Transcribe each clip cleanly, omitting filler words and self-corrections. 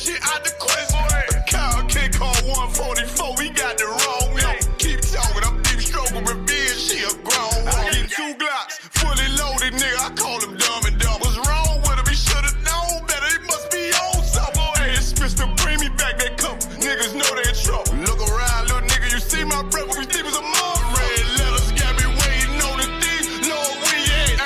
shit out the question. Kyle can't call 144, we got the wrong number. Keep talking, I'm deep stroking revenge, she a grown woman. Get 2 Glocks, fully loaded nigga, I call him dumb and dumb. What's wrong with him? He should've known better, he must be on something. Hey, it's Mr. Bring me back that cup, niggas know they in trouble. Look around, little nigga, you see my brother, we think was a mom. Red letters got me waiting on the thing, Lord, we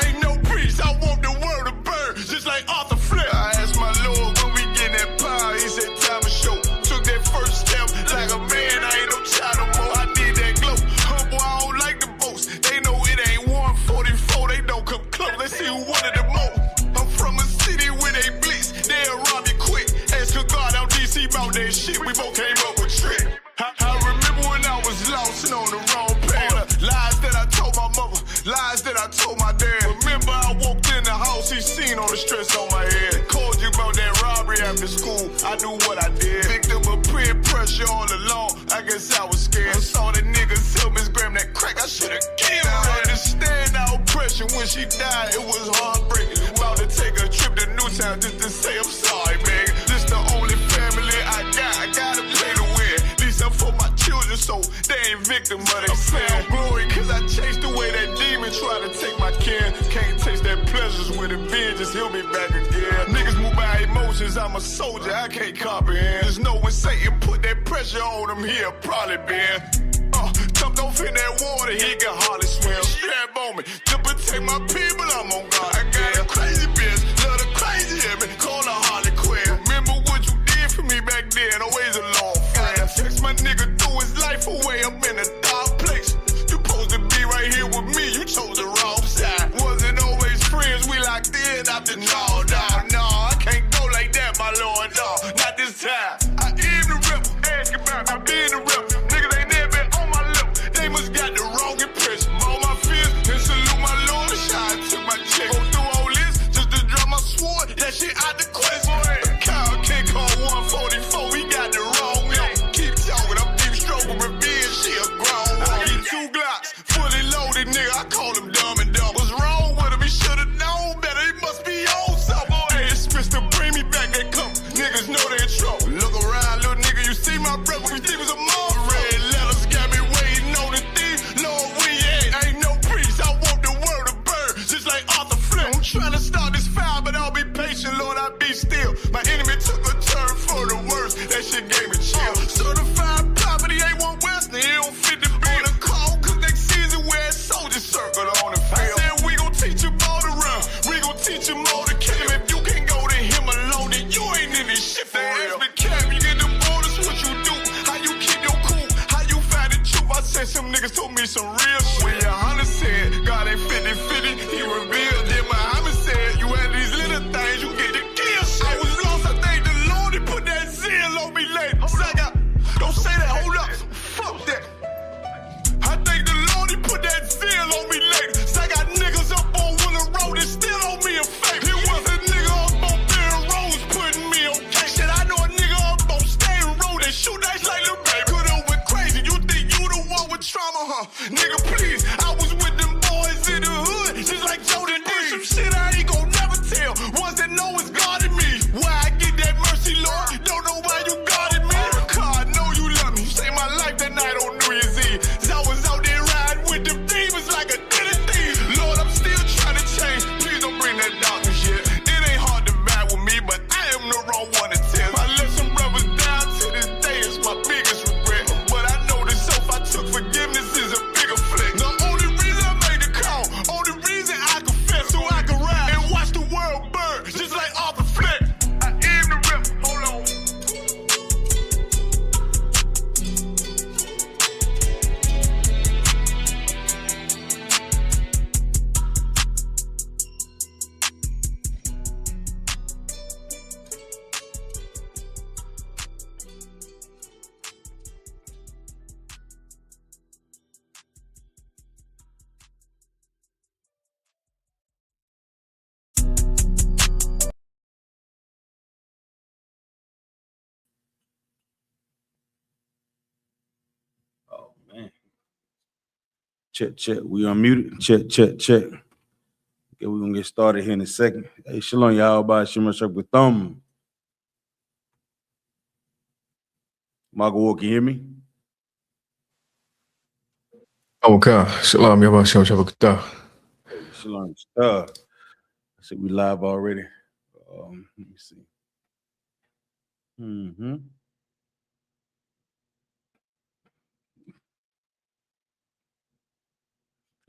ain't no priest, I want the word to burn, just like Arthur Flip. I asked my Lord when we get that power, he said time to show. Took that first step like a man, I ain't no child no more. I did that glow. Humble, I don't like the boast. They know it ain't 144, they don't come close. Let's see who wanted the most. I'm from a city where they blitz, they'll rob you quick. Ask a God out DC about that shit, we both came up with trick. I remember when I was lost and on the wrong path. Lies that I told my mother, lies that I told my dad. Remember I walked in the house, he seen all the stress on my head. Called you about that robbery after school, I knew what I did. Victim of peer pressure all along, I guess I was scared. I saw the nigga tell Miss Graham that crack, I should've killed her. I understand our oppression, when she died it was heartbreaking. About to take a trip to Newtown just to say I'm sorry, man. This the only family I gotta play to win. These are for my children, so they ain't victim of they sin. Glory, cause I chased away that demon, try to take my kin. Can't taste that pleasures with a vengeance, he'll be back again. Niggas move by emotions, I'm a soldier, I can't comprehend. There's no when Satan put that pressure on him, he'll probably been. Jumped off in that water, he can hardly swim. Strap on me, to protect my people, I'm on God. I got a crazy bitch, love the crazy in me, call her Harley Quinn. Remember what you did for me back then, always a long friend. Text my nigga threw his life away, I'm in a dark place. You supposed to be right here with me, you chose the wrong side. Wasn't always friends, we locked in after no, I can't go like that, my lord, no, not this time. I am the rebel, ask about I been the rebel. Niggas ain't never been on my level, they must got the wrong impression. All my fears, and salute my lord, shine, took my check. Go through all this, just to drop my sword, that shit out the question. Kyle can't call 144, we got the wrong number. Keep talking, I'm deep stroking revenge, she a grown woman. I get 2 Glocks, fully loaded nigga, I call him dumb and dumb. What's wrong with him? He should've known better, he must be on something. Hey, it's Mr. Bring me back that cup, niggas know they in trouble. Look around, little nigga, you see my brother, we think was a mom. Red letters got me waiting on the thing, Lord, we ain't no priest, I want the word to burn, just like Arthur Flip. I'm trying to start this fire, but I'll be patient, Lord, I'll be still. My enemy took a turn for the worst, that shit gave me chill. Certified property, A1 Western, he don't fit the bill. On the call, cause next season wear soldier circle on the field. I said we gon' teach him all to run, we gon' teach him all to kill him. If you can't go to him alone, then you ain't in this shit for real. SHALAM, you get them orders, what you do, how you keep your cool, how you find the truth. I said some niggas told me some real shit. When YAHANNA said, God ain't 50-50, he revealed. Then Muhammad said, you had these little things, you get the kill shit. I was lost, I thank the Lord, he put that zeal on me later. Don't say that, hold up, fuck that. I thank the Lord, he put that zeal on me later. So I got niggas up on Willow Road that still owe me a favor. It was a nigga up on Bear Road putting me on case. Shit, I know a nigga up on Stain Road that shoot nice like little baby. Could've went crazy, you think you the one with trauma, huh? Nigga, please, I was with them boys in the hood, just like Jordan did. Some shit I ain't gon' never tell, ones that know it's God in me. Why I get that mercy, Lord, don't know why you guarded me. God, I know you love me, you saved my life that night on New Year's Eve. I was out there riding with them demons like a dinner thief. Lord, I'm still trying to change, please don't bring that darkness yet. It ain't hard to battle with me, but I am the wrong one to tell. I let some brothers down to this day, it's my biggest regret. But I know the self I took forgiveness is a bigger flick. The only reason I made the call, only reason I confess, so I can ride and watch the world burn, just like Arthur Flip. I am the rep, hold on. Oh man. Check. We unmuted. Check. Okay, we're gonna get started here in a second. Hey, shalom, y'all. By Shema Shuk with thumb. Margo, can you hear me? Okay, Shalom, Yahawanna. Shalom. I said we live already. Let me see.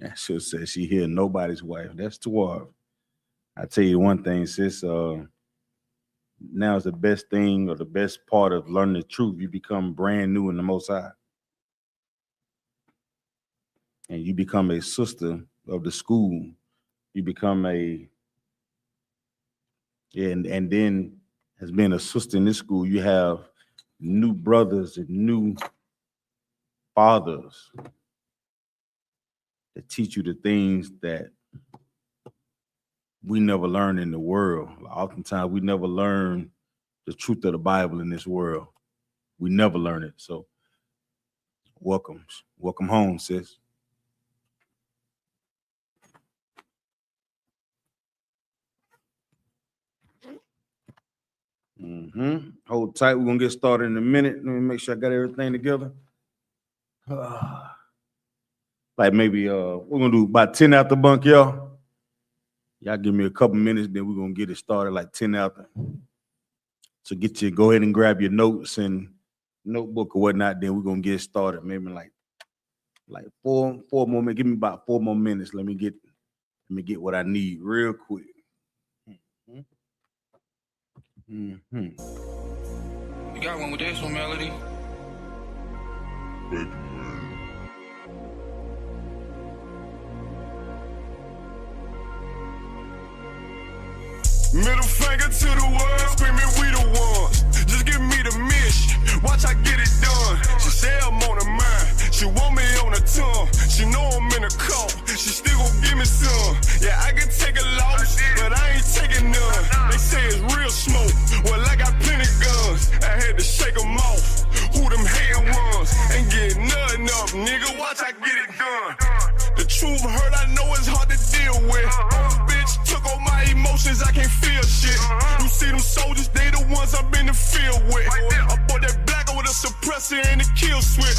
I should say she here, nobody's wife. That's Tawab. I tell you one thing, sis. Now is the best thing or the best part of learning the truth. You become brand new in the Most High. And you become a sister of the school. You become and then as being a sister in this school, you have new brothers and new fathers that teach you the things that we never learn in the world. Oftentimes, we never learn the truth of the Bible in this world. We never learn it. So, welcome home, sis. Hold tight. We're gonna get started in a minute. Let me make sure I got everything together. Like maybe we're gonna do about 10 after bunk, y'all. Y'all give me a couple minutes, then we're gonna get it started like 10 after. So go ahead and grab your notes and notebook or whatnot. Then we're gonna get started. Maybe like four more minutes. Give me about 4 more minutes. Let me get what I need real quick. You got one with this one, Melody? Middle finger to the world, screaming we the ones. Just give me the mission, watch I get it done. She say I'm on her mind, she want me on her tongue. She know I'm in a call, she still gon' give me some. Yeah, I can take a loss, but I ain't taking none. They say it's real smoke, well I got plenty guns. I had to shake them off, who them hating ones. Ain't getting nothing up, nigga, watch I get it done. The truth hurt, I know it's hard to deal with. Bitch took all my emotions, I can't feel shit. You see them soldiers, they the ones I've been in the field with. I bought that black with a suppressor and a kill switch.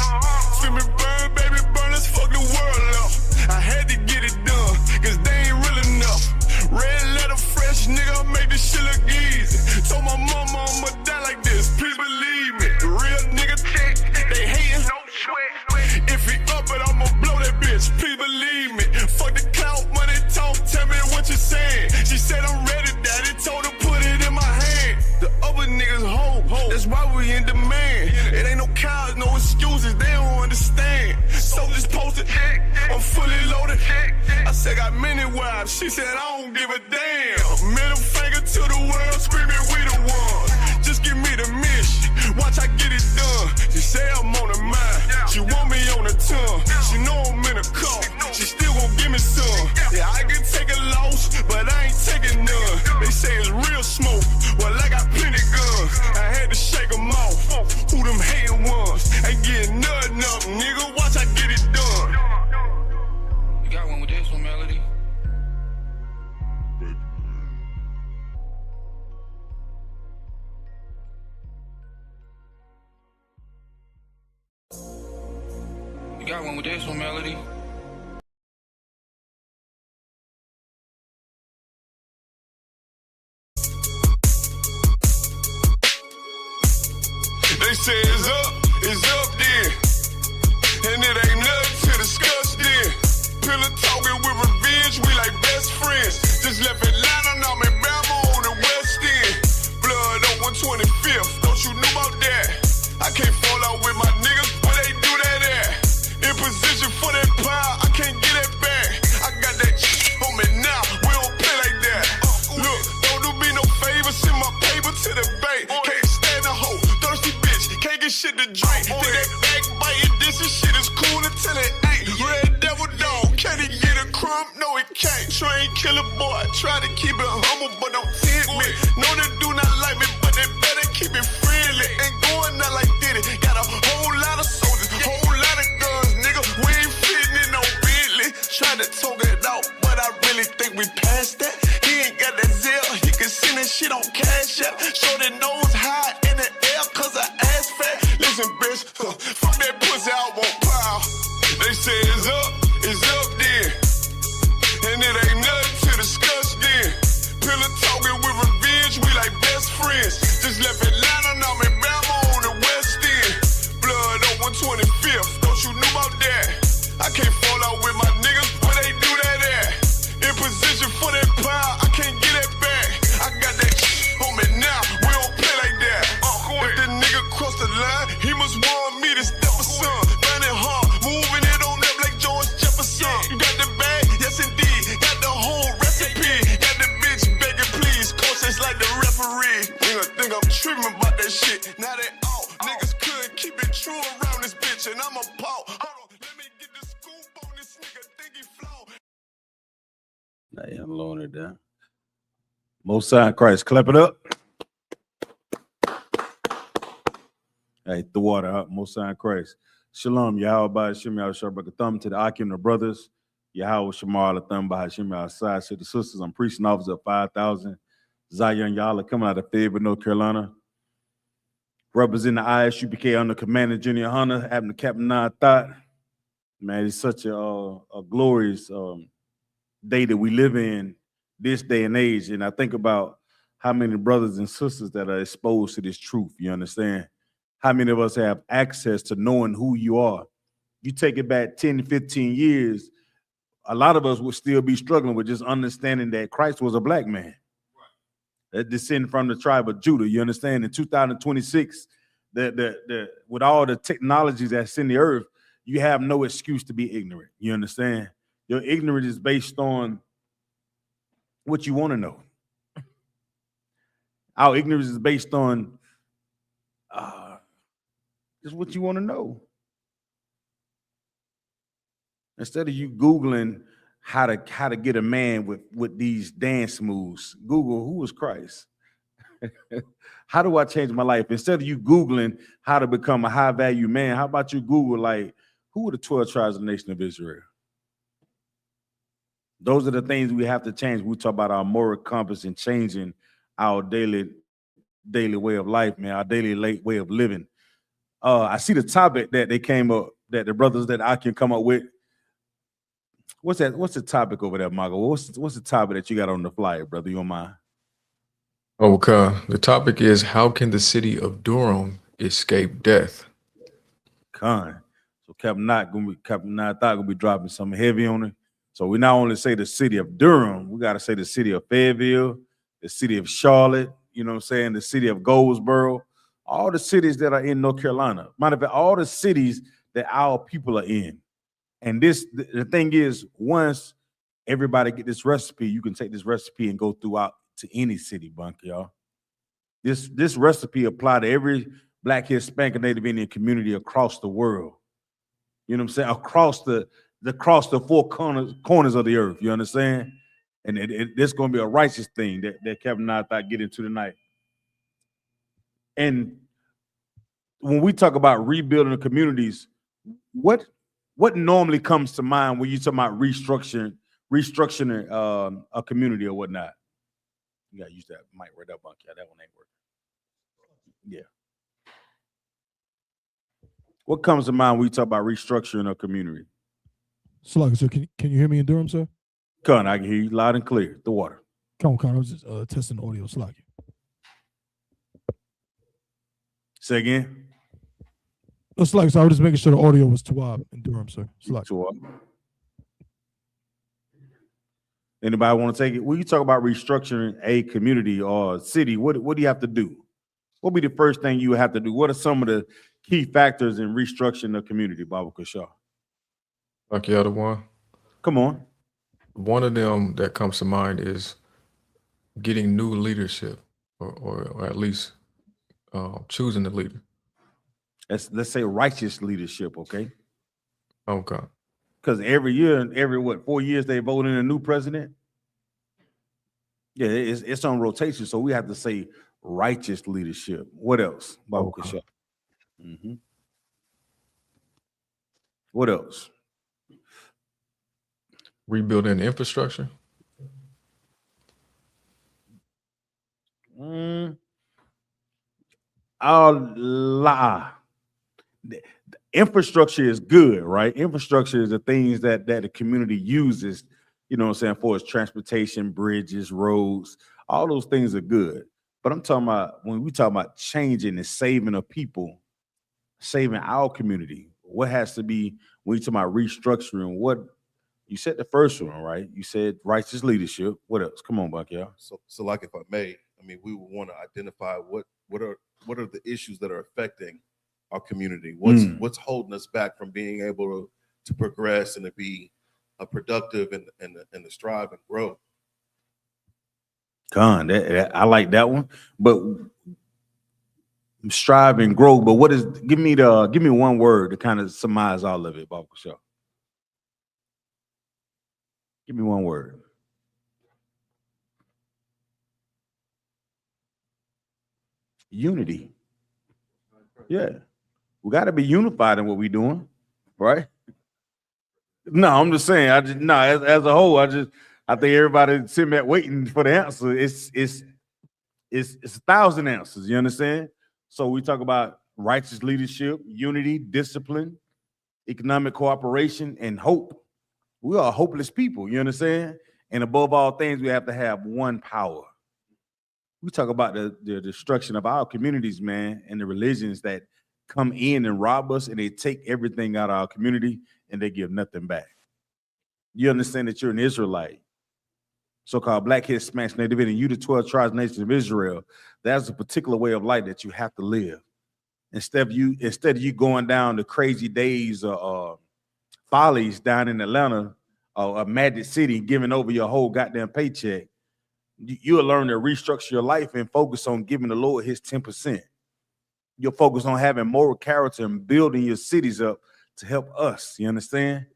Feel me burn, baby, burn, let's fuck the world up. I had to get it done, cause they ain't real enough. Red letter, fresh nigga, make this shit look easy. Told my mama I'ma die like this, please believe me. The real nigga check, they hating, no sweat. If he up it, I'ma blow that bitch, please believe me. Fuck the clout, money talk, tell me what you saying. She said I'm ready, daddy told her put it in my hand. The other niggas hold, that's why we in demand. It ain't no cows, no excuses, they don't understand. Soldiers posted, I'm fully loaded. I said got many wives, she said I don't give a damn. Middle finger to the world, screaming we the ones. Just give me the mission, watch I get it done. She say I'm on her mind, she want me on her tongue. She know I'm in a call, she still gon' give me some. Yeah, I can take a loss, but I ain't taking none. They say it's real smoke, well I got plenty guns. I had to shake them off, who them hating ones. Ain't getting nothing up, nigga, watch I get it done. You got one with this one, Melody? You got one with this one, Melody? They say it's up then. And it ain't nothing to discuss then. Pillar talking with revenge, we like best friends. Just left Atlanta, now I'm in Bama on the West End. Blood on 125th, don't you know about that? I can't fall out with my niggas, where they do that at? In position for that power, I can't get it back. I got that on me now, we don't play like that. Look, don't do me no favor, send my paper to the bank. Can't stand a hoe, thirsty bitch, can't get shit to drink. Think that backbiting, this and shit is cool until it ain't. Red devil dog, can he get a crumb? No, he can't. Train killer boy, try to keep it humble, but don't tempt me. Know they do not like me, but they better keep it friendly. Ain't going out like Diddy, got a whole lot of soldiers, whole lot of guns, nigga. We ain't fitting in no Bentley. Try to talk it out, but I really think we passed that. He ain't got that zeal, he can send that shit on Cash App. Show that nose high in the air, cause I ass fat. Listen, bitch. friends. Fuck that pussy, I won't pile. They say it's up then. And it ain't nothing to discuss then. Pillow talking with revenge, we like best friends. Just left Atlanta, now I'm in Bama on the West End. Blood on 125th, don't you know about that? I can't fall out with my niggas, where they do that at? In position for that pile, I can't get it back. I got that shit on me now, we don't play like that. If the nigga cross the line, he must want me to step a son. Running hard, moving it on up like George Jefferson. You got the bag, yes indeed, got the whole recipe. Got the bitch begging please, coach like the referee. Nigga think I'm tripping about that shit, now they out. Niggas couldn't keep it true around this bitch, and I'm a paw. Hold on, let me get the scoop on this nigga, think he flow. Hey, I'm lowering it down. Most High in Christ, clap it up. Hey, the water up. Most High in Christ. Shalom, Yahweh, Shem Yahweh, thumb to the Akim, the brothers. Yahweh, Shamar, the thumb by Hashem, outside to the sisters. I'm preaching officer of 5,000. Zion Yahweh coming out of Fayetteville, North Carolina. Representing the I.S.U.P.K under Commander Junior Hunter, having the Captain Nayathaq. Man, it's such a glorious day that we live in this day and age. And I think about how many brothers and sisters that are exposed to this truth, you understand? How many of us have access to knowing who you are? You take it back 10 to 15 years, a lot of us would still be struggling with just understanding that Christ was a black man. That descended from the tribe of Judah, you understand? In 2026, with all the technologies that's in the earth, you have no excuse to be ignorant, you understand? Your ignorance is based on what you want to know. Our ignorance is based on just what you want to know. Instead of you Googling how to get a man with these dance moves, Google who is Christ. How do I change my life? Instead of you Googling how to become a high value man, how about you Google like who are the 12 tribes of the nation of Israel? Those are the things we have to change. We talk about our moral compass and changing our daily way of life, man, our daily way of living. I see the topic that they came up, that the brothers that I can come up with. What's that? What's the topic over there, Margo? What's the topic that you got on the flyer, brother? You don't mind? Okay. The topic is, how can the city of Durham escape death? Con. So Captain Nayathaq gonna be dropping something heavy on it. So we not only say the city of Durham, we gotta say the city of Fayetteville, the city of Charlotte, you know what I'm saying, the city of Goldsboro, all the cities that are in North Carolina. Matter of fact, all the cities that our people are in. And the thing is, once everybody get this recipe, you can take this recipe and go throughout to any city, bunk, y'all. This recipe apply to every Black, Hispanic, and Native Indian community across the world. You know what I'm saying? Across the four corners of the earth. You understand? And it's going to be a righteous thing that Kevin and I get into tonight. And when we talk about rebuilding the communities, what normally comes to mind when you talk about restructuring a community or whatnot? You gotta use that mic right up, Bunky. That one ain't working. Yeah. What comes to mind when we talk about restructuring a community? Slugger, sir, can you hear me in Durham, sir? Con, I can hear you loud and clear. The water. Come on, I was just testing the audio. Slugger. Say again. No, Slugger, so I was just making sure the audio was Tawab in Durham, sir. Slugger. Anybody want to take it? When you talk about restructuring a community or a city, what do you have to do? What would be the first thing you have to do? What are some of the key factors in restructuring the community, Baba Kashaw? Like the other one? Come on. One of them that comes to mind is getting new leadership, or at least choosing the leader. Let's say righteous leadership, okay? Okay. Because every year, every 4 years, they vote in a new president. Yeah, it's on rotation, so we have to say righteous leadership. What else, Baba Kashaw? Mm-hmm. What else? Rebuilding infrastructure. Allah. the infrastructure is good, right? Infrastructure is the things that the community uses, you know what I'm saying, for its transportation, bridges, roads, all those things are good. But I'm talking about when we talk about changing and saving a people, saving our community, what has to be when you talk about restructuring? What you said the first one, right? You said righteous leadership. What else? Come on, Buck, y'all. So like if I may, I mean, we would want to identify what are the issues that are affecting our community. What's holding us back from being able to progress and to be productive and to strive and grow. Con, I like that one. But strive and grow. But what is? Give me one word to kind of surmise all of it, Bob Shaw. Give me one word. Unity. Yeah, we got to be unified in what we're doing, right? No, I'm just saying. As a whole, I think everybody sitting back waiting for the answer. It's 1,000 answers. You understand? So we talk about righteous leadership, unity, discipline, economic cooperation, and hope. We are hopeless people. You understand? And above all things, we have to have one power. We talk about the destruction of our communities, man, and the religions that come in and rob us, and they take everything out of our community, and they give nothing back. You understand that you're an Israelite, so-called Black, Hispanic, Native, and you the 12 tribes, nations of Israel. That's a particular way of life that you have to live. Instead of you going down the crazy days or follies down in Atlanta or Magic City, giving over your whole goddamn paycheck, you'll learn to restructure your life and focus on giving the Lord his 10%. You'll focus on having moral character and building your cities up to help us. You understand?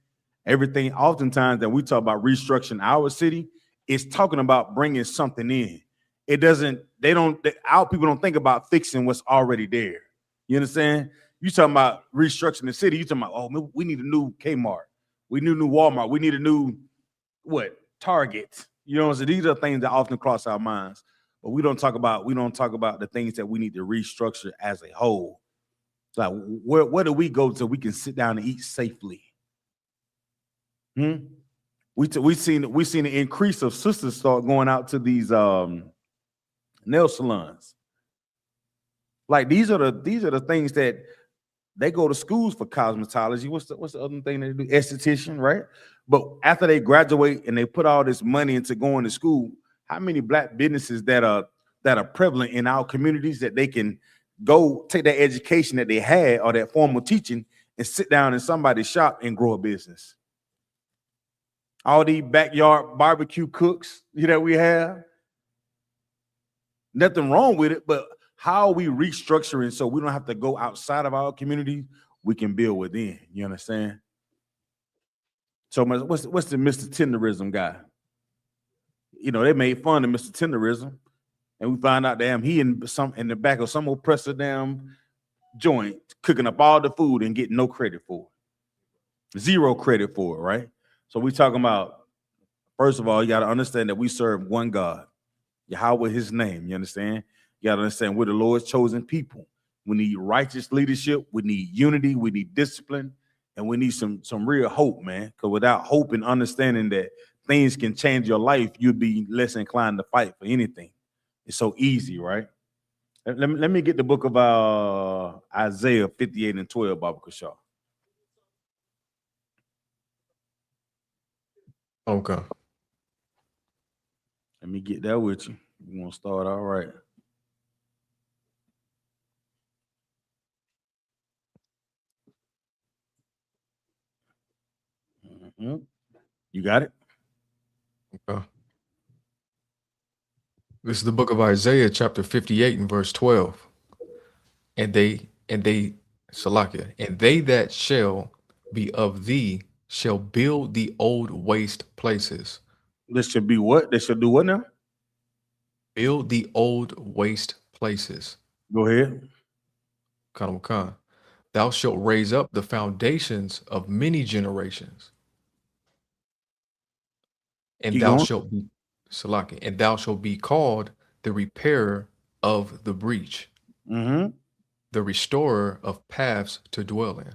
Everything, oftentimes that we talk about restructuring our city, it's talking about bringing something in. Our people don't think about fixing what's already there. You understand? You talking about restructuring the city, you talking about, oh, we need a new Kmart. We need a new Walmart. We need a new, Target. You know, so these are things that often cross our minds, but we don't talk about the things that we need to restructure as a whole. Like, where do we go so we can sit down and eat safely? We seen an increase of sisters start going out to these nail salons. Like these are the things that they go to schools for cosmetology. What's the other thing they do? Esthetician, right? But after they graduate and they put all this money into going to school, how many Black businesses that are prevalent in our communities that they can go take that education that they had or that formal teaching and sit down in somebody's shop and grow a business? All these backyard barbecue cooks that we have, nothing wrong with it, but how are we restructuring so we don't have to go outside of our community? We can build within. You understand? So what's the Mr. Tenderism guy? You know, they made fun of Mr. Tenderism, and we find out he in the back of some oppressor damn joint cooking up all the food and getting no credit for it. Zero credit for it, right? So we talking about, first of all, you got to understand that we serve one God. Yahweh, his name. You understand? You got to understand we're the Lord's chosen people. We need righteous leadership. We need unity. We need discipline. And we need some real hope, man. Because without hope and understanding that things can change your life, you'd be less inclined to fight for anything. It's so easy, right? Let me get the book of Isaiah 58 and 12, Baba Kashaw. Okay. Let me get that with you. We want to start all right. You got it? Okay. This is the book of Isaiah, chapter 58 and verse 12. And they, Salakia, and they that shall be of thee shall build the old waste places. This should be what? They should do what now? Build the old waste places. Go ahead. Khan. Thou shalt raise up the foundations of many generations. And thou shalt be, Salaki, and thou shalt be called the repairer of the breach. the restorer of paths to dwell in.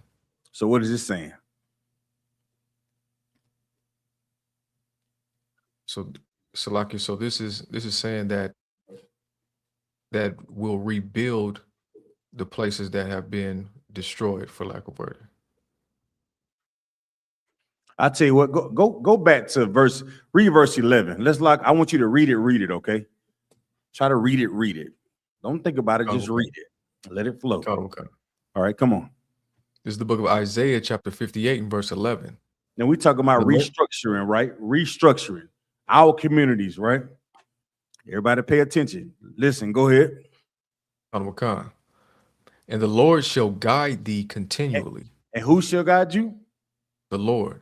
So what is this saying? So Salaki, so this is saying that will rebuild the places that have been destroyed, for lack of word. I tell you what, go back to read verse 11. I want you to read it, okay? Try to read it. Don't think about it, just read it. Let it flow. Okay. All right, come on. This is the book of Isaiah, chapter 58 and verse 11. Now we talking about restructuring, right? Restructuring our communities, right? Everybody pay attention. Listen, go ahead. And the Lord shall guide thee continually. And who shall guide you? The Lord.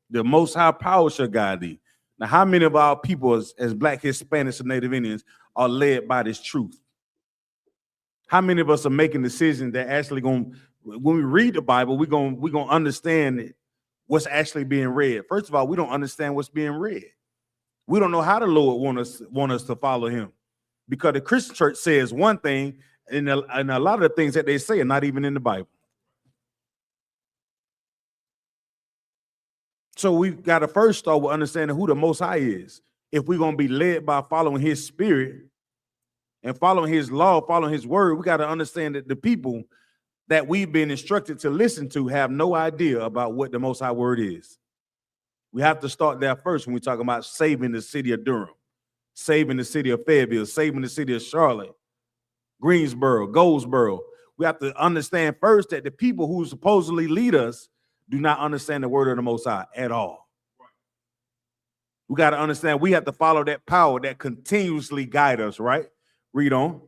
The Most High Power shall guide thee. Now, how many of our people as Black, Hispanics, and Native Indians are led by this truth? How many of us are making decisions that actually when we read the Bible, we're gonna understand what's actually being read? First of all, we don't understand what's being read. We don't know how the Lord want us to follow him, because the Christian church says one thing, and a lot of the things that they say are not even in the Bible. So we've got to first start with understanding who the Most High is. If we're going to be led by following his spirit and following his law, following his word, we got to understand that the people that we've been instructed to listen to have no idea about what the Most High word is. We have to start there first when we talk about saving the city of Durham, saving the city of Fayetteville, saving the city of Charlotte, Greensboro, Goldsboro. We have to understand first that the people who supposedly lead us do not understand the word of the Most High at all. We got to understand we have to follow that power that continuously guide us, right? Read on.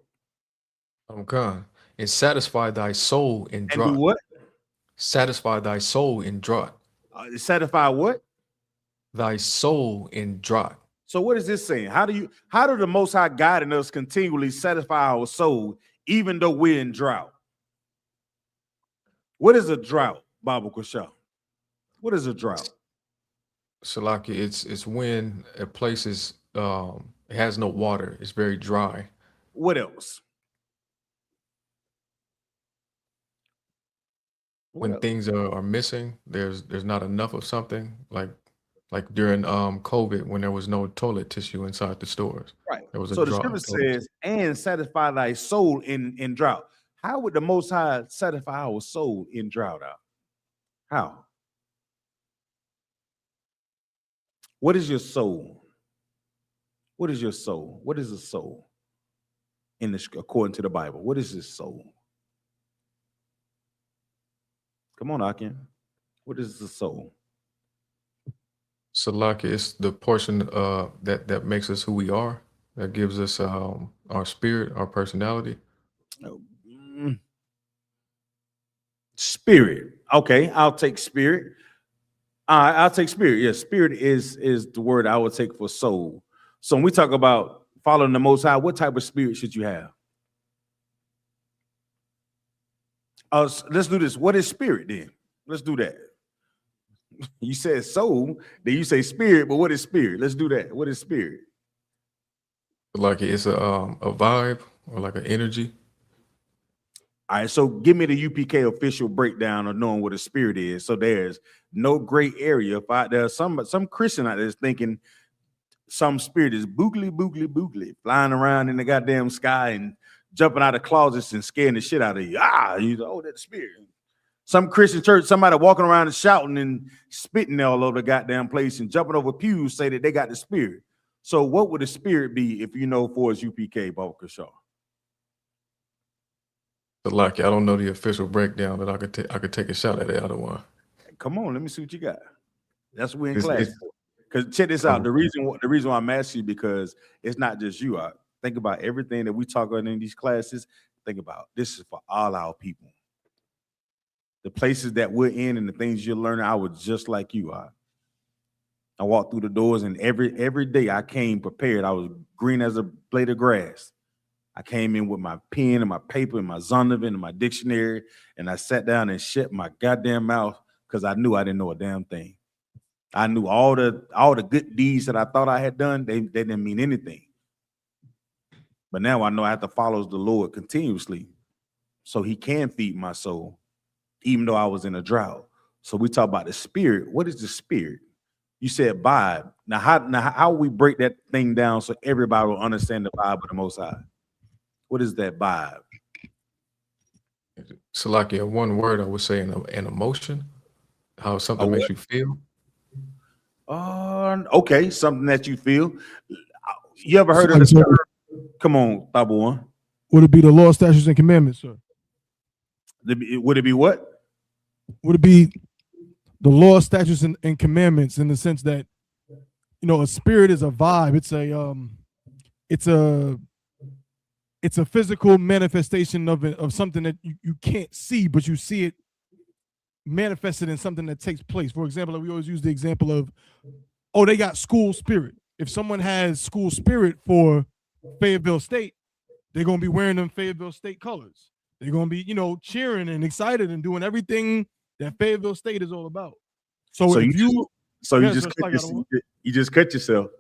Okay. And satisfy thy soul in drought. And do what? Satisfy thy soul in drought. Satisfy what? Thy soul in drought. So what is this saying? How do the Most High guiding us continually satisfy our soul even though we're in drought? What is a drought, Baba Kusha? What is a drought? Salaki, it's when a place is it has no water, it's very dry. What else? When things are missing, there's not enough of something, like during COVID, when there was no toilet tissue inside the stores. Right. There was so the scripture says, and satisfy thy soul in drought. How would the Most High satisfy our soul in drought out? How? What is your soul? What is your soul? What is a soul? According to the Bible, what is this soul? Come on, Akin. What is the soul? Salaki, it's the portion that makes us who we are, that gives us our spirit, our personality. Spirit. Okay, I'll take spirit. I'll take spirit. Yes, spirit is the word I would take for soul. So when we talk about following the Most High, what type of spirit should you have? Let's do this. What is spirit then? Let's do that. You said soul, then you say spirit, but what is spirit? Let's do that. What is spirit? Like it's a vibe or like an energy. All right, so give me the U.P.K. official breakdown of knowing what a spirit is. So there's no gray area. There's some Christian out there is thinking some spirit is boogly, flying around in the goddamn sky and jumping out of closets and scaring the shit out of you. You know, oh, that's spirit. Some Christian church, somebody walking around and shouting and spitting all over the goddamn place and jumping over pews say that they got the spirit. So what would the spirit be if you know for his U.P.K. Baba Kershaw? Lucky, I don't know the official breakdown, but I could take a shot at the other one. Come on, let me see what you got. That's what we're in class for. Because check this out. The reason why I'm asking you, because it's not just you. I think about everything that we talk about in these classes. Think about this is for all our people. The places that we're in and the things you're learning, I was just like you. I walked through the doors, and every day I came prepared. I was green as a blade of grass. I came in with my pen and my paper and my Zondervan and my dictionary, and I sat down and shut my goddamn mouth because I knew I didn't know a damn thing. I knew all the good deeds that I thought I had done, they didn't mean anything. But now I know I have to follow the Lord continuously so he can feed my soul, even though I was in a drought. So we talk about the spirit. What is the spirit? You said vibe. Now how we break that thing down so everybody will understand the vibe of the Most High? What is that vibe? Salakia, one word I would say an emotion, how something makes you feel. Okay, something that you feel. You ever heard of Like, the sir, term? Come on, Tabu One. would it be the law, statutes, and commandments, sir? Would it be what? Would it be the law, statutes, and commandments in the sense that, you know, a spirit is a vibe. It's a physical manifestation of something that you can't see, but you see it manifested in something that takes place. For example, we always use the example of, oh, they got school spirit. If someone has school spirit for Fayetteville State, they're going to be wearing them Fayetteville State colors. They're going to be, you know, cheering and excited and doing everything that Fayetteville State is all about. So if you just cut yourself.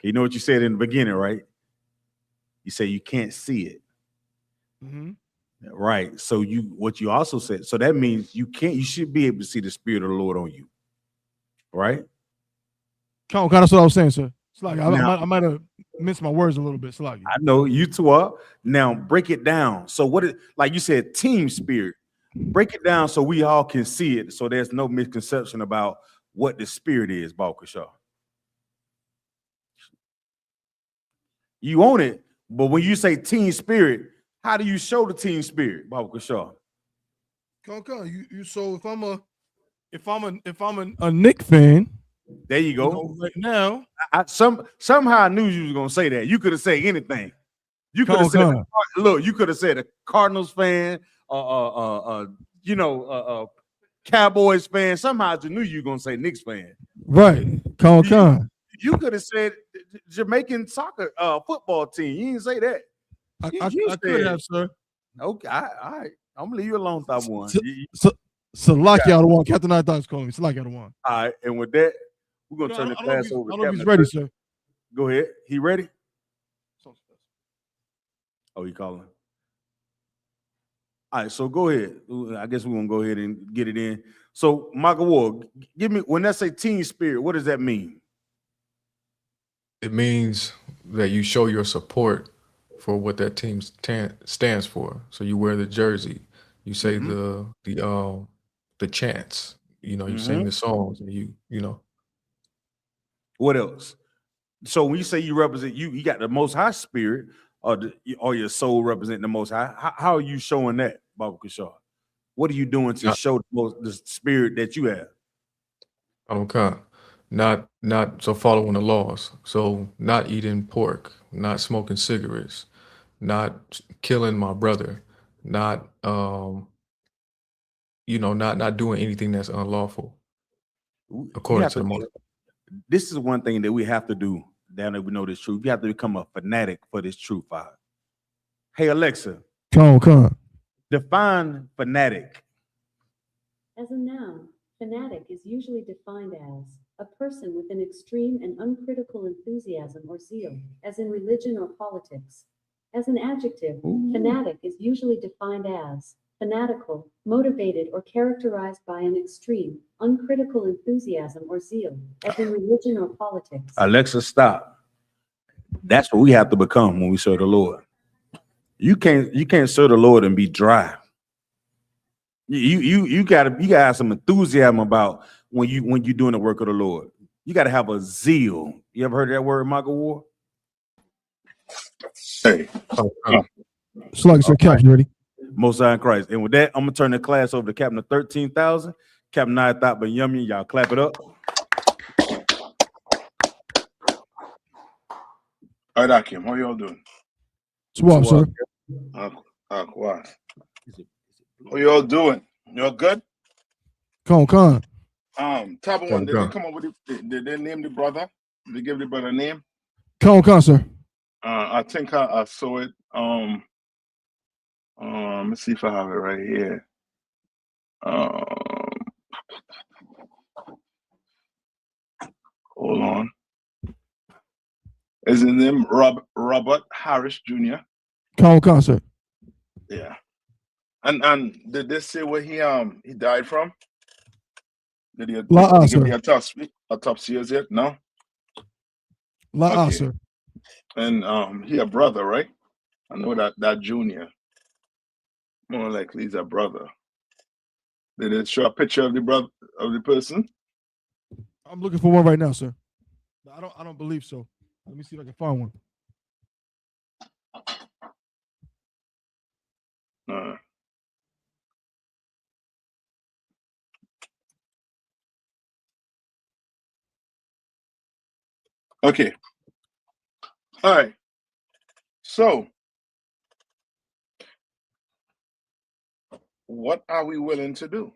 You know what you said in the beginning, right? You say you can't see it. Mm-hmm. Right. So what you also said, so that means you should be able to see the spirit of the Lord on you. Right? Kind of that's what I was saying, sir. It's like I might have minced my words a little bit. I know you two are. Now break it down. So like you said, team spirit. Break it down so we all can see it. So there's no misconception about what the spirit is, Balkashaw. You own it, but when you say team spirit, how do you show the team spirit, Balkashaw? You so if I'm a Knicks fan, there you go. You know, right now, somehow I knew you was gonna say that. You could have said anything. You could have said, look, you could have said a Cardinals fan, Cowboys fan. Somehow I knew you were gonna say Knicks fan. Right. You could have said Jamaican soccer football team. You didn't say that. I could have, sir. Okay, all right. I'm gonna leave you alone, Top One. Salakia out of one. Captain Nayathaq is calling me. Salakia out of one. All right, and with that, we're gonna turn the class over. I don't know if he's ready, sir. Go ahead. He ready? Oh, he calling. All right, so go ahead. I guess we're gonna go ahead and get it in. So, Michael Ward, give me, when that say team spirit, what does that mean? It means that you show your support for what that team stands for. So you wear the jersey, you say the chants, you know, you sing the songs, and you know. What else? So when you say you represent, you got the Most High spirit, or your soul representing the Most High. How are you showing that, Baba Kishar? What are you doing to show the spirit that you have? Okay. Not so following the laws. So not eating pork, not smoking cigarettes, not killing my brother, not not doing anything that's unlawful according to the Most. This is one thing that we have to do now that we know this truth. We have to become a fanatic for this truth, Father. Hey, Alexa. Come on. Define fanatic. As a noun, fanatic is usually defined as a person with an extreme and uncritical enthusiasm or zeal, as in religion or politics. As an adjective, fanatic is usually defined as fanatical, motivated, or characterized by an extreme, uncritical enthusiasm or zeal, as in religion or politics. Alexa, stop. That's what we have to become when we serve the Lord. You can't serve the Lord and be dry. You gotta have some enthusiasm about when you're doing the work of the Lord. You gotta have a zeal. You ever heard that word, Michael Ward? Hey. So like, sir, Captain, ready? Most High in Christ. And with that, I'm gonna turn the class over to Captain of 13,000. Captain Nayathaq Ben Yummy. Y'all clap it up. All right, Akim, how y'all doing? Swap, sir. How y'all doing? Y'all good? Con. Top one, did they come up with it? Did they name the brother? Did they give the brother a name? Con, sir. I think I saw it. Let's see if I have it right here. Hold on. Is his name Robert Harris Jr.? Con, sir. Yeah. And did they say where he died from? Did he give sir. the autopsy yet? No. Okay. Sir. And he a brother, right? I know that junior. More likely he's a brother. Did it show a picture of the brother of the person? I'm looking for one right now, sir. I don't believe so. Let me see if I can find one. Okay. All right. So, what are we willing to do?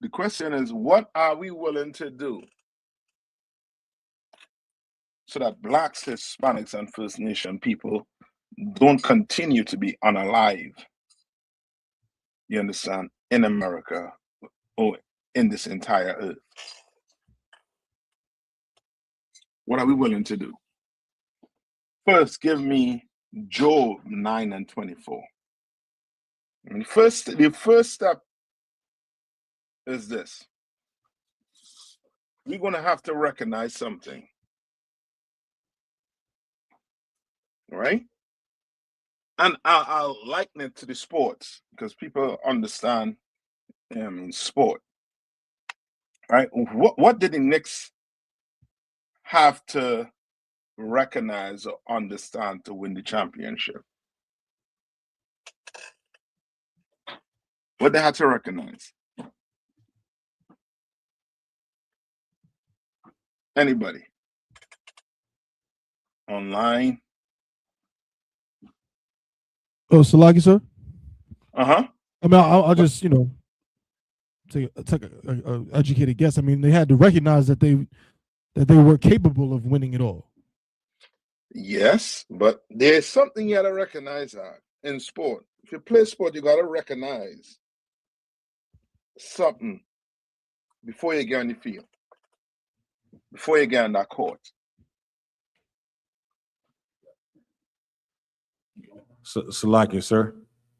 The question is, what are we willing to do so that Blacks, Hispanics, and First Nation people don't continue to be unalive? You understand? In America or in this entire earth. What are we willing to do? First, give me Job 9 and 24. And the first step is this. We're going to have to recognize something. Right? And I'll liken it to the sports because people understand sport. Right? What did the Knicks have to recognize or understand to win the championship? What they had to recognize? Anybody? Online? Oh, Salagi, sir? Uh-huh. I mean, I'll just, take a educated guess. I mean, they had to recognize that they were capable of winning it all. Yes, but there's something you gotta recognize in sport. If you play sport, you gotta recognize something before you get on the field, before you get on that court. Salaki, sir.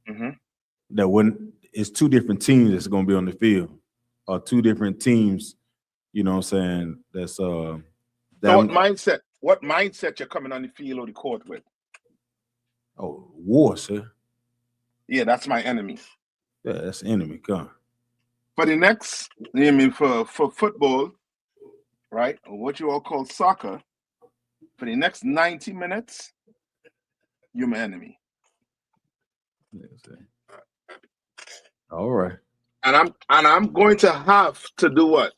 Mm-hmm. That when it's two different teams that's going to be on the field, or two different teams, you know what I'm saying? That's So what mindset you're coming on the field or the court with? Oh, war, sir. Yeah, that's my enemy. Yeah, that's the enemy. Come. For the next, for football, right? Or what you all call soccer, for the next 90 minutes, you're my enemy. All right. And I'm going to have to do what?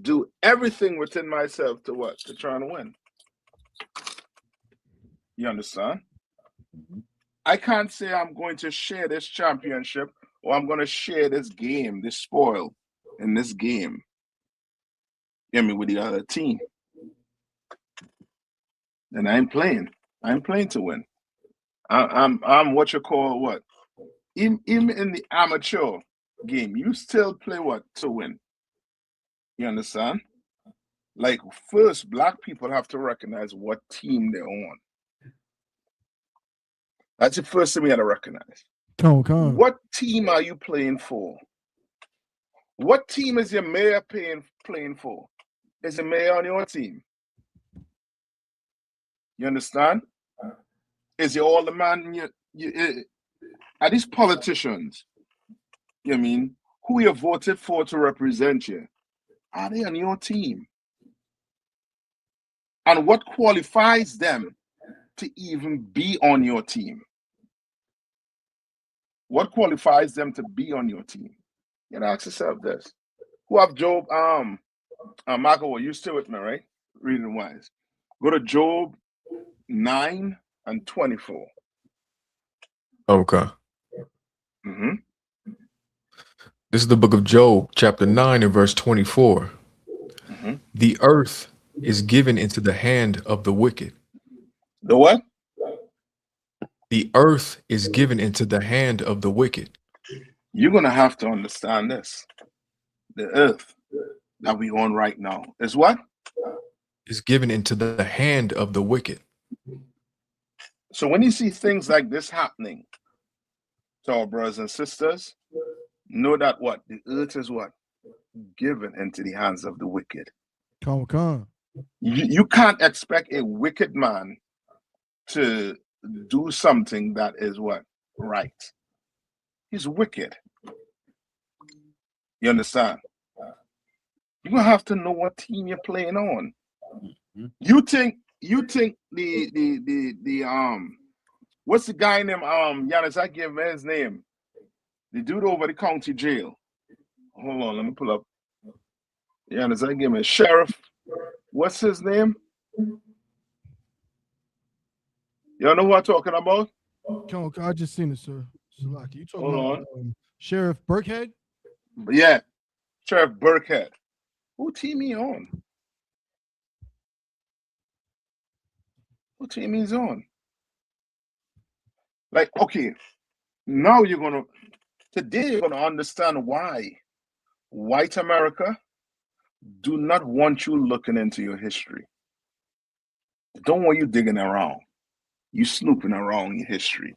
Do everything within myself to what? To try and win. You understand? Mm-hmm. I can't say I'm going to share this championship or I'm going to share this game, this spoil in this game. With the other team. And I'm playing. I'm playing to win. I'm what you call what? Even in the amateur game, you still play what? To win. You understand? Like, first, Black people have to recognize what team they're on. That's the first thing we got to recognize. Come. What team are you playing for? What team is your mayor playing for? Is the mayor on your team? You understand? Is your alderman? Are these politicians? Who you voted for to represent you? Are they on your team? And what qualifies them to even be on your team? What qualifies them to be on your team? You know, ask yourself this. Who have Job? Michael, you still with me, right? Reading wise. Go to Job 9 and 24. Okay. Mm-hmm. This is the book of Job, chapter 9 and verse 24. Mm-hmm. The earth is given into the hand of the wicked. The what? The earth is given into the hand of the wicked. You're going to have to understand this. The earth that we on right now is what? Is given into the hand of the wicked. So when you see things like this happening to our brothers and sisters, know that what? The earth is what? Given into the hands of the wicked. Come. You can't expect a wicked man to do something that is what? Right. He's wicked. You understand? You're gonna have to know what team you're playing on. You think the what's the guy named Giannis? I give him his name. The dude over the county jail. Hold on, let me pull up. Giannis, I give him a sheriff. What's his name? Y'all know who I'm talking about? Come, I just seen it, sir. Salaki. You talking Hold about Sheriff Burkhead? Yeah, Sheriff Burkhead. Who team he on? Who team he's on? Like, okay, now today you're gonna understand why white America do not want you looking into your history. They don't want you digging around. You snooping around your history.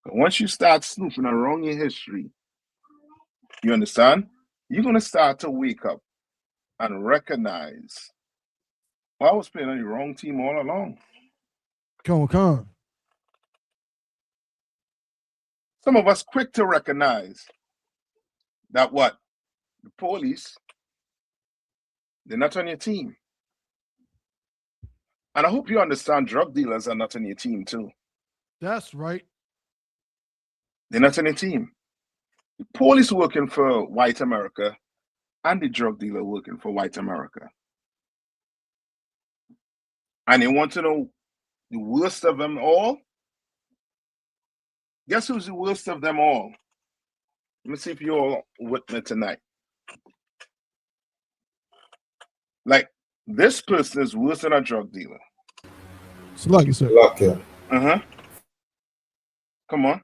But once you start snooping around your history, you understand? You're gonna start to wake up and recognize, well, I was playing on the wrong team all along. Come. Some of us quick to recognize that what? The police, they're not on your team. And I hope you understand drug dealers are not on your team too. That's right. They're not on your team. The police working for white America and the drug dealer working for white America. And they want to know the worst of them all. Guess who's the worst of them all? Let me see if you're all with me tonight. Like, this person is worse than a drug dealer. Salaki, sir. Lucky. Come on.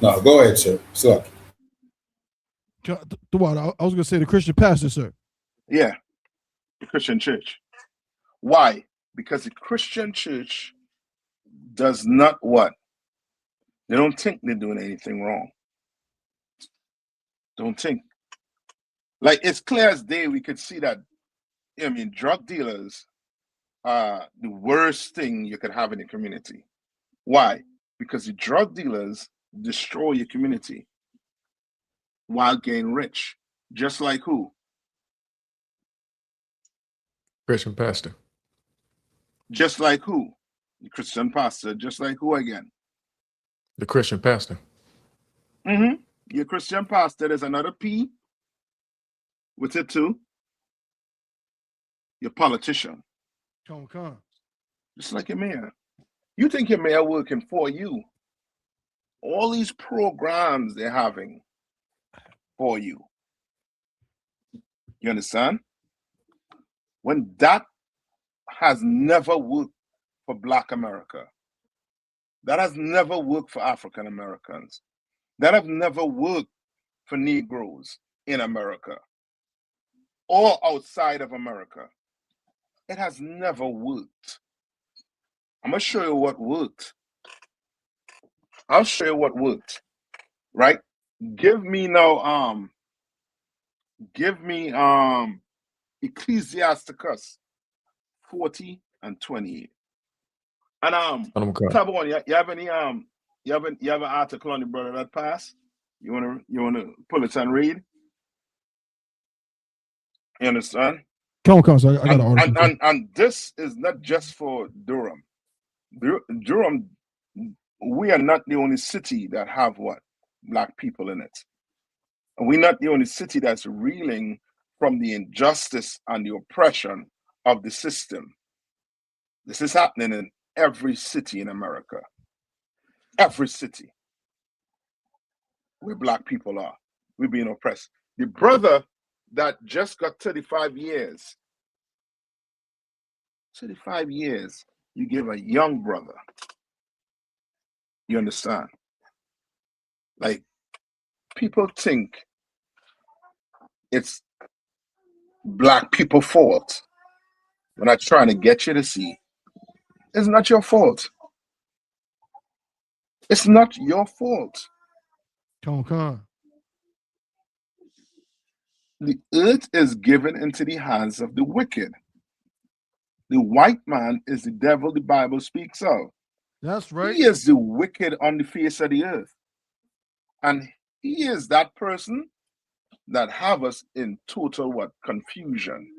No, go ahead, sir. Lucky. I was going to say the Christian pastor, sir. Yeah, the Christian church. Why? Because the Christian church does not what? They don't think they're doing anything wrong. Don't think. Like, it's clear as day we could see that, I mean, drug dealers are the worst thing you could have in the community. Why? Because the drug dealers destroy your community while getting rich. Just like who? Christian pastor. Just like who? The Christian pastor. Just like who again? The Christian pastor. Your Christian pastor, there's another P with it too. Your politician. Come. Just like your mayor. You think your mayor working for you. All these programs they're having for you. You understand? When that has never worked for Black America, that has never worked for African Americans, that have never worked for Negroes in America or outside of America. It has never worked. I'm gonna show you what worked. I'll show you what worked. Right? Give me Ecclesiasticus 40 and 28. And Tabon, you have any you have an article on the brother that passed? You wanna pull it and read? You understand? Come, so I got an article. And this is not just for Durham. Durham, we are not the only city that have what? Black people in it. And we're not the only city that's reeling from the injustice and the oppression of the system. This is happening in every city in America. Every city where Black people are, we're being oppressed. The brother that just got 35 years, 35 years, you give a young brother. You understand? Like, people think it's Black people's fault. We're not trying to get you to see It's not your fault. It's not your fault. Come on. The earth is given into the hands of the wicked. The white man is the devil the Bible speaks of. That's right. He is the wicked on the face of the earth. And he is that person that have us in total what? Confusion.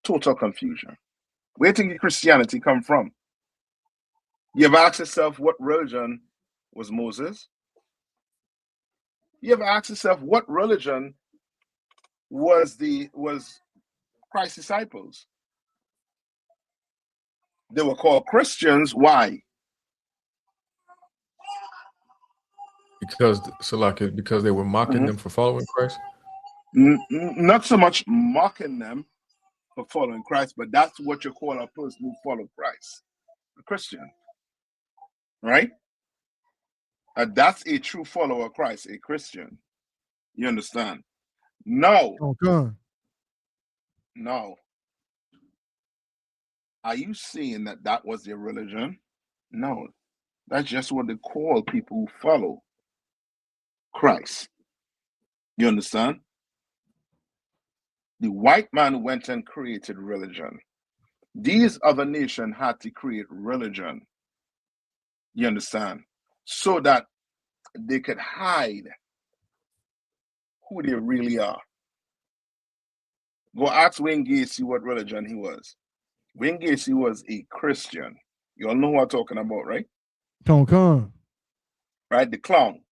Total confusion. Where do you think Christianity come from? You ever asked yourself what religion was Moses? You ever asked yourself what religion was Christ's disciples? They were called Christians. Why? Because Salaki, because they were mocking them for following Christ. Not so much mocking them for following Christ, but that's what you call a person who follow Christ, a Christian, right? That's a true follower of Christ, a Christian. You understand? No. Okay. No. Are you saying that that was their religion? No. That's just what they call people who follow Christ. You understand? The white man went and created religion. These other nations had to create religion. You understand? So that they could hide who they really are. Go ask Wayne Gacy what religion he was. Wayne Gacy was a Christian. You all know who I'm talking about, right? Come. Right? The clown.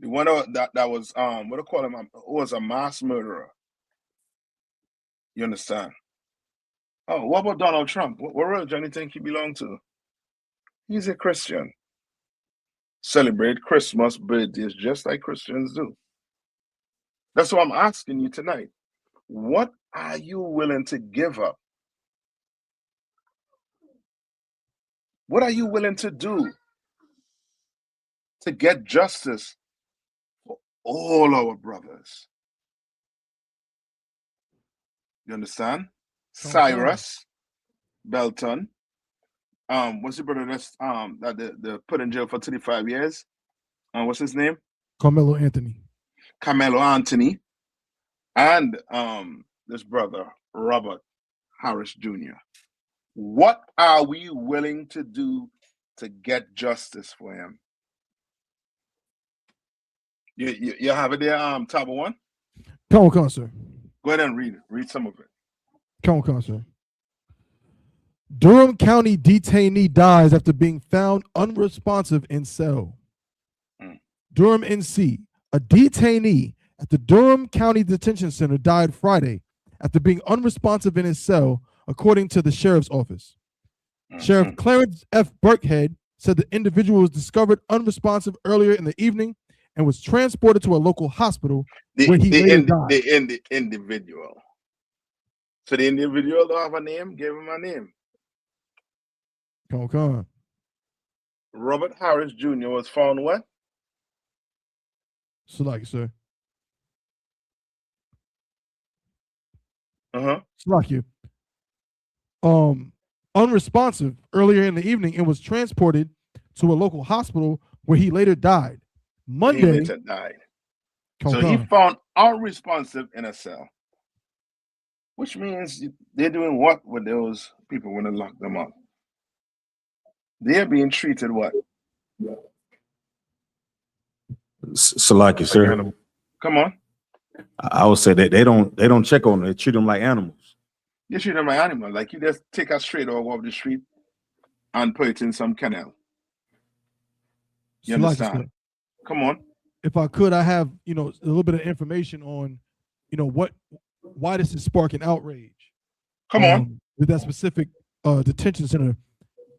The one that was what do you call him? Was a mass murderer. You understand? Oh, what about Donald Trump? What religion do you think he belonged to? He's a Christian. Celebrate Christmas birthdays just like Christians do. That's what I'm asking you tonight. What are you willing to give up? What are you willing to do to get justice for all our brothers? You understand? Cyrus Belton. What's the brother that's that they put in jail for 35 years? What's his name? Carmelo Anthony. Carmelo Anthony. And this brother, Robert Harris Jr. What are we willing to do to get justice for him? You have it there, tab 1? Come on, sir. Go ahead and read it. Read some of it. Come on, sir. Durham County detainee dies after being found unresponsive in cell. Durham, NC. A detainee at the Durham County Detention Center died Friday after being unresponsive in his cell, according to the sheriff's office. Sheriff Clarence F. Burkhead said the individual was discovered unresponsive earlier in the evening and was transported to a local hospital where he later died. The individual. So the individual don't have a name? Give him a name. Come on. Robert Harris Jr. was found what? So like, sir. Uh-huh. Unresponsive earlier in the evening and was transported to a local hospital where he later died. Monday. He later died. So he found unresponsive in a cell. Which means they're doing what with those people when they lock them up? They're being treated what? Salaki, sir. Come on. I would say that they don't check on them. They treat them like animals. You treat them like animals. Like you just take a straight dog off the street and put it in some kennel. You understand? Come on. If I could, I have a little bit of information on why this is sparking outrage. Come on. With that specific detention center.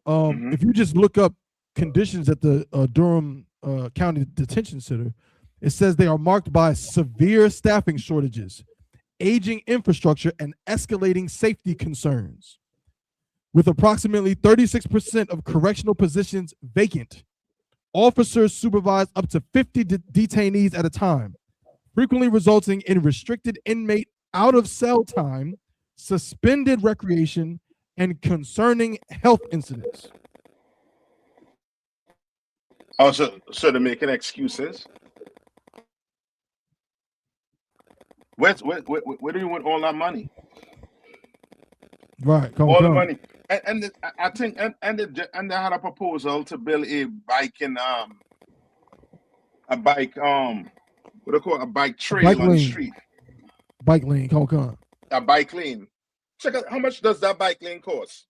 If you just look up conditions at the Durham County Detention Center, it says they are marked by severe staffing shortages, aging infrastructure, and escalating safety concerns. With approximately 36% of correctional positions vacant, officers supervise up to 50 detainees at a time, frequently resulting in restricted inmate out of cell time, suspended recreation, and concerning health incidents. Oh, so they're making excuses. Where do you want all that money? Right. All the money. I think they had a proposal to build a bike in a bike what do you call it? A bike trail on the street. Bike lane, come. A bike lane. Check out how much does that bike lane cost?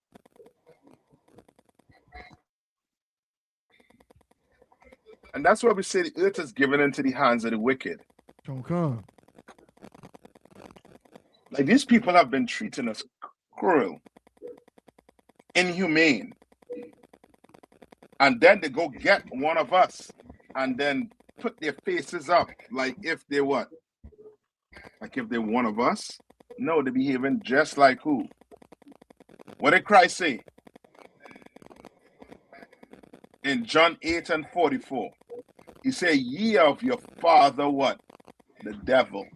And that's why we say the earth is given into the hands of the wicked. Come. Like these people have been treating us cruel, inhumane. And then they go get one of us and then put their faces up like if they what? Like if they're one of us? No, they're behaving just like who? What did Christ say? In John 8:44. He said, ye of your father what? The devil.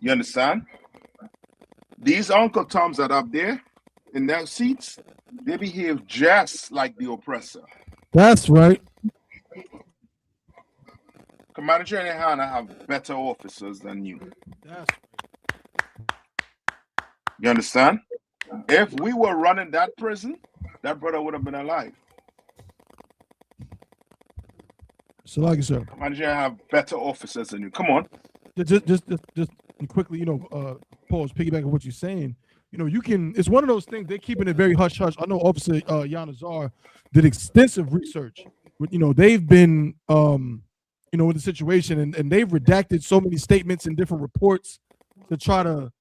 You understand? These Uncle Toms that are up there in their seats, they behave just like the oppressor. That's right. Commander General YAHANNA have better officers than you. That's You understand? If we were running that prison, that brother would have been alive. So like you said, Commander General have better officers than you. Come on. Just quickly, pause, piggyback on what you're saying. You can. It's one of those things. They're keeping it very hush hush. I know Officer Yanazar did extensive research. They've been, with the situation, and they've redacted so many statements in different reports to try to,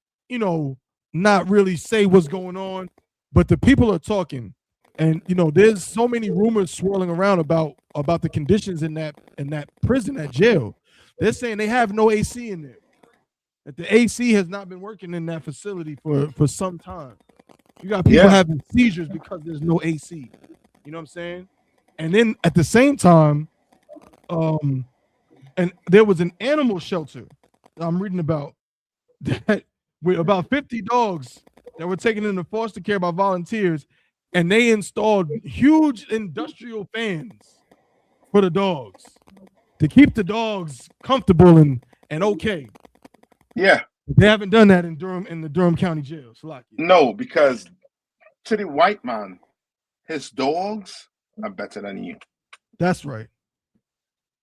not really say what's going on. But the people are talking, and there's so many rumors swirling around about the conditions in that prison, that jail. They're saying they have no AC in there. That the AC has not been working in that facility for some time. You got people having seizures because there's no AC. You know what I'm saying? And then at the same time, and there was an animal shelter that I'm reading about that with about 50 dogs that were taken into foster care by volunteers, and they installed huge industrial fans for the dogs to keep the dogs comfortable and okay. Yeah. They haven't done that in Durham, in the Durham County Jail. No, because to the white man, his dogs are better than you. That's right.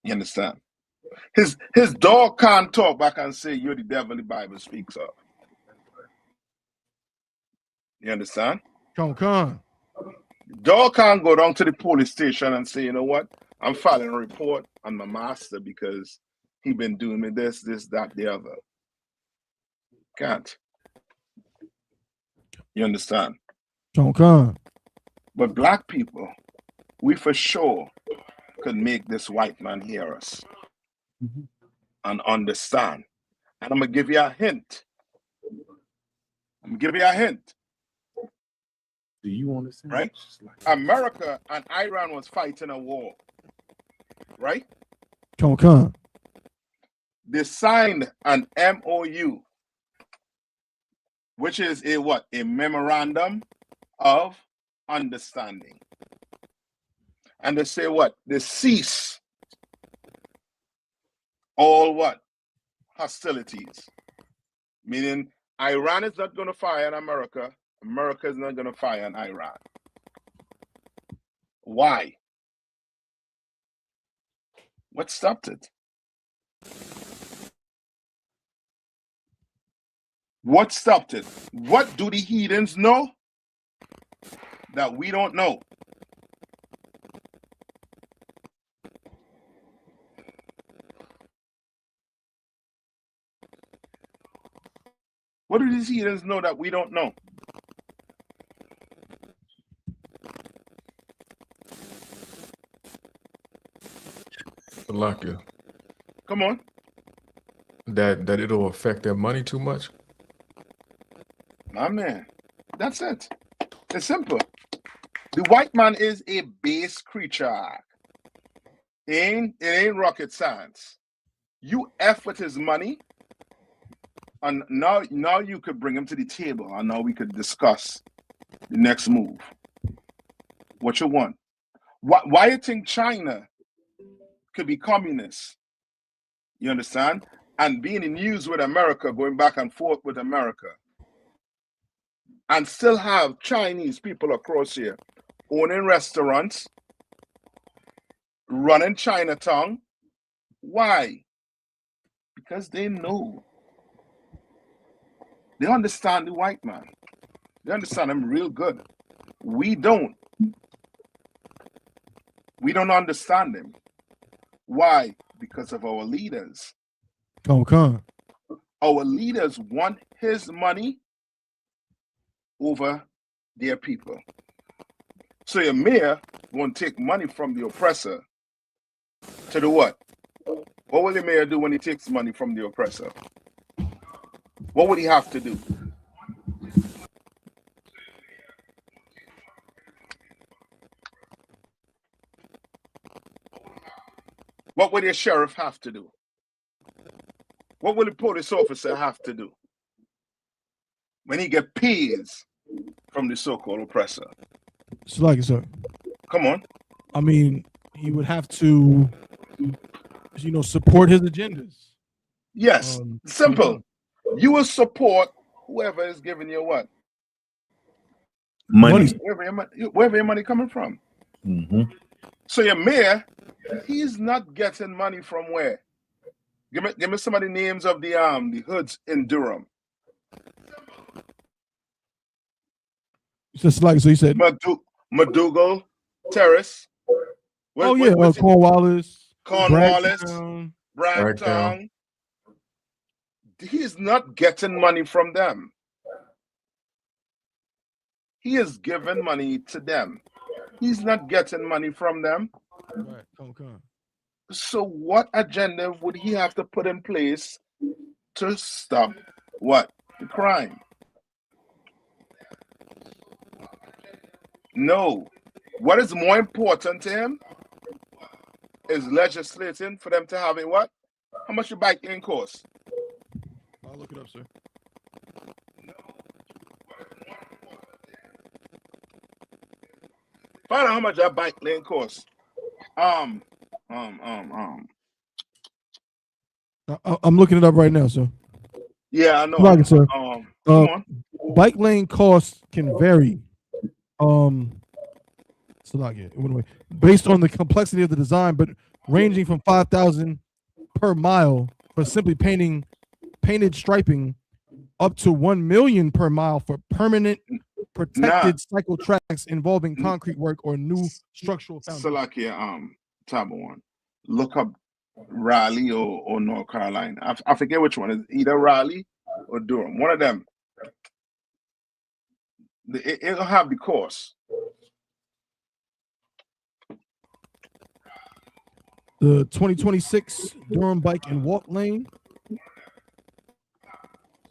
You understand? His dog can't talk back and say you're the devil the Bible speaks of. You understand? Con. Dog can't go down to the police station and say, you know what? I'm filing a report on my master because he been doing me this, that, the other. Can't. You understand? Con. But black people, we for sure could make this white man hear us and understand. And I'm going to give you a hint. Do you want to say? Right? America and Iran was fighting a war. Right? Con. They signed an MOU, which is a what? A memorandum of understanding. And they say what? They cease all what? Hostilities. Meaning Iran is not going to fire on America. America is not going to fire on Iran. Why? What stopped it? What stopped it? What do the heathens know that we don't know? What do these heathens know that we don't know? Salakia. Come on. That it'll affect their money too much? My man. That's it. It's simple. The white man is a base creature. It ain't rocket science. You F with his money, and now you could bring him to the table, and now we could discuss The next move. What you want? Why you think China could be communist? You understand? And being in news with America, going back and forth with America, and still have Chinese people across here owning restaurants, running Chinatown. Why? Because they know. They understand the white man. They understand him real good. We don't. We don't understand him. Why? Because of our leaders. Come. Our leaders want his money over their people. So your mayor won't take money from the oppressor to do what? What will the mayor do when he takes money from the oppressor? What would he have to do? What would the sheriff have to do? What will the police officer have to do when he get pays from the so-called oppressor? It's like, sir. Come on. I mean, he would have to, support his agendas. Yes, simple. You will support whoever is giving you what? Money. Wherever your money coming from. Mm-hmm. So your mayor, he's not getting money from where? Give me some of the names of the hoods in Durham. Just like, so you said McDougal Terrace. Cornwallis, Bragtown. He's not getting money from them. He is giving money to them. He's not getting money from them. Right. Come. So what agenda would he have to put in place to stop what? The crime? No. What is more important to him is legislating for them to have a what? How much your bike lane cost? I'll look it up, sir. Find out how much that bike lane costs. I'm looking it up right now, sir. Yeah, I know. Like it, sir. Come on. Bike lane costs can vary. Based on the complexity of the design, but ranging from $5,000 per mile for simply painted striping, up to $1 million per mile for permanent protected cycle tracks involving concrete work or new structural foundation. Salakia, Taba one. Look up Raleigh or North Carolina. I forget which one. It's either Raleigh or Durham. One of them. It'll have the course. The 2026 Durham Bike and Walk Lane.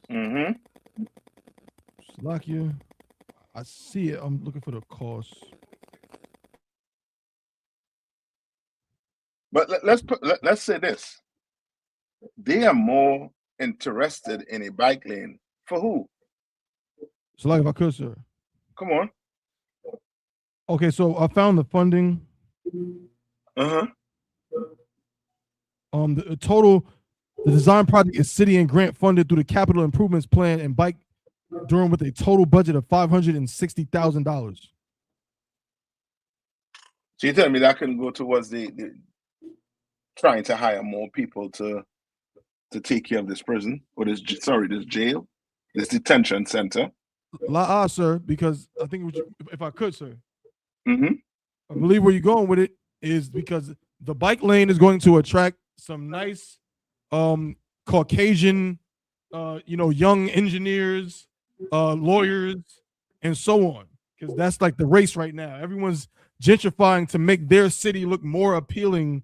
Mm-hmm. Salakia. I see it. I'm looking for the cost. But let's say this. They are more interested in a bike lane. For who? Salakia, if I could, sir. Come on. Okay, so I found the funding. Uh-huh. The design project is city and grant funded through the capital improvements plan and Bike Durham with a total budget of $560,000. So you telling me that can go towards the trying to hire more people to take care of this prison or this jail, this detention center? Sir, because I think if I could, sir. Mm-hmm. I believe where you're going with it is because the bike lane is going to attract some nice Caucasian young engineers, lawyers, and so on. Because that's like the race right now. Everyone's gentrifying to make their city look more appealing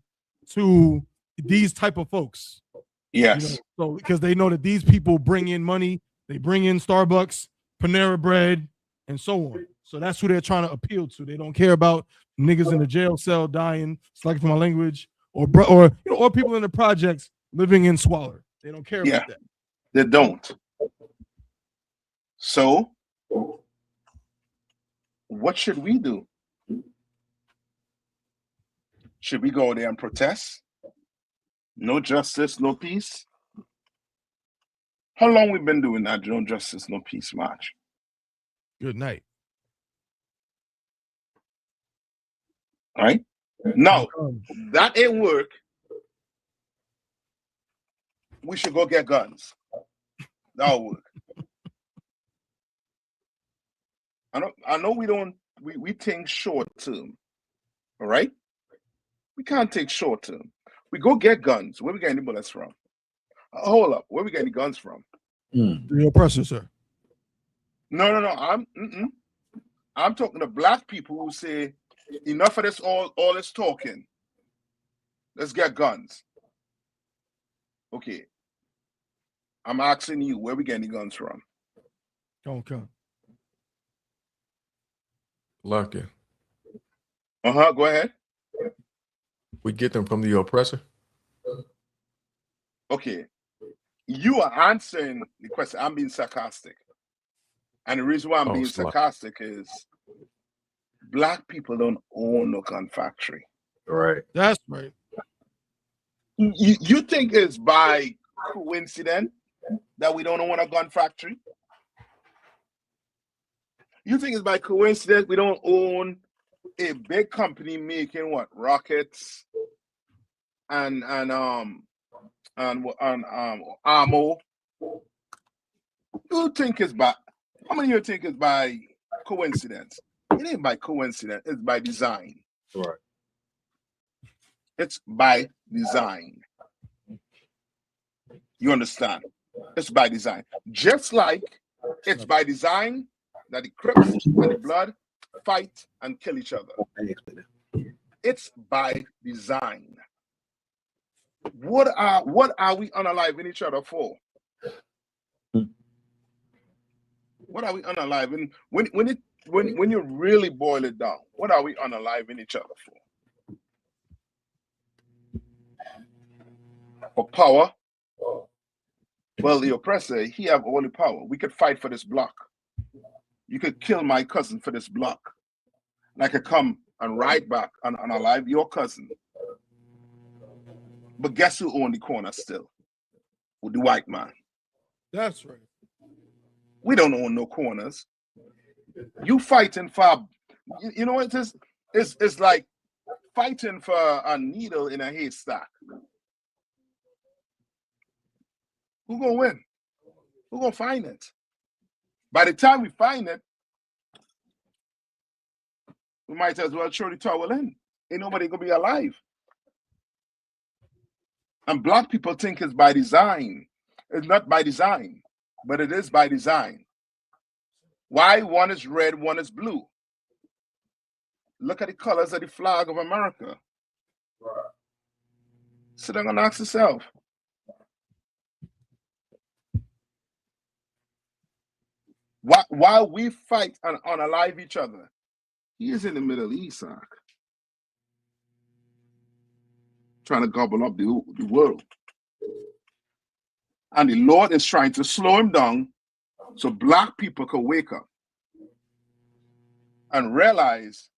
to these type of folks. Yes. So because they know that these people bring in money, they bring in Starbucks, Panera Bread, and so on. So that's who they're trying to appeal to. They don't care about niggas in the jail cell dying, slacking for my language, or people in the projects living in squalor. They don't care about that. They don't. So what should we do? Should we go there and protest? No justice, no peace? How long we been doing that? No justice, no peace march? Good night. Right? No, that ain't work. We should go get guns. That'll work. I know we think short term. All right? We can't take short term. We go get guns. Where we get any bullets from? Hold up. Where we get any guns from? The oppressor, sir. No. I'm talking to black people who say, enough of this all this talking. Let's get guns. Okay. I'm asking you, where we get any guns from? Okay. Lucky. Go ahead. We get them from the oppressor. Okay. You are answering the question. I'm being sarcastic. And the reason why I'm being sarcastic is black people don't own no gun factory. Right. That's right. You think it's by coincidence that we don't own a gun factory? You think it's by coincidence we don't own a big company making what? Rockets and ammo? You think it's by how many of you think it's by coincidence? It ain't by coincidence, it's by design. Right. It's by design. You understand? It's by design. Just like it's by design that the Crips and the Blood fight and kill each other. It's by design. What are we unaliving each other for? What are we unaliving? When you really boil it down, what are we unaliving each other for? For power? Well, the oppressor, he have all the power. We could fight for this block. You could kill my cousin for this block. And I could come and ride back and unalive your cousin. But guess who owned the corner still? With the white man. That's right. We don't own no corners. You fighting for, you know what it is? It's like fighting for a needle in a haystack. Who gonna win? Who gonna find it? By the time we find it, we might as well throw the towel in. Ain't nobody gonna be alive. And black people think it's by design. It's not by design, but it is by design. Why one is red, one is blue? Look at the colors of the flag of America. Sit down and ask yourself. While we fight and unalive each other, he is in the Middle East, trying to gobble up the world. And the Lord is trying to slow him down so black people can wake up and realize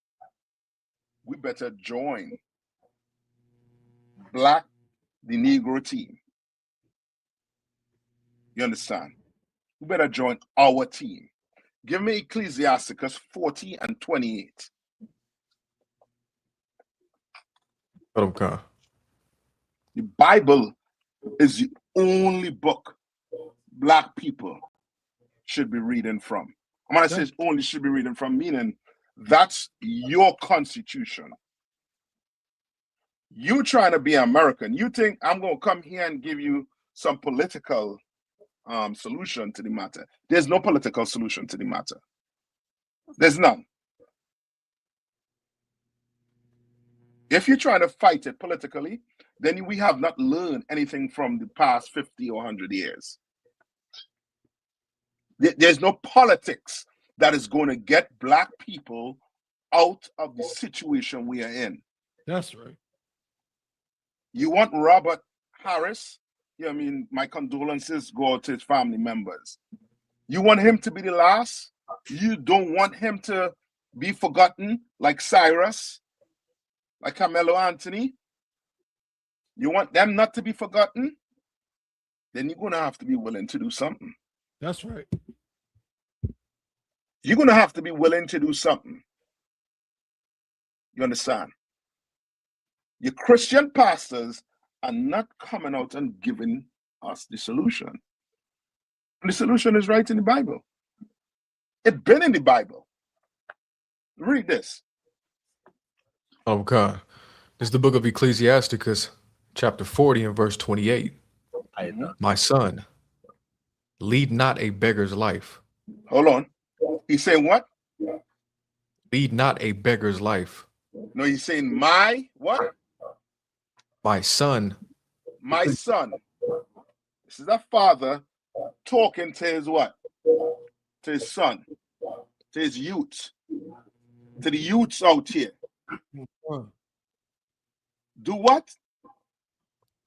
we better join the Negro team. You understand? We better join our team. Give me Ecclesiasticus 40 and 28. Okay. The Bible is the only book black people should be reading from. I'm going to say only should be reading from, meaning that's your constitution. You trying to be American. You think I'm going to come here and give you some political solution to the matter. There's no political solution to the matter. There's none. If you're trying to fight it politically, then we have not learned anything from the past 50 or 100 years. There's no politics that is going to get black people out of the situation we are in. That's right. You want Robert Harris? Yeah, I mean, my condolences go out to his family members. You want him to be the last? You don't want him to be forgotten like Cyrus, like Carmelo Anthony? You want them not to be forgotten? Then you're going to have to be willing to do something. That's right. You're going to have to be willing to do something. You understand? Your Christian pastors are not coming out and giving us the solution. And the solution is right in the Bible. It's been in the Bible. Read this. Okay. This is the book of Ecclesiasticus, chapter 40 and verse 28. My son, lead not a beggar's life. Hold on. He's saying what? Lead not a beggar's life. No, he's saying my what? My son. My son. This is a father talking to his what? To his son. To his youth. To the youths out here. Do what?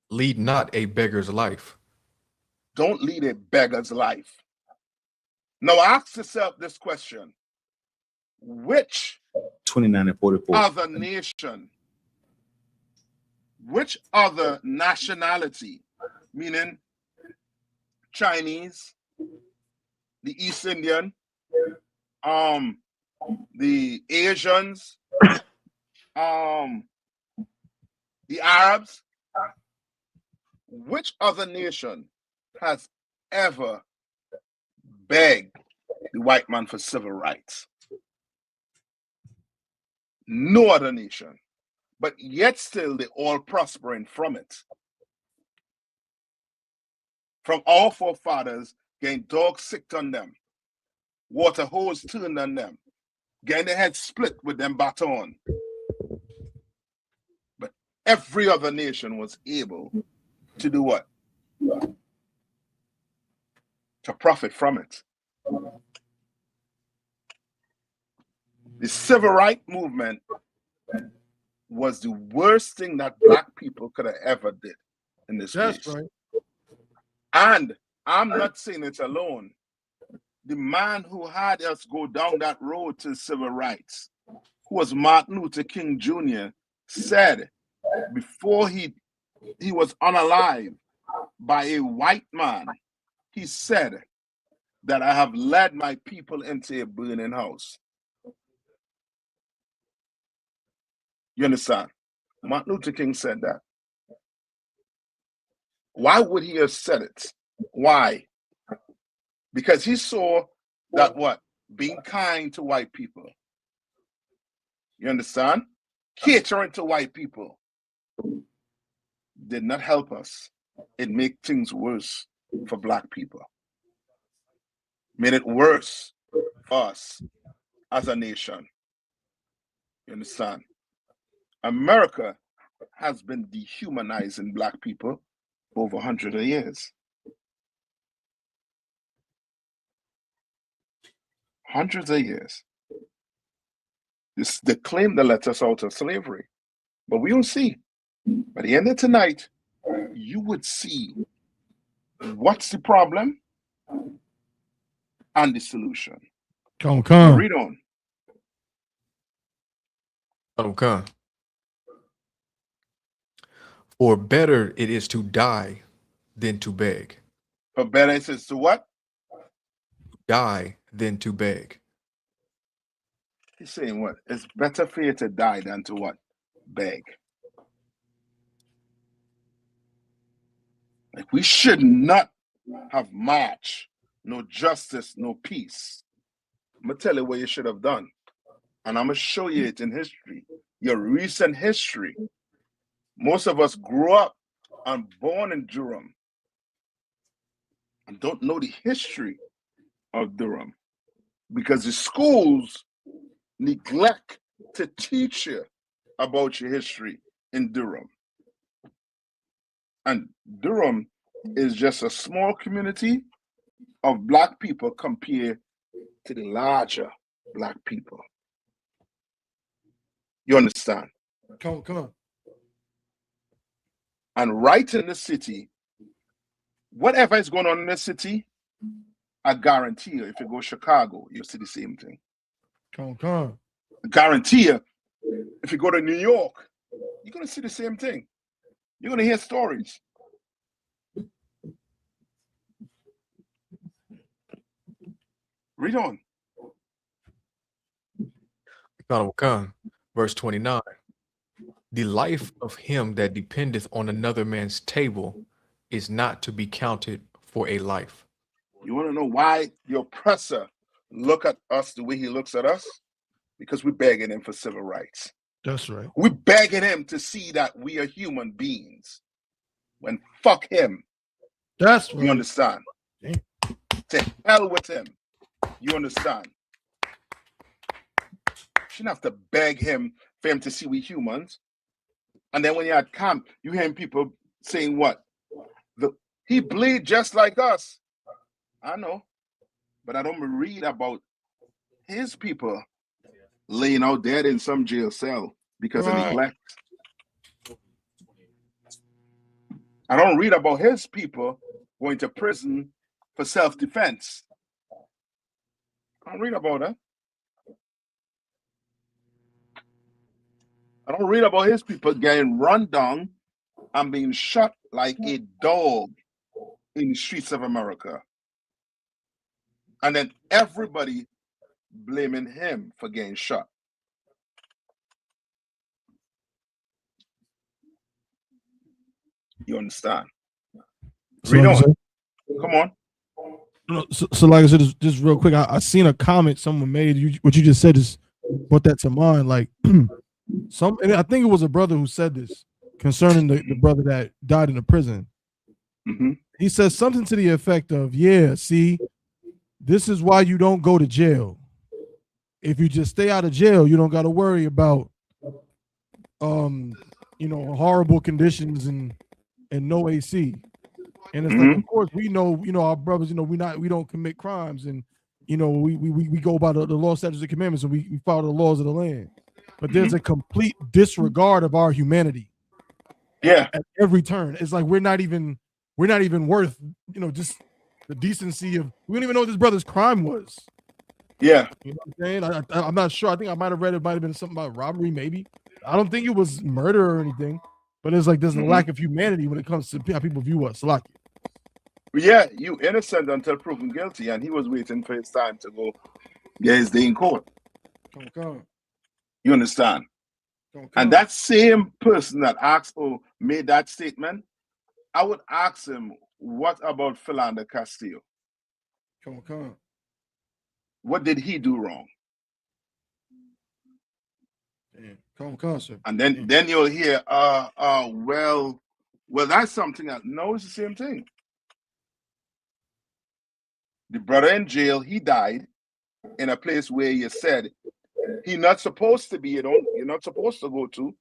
Lead not a beggar's life. Don't lead a beggar's life. Now ask yourself this question. Which 29 and 44. other nation, which other nationality, meaning Chinese, the East Indian, the Asians, the Arabs, which other nation has ever begged the white man for civil rights? No other nation. But yet still they all prospering from it. From our forefathers getting dogs sicked on them, water hose turned on them, getting their head split with them baton. But every other nation was able to do what? To profit from it. The civil rights movement was the worst thing that black people could have ever did in this place. That's right. And I'm not saying it alone. The man who had us go down that road to civil rights, who was Martin Luther King Jr., said before he was unalive by a white man, he said that I have led my people into a burning house. You understand? Martin Luther King said that. Why would he have said it? Why? Because he saw that what? Being kind to white people. You understand? Catering to white people did not help us. It made things worse for black people. Made it worse for us as a nation. You understand? America has been dehumanizing black people for over 100 years. Hundreds of years. They claim to let us out of slavery, but we don't see. By the end of tonight, you would see what's the problem and the solution. Come. Read on. Okay. For better it is to die than to beg. For better it is to what? Die than to beg. He's saying what? It's better for you to die than to what? Beg. Like we should not have march, no justice, no peace. I'm going to tell you what you should have done. And I'm going to show you it in history. Your recent history. Most of us grew up and born in Durham and don't know the history of Durham because the schools neglect to teach you about your history in Durham. And Durham is just a small community of black people compared to the larger black people. You understand? Come on. And right in the city, whatever is going on in the city, I guarantee you, if you go to Chicago, you'll see the same thing. Come. I guarantee you, if you go to New York, you're going to see the same thing. You're going to hear stories. Read on. Verse 29. The life of him that dependeth on another man's table is not to be counted for a life. You want to know why the oppressor look at us the way he looks at us? Because we're begging him for civil rights. That's right. We're begging him to see that we are human beings. When fuck him. That's right. You understand? Damn. To hell with him. You understand? Shouldn't have to beg him for him to see we humans. And then when you're at camp, you hear people saying what? He bleed just like us. I know. But I don't read about his people laying out dead in some jail cell because of neglect. I don't read about his people going to prison for self-defense. I don't read about that. I don't read about his people getting run down and being shot like a dog in the streets of America. And then everybody blaming him for getting shot. You understand? Read on. Come on. So like I said, just real quick, I seen a comment someone made. What you just said just brought that to mind. Like and I think it was a brother who said this concerning the brother that died in the prison. Mm-hmm. He says something to the effect of, "Yeah, see, this is why you don't go to jail. If you just stay out of jail, you don't got to worry about, horrible conditions and no AC." And it's like, of course, we know, our brothers, we don't commit crimes, and we go by the law, statutes, and commandments, and we follow the laws of the land. But there's a complete disregard of our humanity. Yeah. At every turn, it's like we're not even worth, just the decency of. We don't even know what this brother's crime was. Yeah. You know what I'm saying? I'm not sure. I think I might have read it might have been something about robbery, maybe. I don't think it was murder or anything. But it's like there's a lack of humanity when it comes to how people view us. Like, yeah, you innocent until proven guilty, and he was waiting for his time to go get his day in court. Come. You understand? And that same person that asked or made that statement, I would ask him, what about Philando Castillo? Come. What did he do wrong? Come, sir. And then you'll hear, well, that's something else. No, it's the same thing. The brother in jail, he died in a place where you said he's not supposed to be, you're not supposed to go to.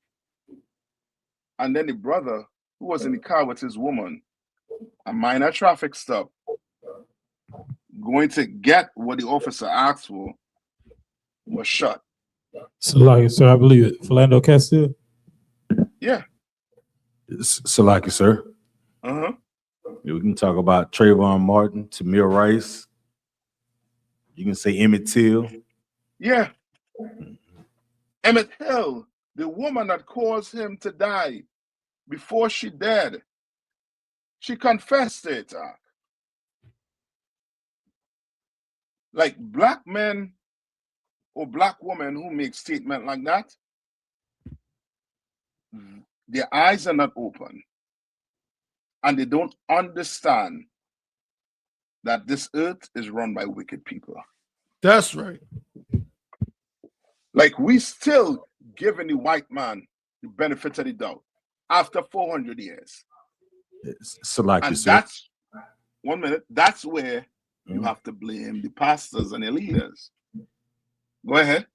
And then the brother who was in the car with his woman, a minor traffic stop, going to get what the officer asked for, was shot. So I believe it. Philando Castillo? Yeah. Salaki, sir. Uh-huh. We can talk about Trayvon Martin, Tamir Rice. You can say Emmett Till. Yeah. Emmett Till, the woman that caused him to die before she died, she confessed it. Like black men or black women who make statements like that, their eyes are not open. And they don't understand that this earth is run by wicked people. That's right. Like we still giving the white man the benefit of the doubt after 400 years. Salaki, sir. That's 1 minute. That's where you have to blame the pastors and the leaders. Go ahead.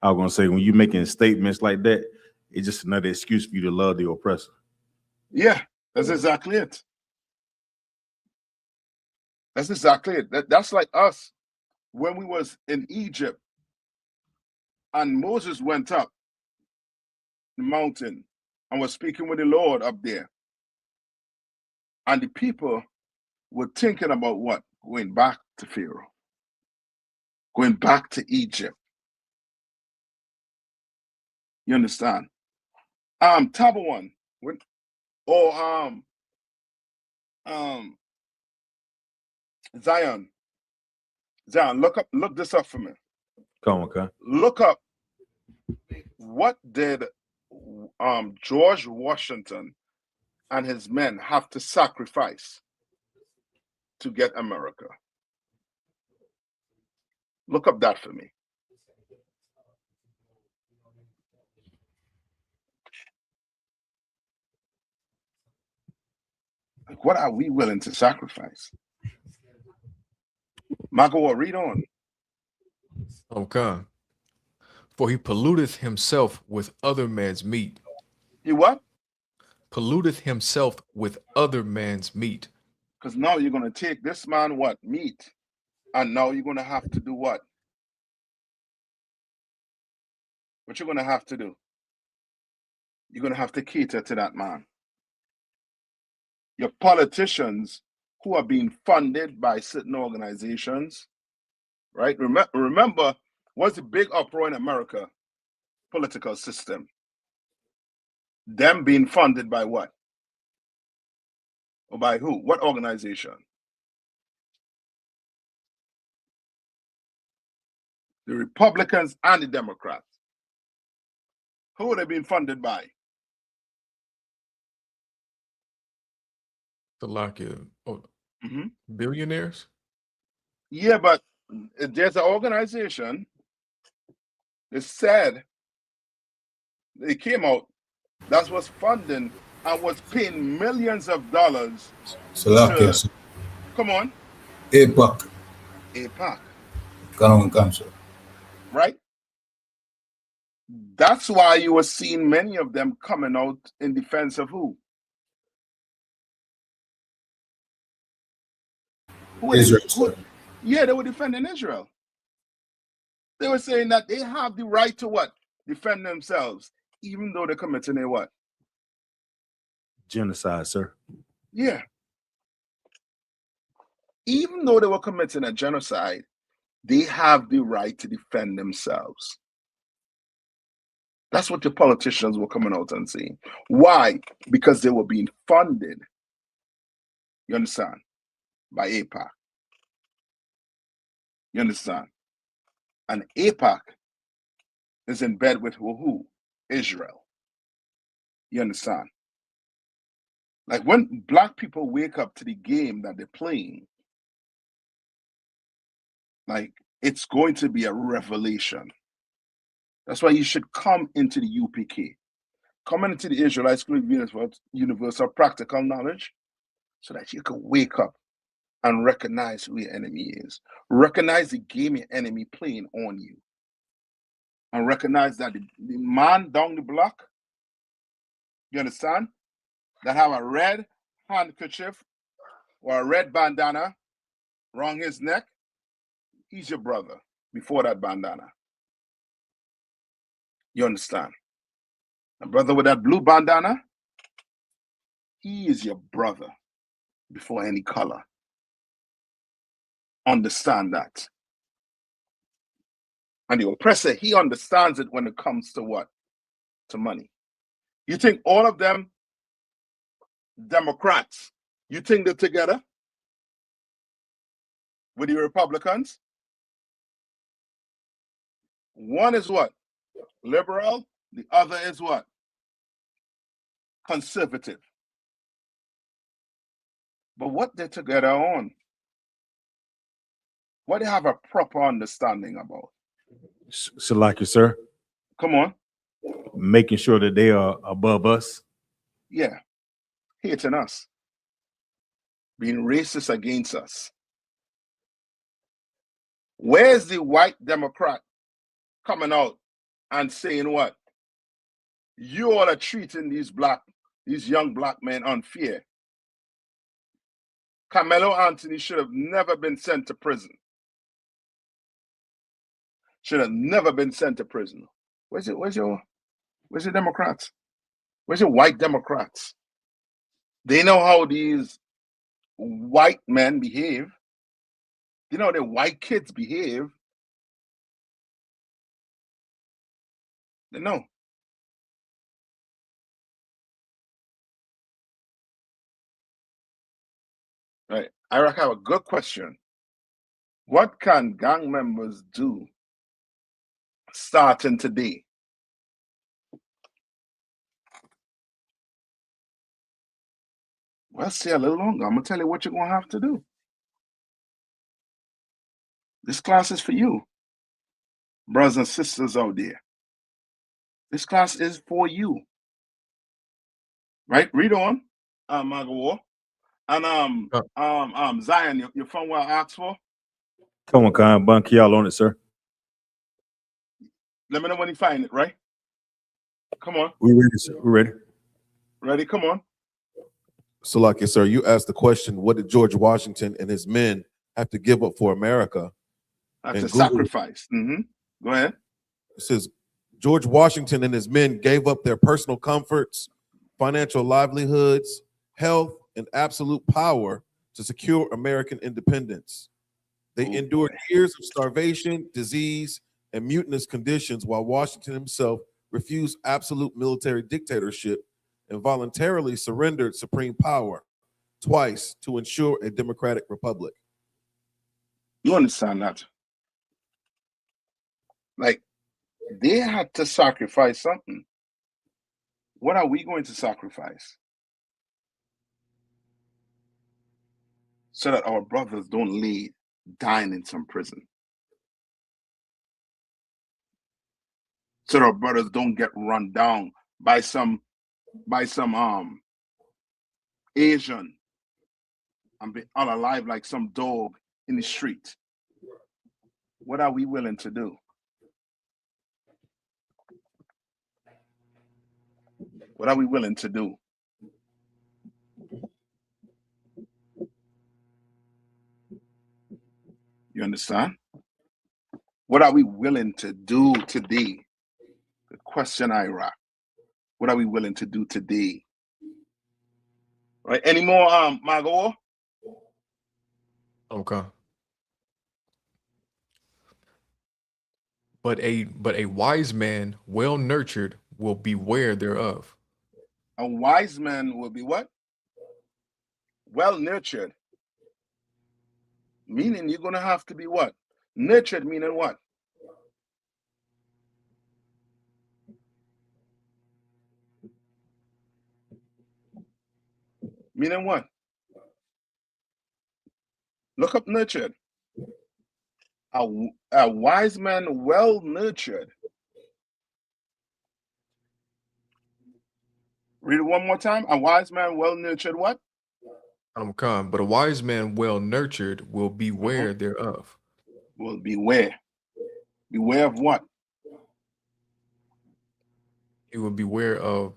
I was gonna say, when you're making statements like that, it's just another excuse for you to love the oppressor. Yeah, that's exactly it. That's exactly it. That's like us when we was in Egypt and Moses went up the mountain and was speaking with the Lord up there. And the people were thinking about what? Going back to Pharaoh. Going back to Egypt. You understand? Taba one. Or Zion. Zion, look this up for me. Come on, okay. Look up what did George Washington and his men have to sacrifice to get America. Look up that for me. Like, what are we willing to sacrifice? Marco, read on. Okay. For he polluteth himself with other man's meat. He what? Polluteth himself with other man's meat. Because now you're going to take this man what? Meat. And now you're going to have to do what? What you're going to have to do? You're going to have to cater to that man. Your politicians who are being funded by certain organizations, right? Remember, what's the big uproar in America? Political system. Them being funded by what? Or by who? What organization? The Republicans and the Democrats. Who are they being funded by? Billionaires? Yeah, but there's an organization that said they came out that was funding and was paying millions of dollars. SHALAM. Come on. I.S.U.P.K. I.S.U.P.K. Common Council. Right? That's why you were seeing many of them coming out in defense of who? Israel. Yeah, they were defending Israel. They were saying that they have the right to what? Defend themselves, even though they're committing a what? Genocide, sir. Yeah. Even though they were committing a genocide, they have the right to defend themselves. That's what the politicians were coming out and saying. Why? Because they were being funded, you understand, by I.S.U.P.K. You understand? And I.S.U.P.K. is in bed with who? Israel. You understand? Like when black people wake up to the game that they're playing, like it's going to be a revelation. That's why you should come into the U.P.K. Come into the Israelite School of Universal Practical Knowledge so that you can wake up and recognize who your enemy is. Recognize the game your enemy playing on you. And recognize that the man down the block, you understand, that have a red handkerchief or a red bandana around his neck, he's your brother before that bandana. You understand? A brother with that blue bandana, he is your brother before any color. Understand that. And the oppressor, he understands it when it comes to what? To money. You think all of them Democrats, you think they're together with the Republicans? One is what? Liberal. The other is what? Conservative. But what they're together on? What they have a proper understanding about? Salaki, sir. Come on. Making sure that they are above us. Yeah. Hating us. Being racist against us. Where's the white Democrat coming out and saying what? You all are treating these young black men unfair. Carmelo Anthony should have never been sent to prison. Should have never been sent to prison. Where's your Democrats? Where's your white Democrats? They know how these white men behave. They know how the white kids behave. They know. Right. I have a good question. What can gang members do starting today? Well, stay a little longer. I'm going to tell you what you're going to have to do. This class is for you, brothers and sisters out there. This class is for you. Right? Read on, Magawa. And Zion, you're from where I asked for? Come on, Khan. Bunky, y'all on it, sir. Let me know when you find it, right? Come on. We ready, sir. We ready. Ready? Come on. Salakia, sir, you asked the question, what did George Washington and his men have to give up for America? Have And to Google- sacrifice. Go ahead. It says George Washington and his men gave up their personal comforts, financial livelihoods, health, and absolute power to secure American independence. They endured years of starvation, disease, and mutinous conditions while Washington himself refused absolute military dictatorship and voluntarily surrendered supreme power twice to ensure a democratic republic. You understand that? Like, they had to sacrifice something. What are we going to sacrifice? So that our brothers don't lay dying in some prison. So that our brothers don't get run down by some Asian and be all alive like some dog in the street. What are we willing to do? What are we willing to do? You understand? What are we willing to do today? The question I rock. What are we willing to do today? Right? Any more Margot? Okay. But a wise man, well nurtured, will beware thereof. A wise man will be what? Well nurtured. Meaning you're gonna have to be what? Nurtured meaning what? Meaning what? Look up nurtured. A wise man well nurtured. Read it one more time. A wise man well nurtured what? Come, but a wise man well nurtured will beware thereof. Will beware. Beware of what? He will beware of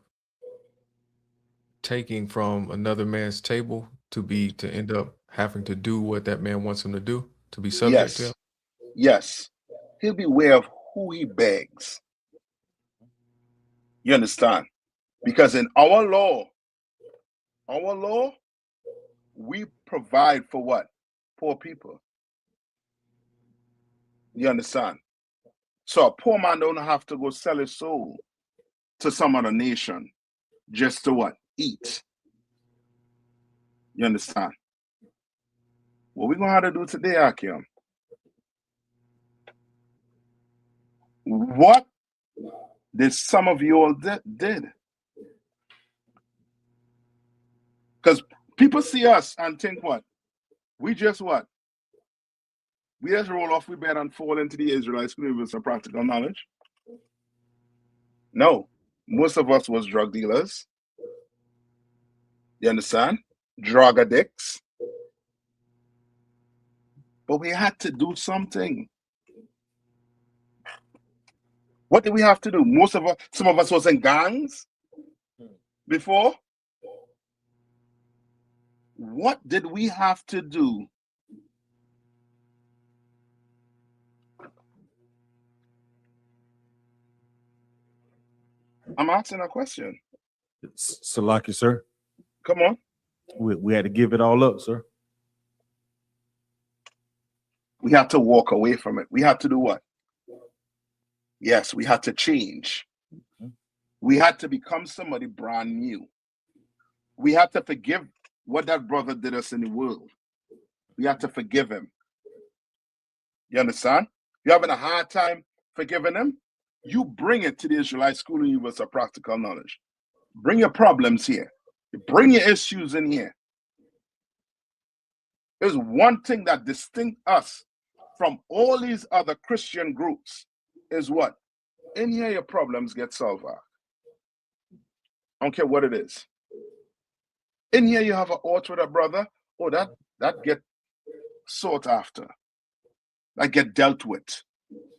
taking from another man's table to end up having to do what that man wants him to do, to be subject to him. Yes. He'll beware of who he begs. You understand? Because in our law, we provide for what? Poor people. You understand? So a poor man don't have to go sell his soul to some other nation just to what? Eat. You understand? What we're going to have to do today, Akim? What did some of you all did? Because people see us and think what? We just what? We just roll off we bed and fall into the Israelites with some practical knowledge. No. Most of us was drug dealers. You understand? Drug addicts. But we had to do something. What did we have to do? Some of us was in gangs before. What did we have to do? I'm asking a question. Salaki, sir. Come on. We had to give it all up, sir. We had to walk away from it. We had to do what? Yes, we had to change. We had to become somebody brand new. We had to forgive what that brother did us in the world. we have to forgive him. You understand? You're having a hard time forgiving him? You bring it to the Israelite School of Universal Practical Knowledge. Bring your problems here. Bring your issues in here. There's one thing that distinct us from all these other Christian groups is what? In here, your problems get solved. I don't care what it is. In here, you have an ought with a brother. Oh, that get sought after. That get dealt with.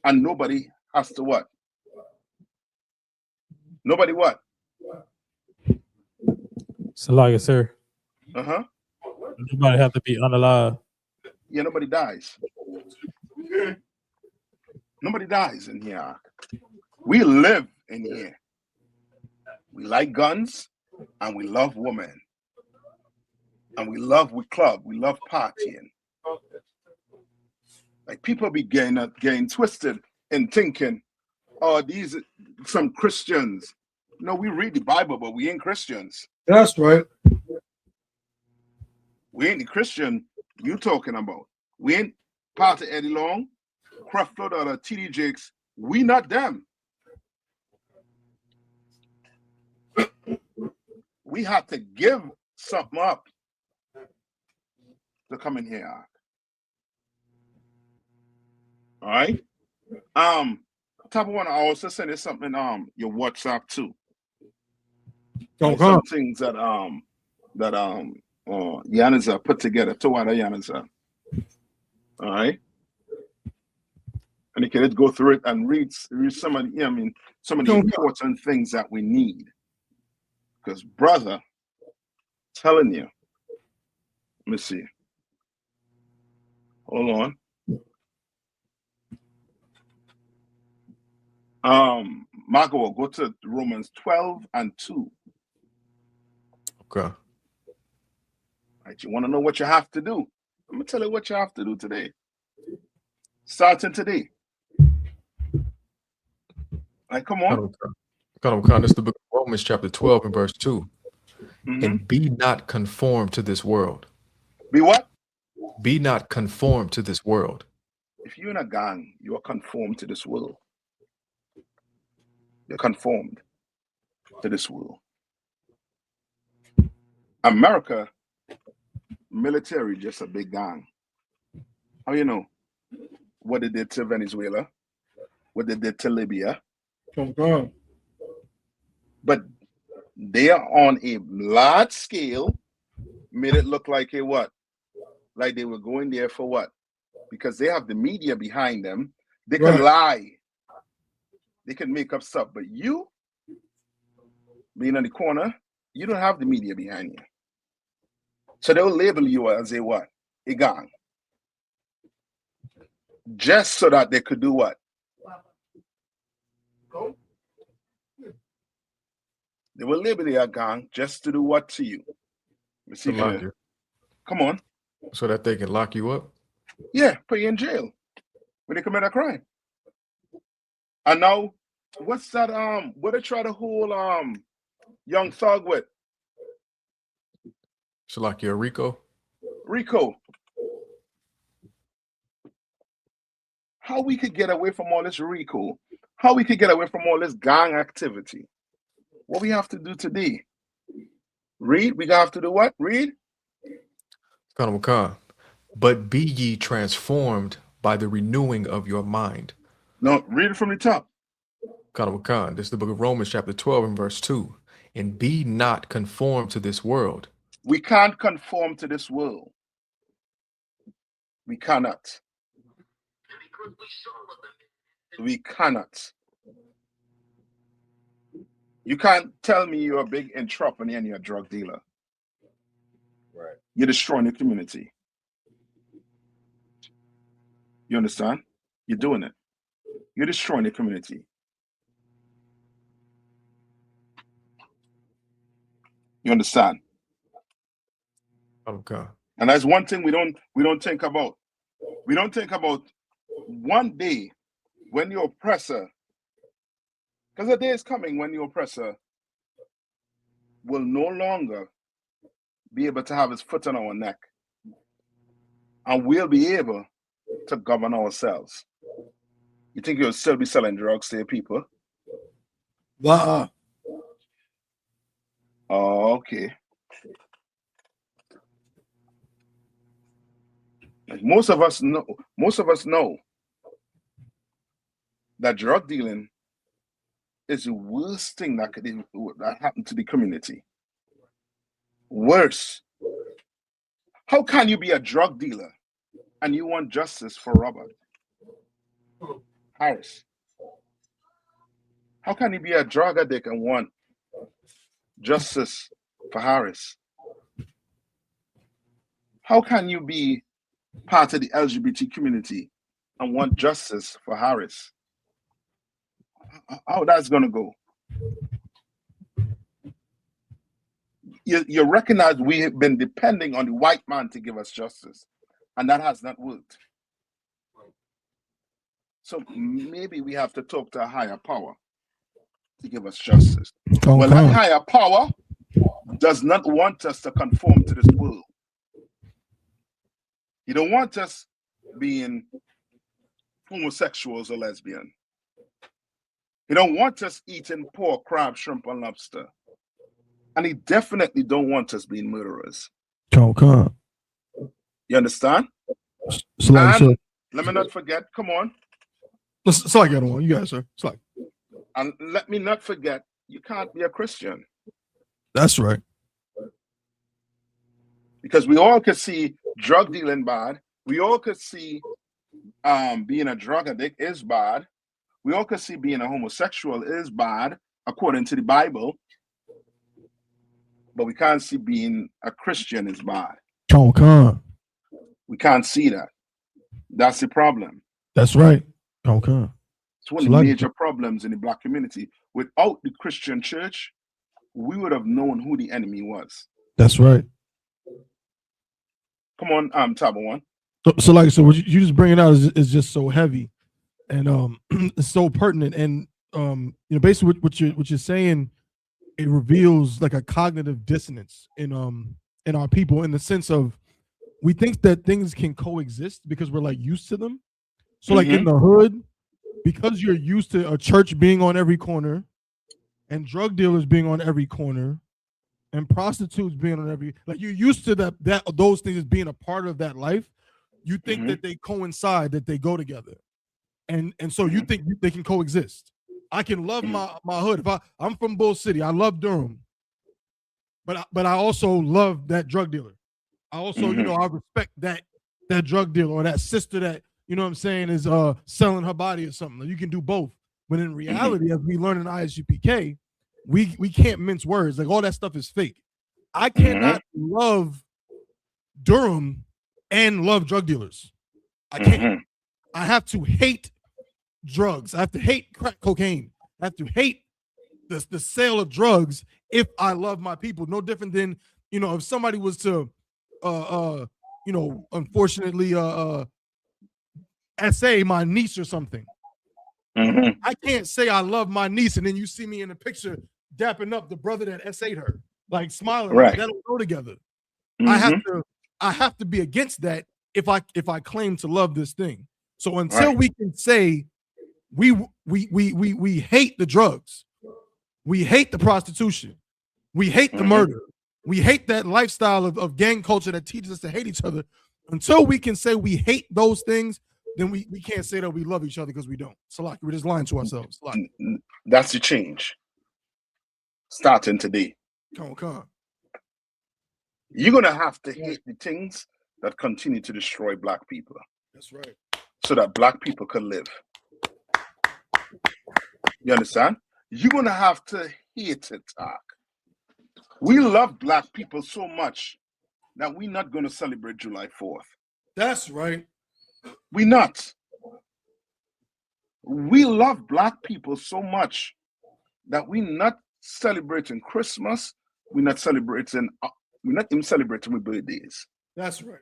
And nobody has to what? Nobody what? Salakia, sir. Uh-huh. Nobody have to be unalive. Yeah, nobody dies. Nobody dies in here. We live in here. We like guns and we love women. And we club, we love partying. Like people be getting twisted and thinking, oh, these are some Christians. No, we read the Bible, but we ain't Christians. That's right. We ain't the Christian you talking about. We ain't part of Eddie Long, Creflo, or T.D. Jakes. We not them. We have to give something up to come in here. All right. Top of one, I also send you something your WhatsApp too. Some things that Yanaza put together to what Yanaza. All right. And you can go through it and read some of the, some of the important things that we need. Because brother, telling you, let me see. Hold on. Marco will go to Romans 12:2. Okay. Right, you want to know what you have to do? I'm gonna tell you what you have to do today. Starting today. Like, come on. This is the book of Romans chapter 12 and verse 2. And be not conformed to this world. Be what? Be not conformed to this world. If you're in a gang, you are conformed to this world. You're conformed to this world. America, military, just a big gang. How you know? What they did to Venezuela, what they did to Libya. But they are on a large scale, made it look like a what? Like they were going there for what? Because they have the media behind them. They can lie. They can make up stuff. But you, being in the corner, you don't have the media behind you. So they'll label you as a what? A gang. Just so that they could do what? They will label you a gang just to do what to you? Let me see. Come on. So that they can lock you up? Yeah, put you in jail when they commit a crime. And now, what's that? What they try to hold Young Thug with? So like your Rico? Rico. How we could get away from all this Rico? How we could get away from all this gang activity? What we have to do today? Read. We have to do what? Read. But be ye transformed by the renewing of your mind. No, read it from the top. This is the book of Romans chapter 12 and verse 2. And be not conformed to this world. We can't conform to this world. We cannot. We cannot. You can't tell me you're a big entrepreneur and you're a drug dealer. Right. You're destroying the community. You understand? You're doing it. You're destroying the community. You understand? Okay. And that's one thing we don't think about. We don't think about one day when the oppressor, because the day is coming when the oppressor will no longer be able to have his foot on our neck. and we'll be able to govern ourselves. You think you'll still be selling drugs to your people? Wow. Oh, okay. Most of us know that drug dealing is the worst thing that could happen to the community. Worse. How can you be a drug dealer and you want justice for Robert Harris? How can you be a drug addict and want justice for Harris? How can you be part of the LGBT community and want justice for Harris? How that's going to go? You recognize we have been depending on the white man to give us justice, and that has not worked. So maybe we have to talk to a higher power to give us justice. Well, that higher power does not want us to conform to this world. He don't want us being homosexuals or lesbian. He don't want us eating pork, crab, shrimp, and lobster. And he definitely don't want us being murderers. You understand? So let me not forget, come on. So I got one. You guys, sir. And let me not forget, you can't be a Christian. That's right. Because we all could see drug dealing bad. We all could see being a drug addict is bad. We all could see being a homosexual is bad, according to the Bible. But we can't see being a Christian is bad. We can't see that. That's the problem. That's right. It's one of the major problems in the Black community. Without the Christian church, we would have known who the enemy was. That's right. Come on, Tabo One. So what you just bringing out is just so heavy, and it's so pertinent, and basically what you're saying, it reveals like a cognitive dissonance in our people, in the sense of we think that things can coexist because we're like used to them. So like in the hood, because you're used to a church being on every corner, and drug dealers being on every corner, and prostitutes being on every, like you're used to those things as being a part of that life. You think that they coincide, that they go together, and so you think they can coexist. I can love my hood. If I'm from Bull City, I love Durham, but I also love that drug dealer. I also, I respect that drug dealer or that sister that, you know what I'm saying, is selling her body or something. You can do both. But in reality, as we learn in I.S.U.P.K, we can't mince words. Like all that stuff is fake. I cannot love Durham and love drug dealers. I can't. I have to hate drugs. I have to hate crack cocaine. I have to hate the sale of drugs if I love my people. No different than, if somebody was to unfortunately SA my niece or something. I can't say I love my niece and then you see me in the picture dapping up the brother that SA'd her, like smiling. Right. That don't go together. I have to be against that if I claim to love this thing. So until we can say we hate the drugs, we hate the prostitution, we hate the murder, we hate that lifestyle of gang culture that teaches us to hate each other. Until we can say we hate those things, then we can't say that we love each other, because we don't. So like, we're just lying to ourselves. That's the change. Starting today. Come on. You're gonna have to hate the things that continue to destroy Black people. That's right. So that Black people can live. You understand? You're gonna have to hate it, Talk. We love Black people so much that we're not gonna celebrate July 4th. That's right. We're not. We love Black people so much that we're not celebrating Christmas. We're not even celebrating with birthdays. That's right.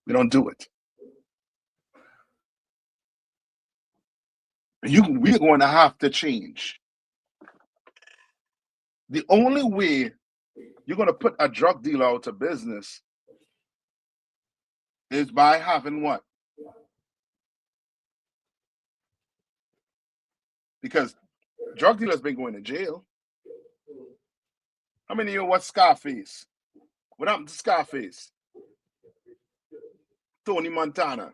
We don't do it. We're going to have to change. The only way you're going to put a drug dealer out of business is by having what? Because drug dealers been going to jail. How many of you watch Scarface? What happened to Scarface? Tony Montana.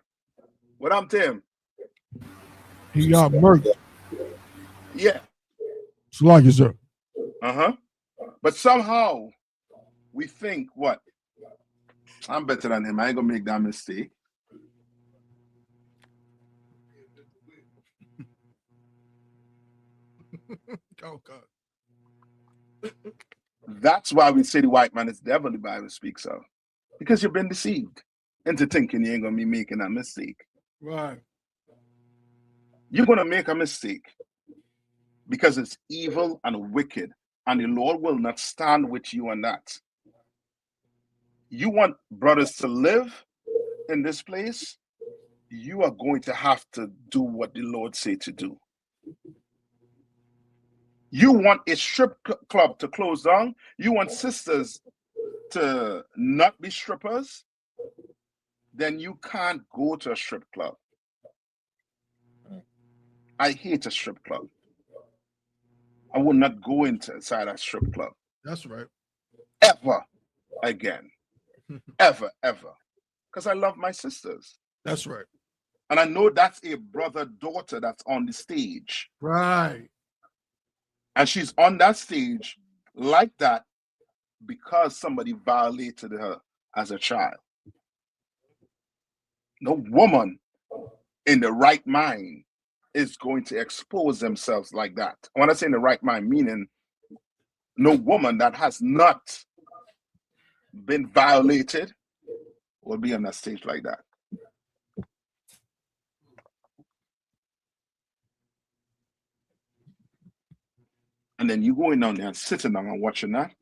What happened to him? He got murdered. Yeah. Salakia, sir. Uh-huh. But somehow we think what? I'm better than him. I ain't gonna make that mistake. Oh, God. That's why we say the white man is the devil, the Bible speaks of. Because you've been deceived into thinking you ain't gonna be making a mistake. Right. You're gonna make a mistake because it's evil and wicked, and the Lord will not stand with you on that. You want brothers to live in this place, you are going to have to do what the Lord say to do. You want a strip club to close down, you want sisters to not be strippers, then you can't go to a strip club. I hate a strip club. I will not go inside a strip club. That's right. Ever again. Ever. Because I love my sisters. That's right. And I know that's a brother-daughter that's on the stage. Right. And she's on that stage like that because somebody violated her as a child. No woman in the right mind is going to expose themselves like that. When I say in the right mind, meaning no woman that has not been violated will be on that stage like that. And then you going down there and sitting down and watching that.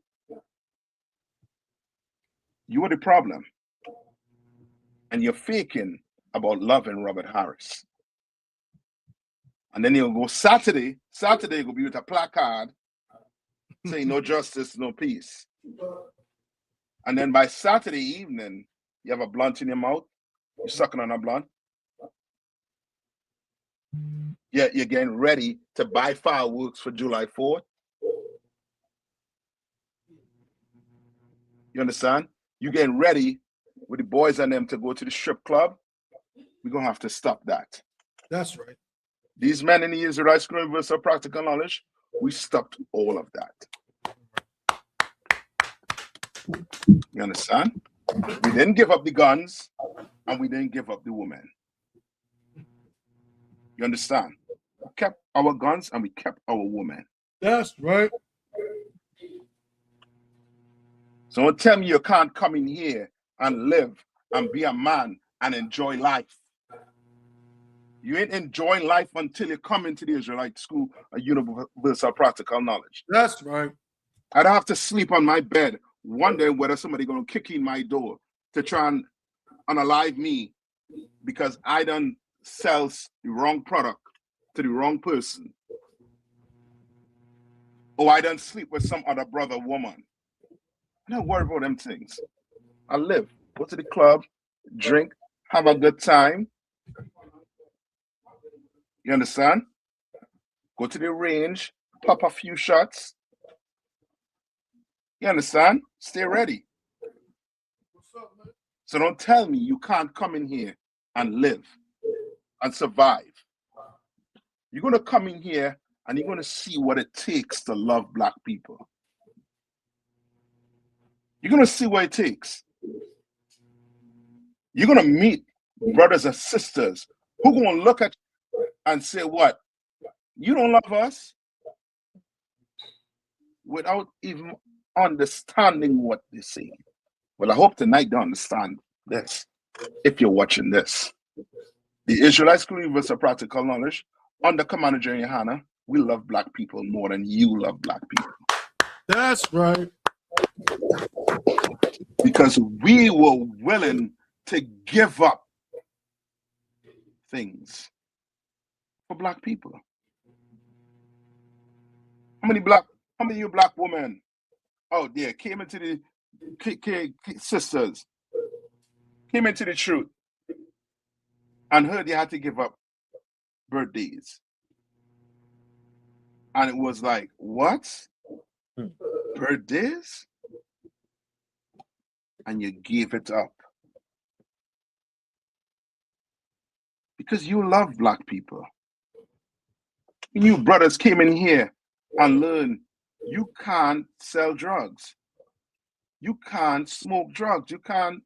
You are the problem. And you're faking about loving Robert Harris. And then you'll go Saturday will be with a placard saying no justice, no peace. And then by Saturday evening, you have a blunt in your mouth, you're sucking on a blunt. Yeah, you're getting ready to buy fireworks for July 4th. You understand? You're getting ready with the boys and them to go to the strip club. We're going to have to stop that. That's right. These men in the Israelite School of Universal Practical Knowledge, we stopped all of that. You understand? We didn't give up the guns and we didn't give up the women. You understand? We kept our guns and we kept our women. That's right. So don't tell me you can't come in here and live and be a man and enjoy life. You ain't enjoying life until you come into the Israelite School of Universal Practical Knowledge. That's right. I'd have to sleep on my bed wondering whether somebody going to kick in my door to try and unalive me because I done sells the wrong product to the wrong person. Or I done sleep with some other brother woman. I don't worry about them things. I live, go to the club, drink, have a good time. You understand? Go to the range, pop a few shots. You understand? Stay ready. So don't tell me you can't come in here and live and survive. You're going to come in here and you're going to see what it takes to love Black people. You're going to see what it takes. You're going to meet brothers and sisters who are going to look at you and say, what? You don't love us? Without even understanding what they say. Well, I hope tonight they understand this, if you're watching this. The Israelite School of Universal Practical Knowledge, under Commander General YAHANNA, we love Black people more than you love Black people. That's right. Because we were willing to give up things for Black people. How many of you Black women out there came into the sisters, came into the truth and heard you had to give up birthdays. And it was like, what? Birthdays? And you gave it up. Because you love black people. You brothers came in here and learned you can't sell drugs. You can't smoke drugs. You can't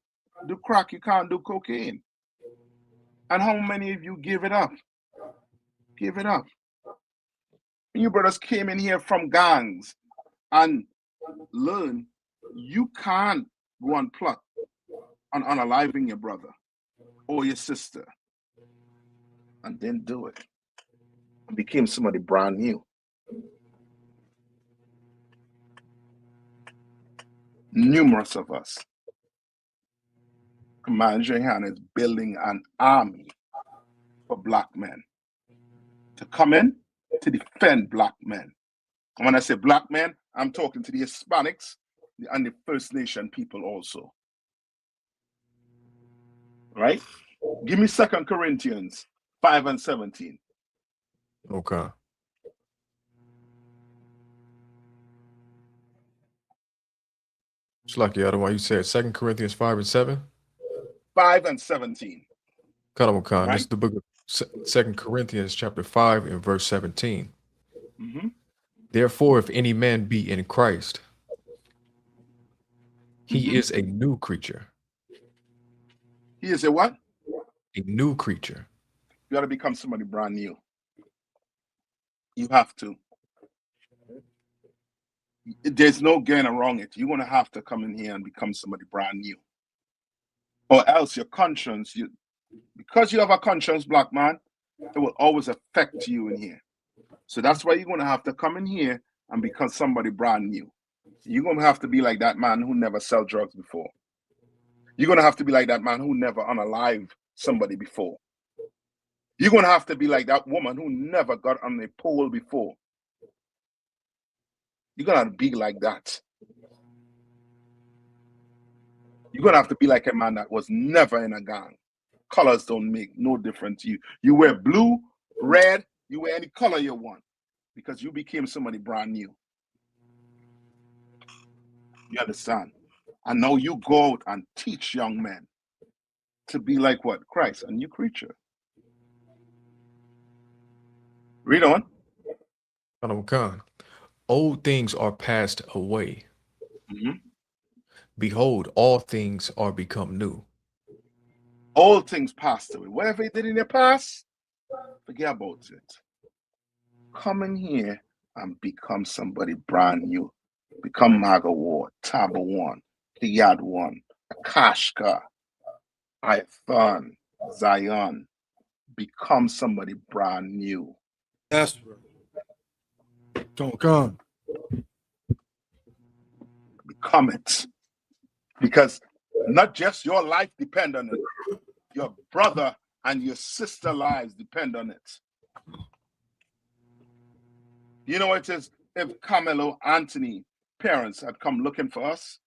do crack. You can't do cocaine. And how many of you give it up? Give it up. You brothers came in here from gangs and learned you can't go and plot on unaliving your brother or your sister. And didn't do it. And became somebody brand new. Numerous of us. Command YAHANNA is building an army for black men to come in to defend black men. And when I say black men, I'm talking to the Hispanics and the First Nation people also. Right? Give me 2 Corinthians 5:17. Okay. It's like the other one you said, 2 Corinthians 5:7. 5:17. Khan. Right? This is the book of 2 Corinthians chapter 5 and verse 17. Mm-hmm. Therefore, if any man be in Christ, he is a new creature. He is a what? A new creature. You got to become somebody brand new. You have to. There's no getting around it. You're going to have to come in here and become somebody brand new. Or else your conscience, because you have a conscience, black man, it will always affect you in here. So that's why you're going to have to come in here and become somebody brand new. You're going to have to be like that man who never sold drugs before. You're going to have to be like that man who never unalived somebody before. You're going to have to be like that woman who never got on a pole before. You're going to have to be like that. You're going to have to be like a man that was never in a gang. Colors don't make no difference to you. You wear blue, red, you wear any color you want because you became somebody brand new. You understand? And now you go out and teach young men to be like what? Christ, a new creature. Read on. Khan. Old things are passed away. Mm-hmm. Behold, all things are become new. All things passed away. Whatever you did in the past, forget about it. Come in here and become somebody brand new. Become Magawar, Tabawan, Kiyadwan, Akashka, Ithon, Zion. Become somebody brand new. That's right. Don't come. Become it. Because not just your life depend on it. Your brother and your sister lives depend on it. You know what it is? If Carmelo Anthony parents had come looking for us,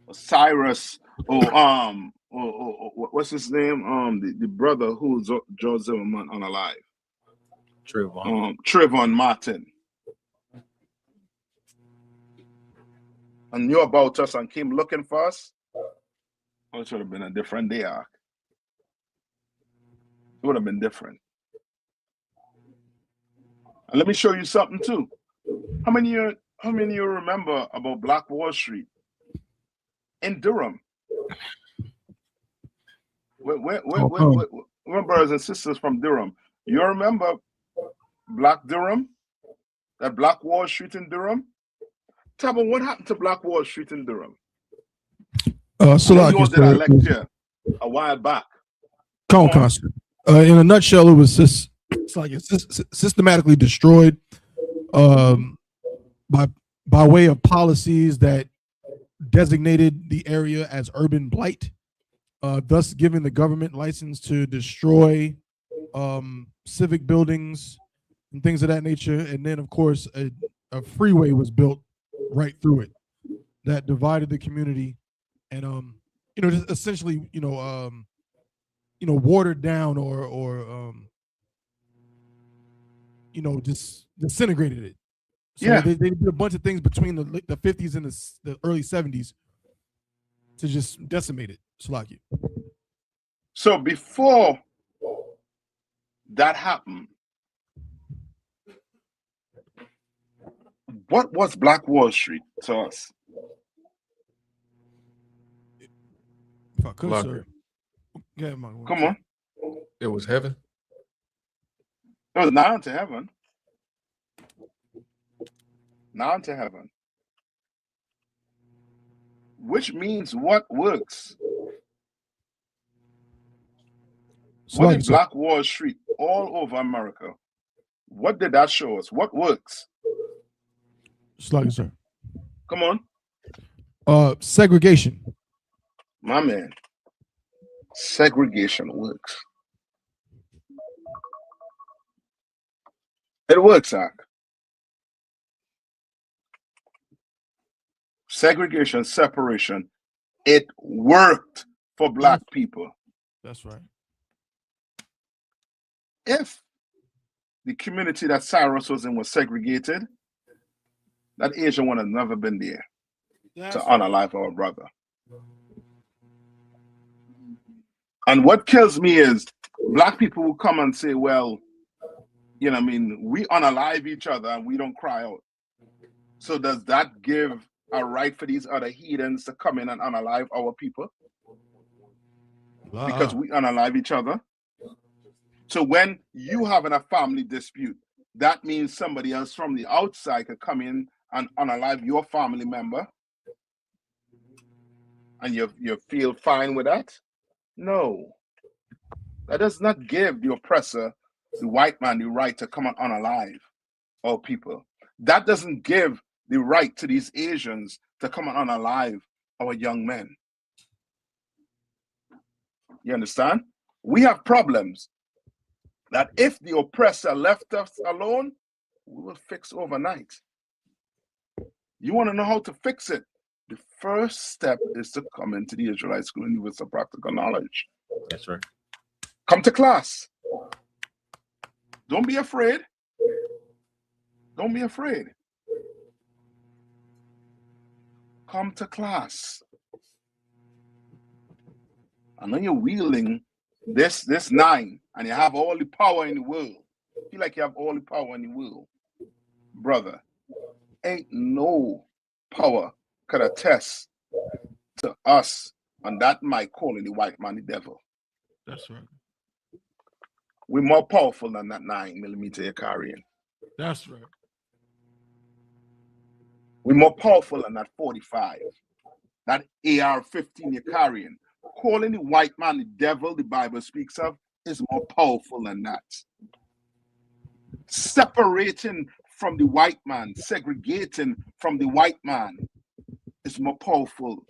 or Cyrus, or what's his name? The brother who's George Zimmerman unalive. Trayvon Martin. And knew about us and came looking for us, it would have been a different day, Ark. It would have been different. And let me show you something too. How many of you remember about Black Wall Street in Durham? We're brothers and sisters from Durham. You remember Black Durham? That Black Wall Street in Durham? Tell me what happened to Black Wall Street in Durham? So like you did a lecture a while back. In a nutshell, it was just systematically destroyed by way of policies that designated the area as urban blight, thus giving the government license to destroy civic buildings and things of that nature. And then, of course, a freeway was built right through it that divided the community and just essentially, watered down or just disintegrated it. So Yeah. they did a bunch of things between the 50s and the early 70s to just decimate it. Salaki. So before that happened, what was Black Wall Street to us? If I could, Salakia. sir. Yeah, man. Come on. It was heaven. It was now unto heaven. Now unto heaven. Which means what works? What Salaki, did sir. Black Wall Street all over America? What did that show us? What works? Salaki, sir. Come on. Segregation. My man. Segregation works. It works, Zach. Segregation, separation. It worked for Black people. That's right. If the community that Cyrus was in was segregated, that Asian would have never been there to honor life our brother. And what kills me is Black people will come and say, well, we unalive each other and we don't cry out. So does that give a right for these other heathens to come in and unalive our people? Because we unalive each other? So when you having a family dispute, that means somebody else from the outside could come in and unalive your family member? And you feel fine with that? No. That does not give the oppressor, the white man, the right to come and unalive our people. That doesn't give the right to these Asians to come and unalive our young men. You understand? We have problems that if the oppressor left us alone, we will fix overnight. You want to know how to fix it? The first step is to come into the Israelite school and with some practical knowledge. That's right. Come to class. Don't be afraid. Don't be afraid. Come to class. I know you're wielding this 9 and you have all the power in the world. Feel like you have all the power in the world. Brother, ain't no power could attest to us on that mic calling the white man the devil. That's right. We're more powerful than that 9mm you're carrying. That's right. We're more powerful than that 45. That AR-15 you're carrying. Calling the white man the devil the Bible speaks of is more powerful than that. Separating from the white man, segregating from the white man is more powerful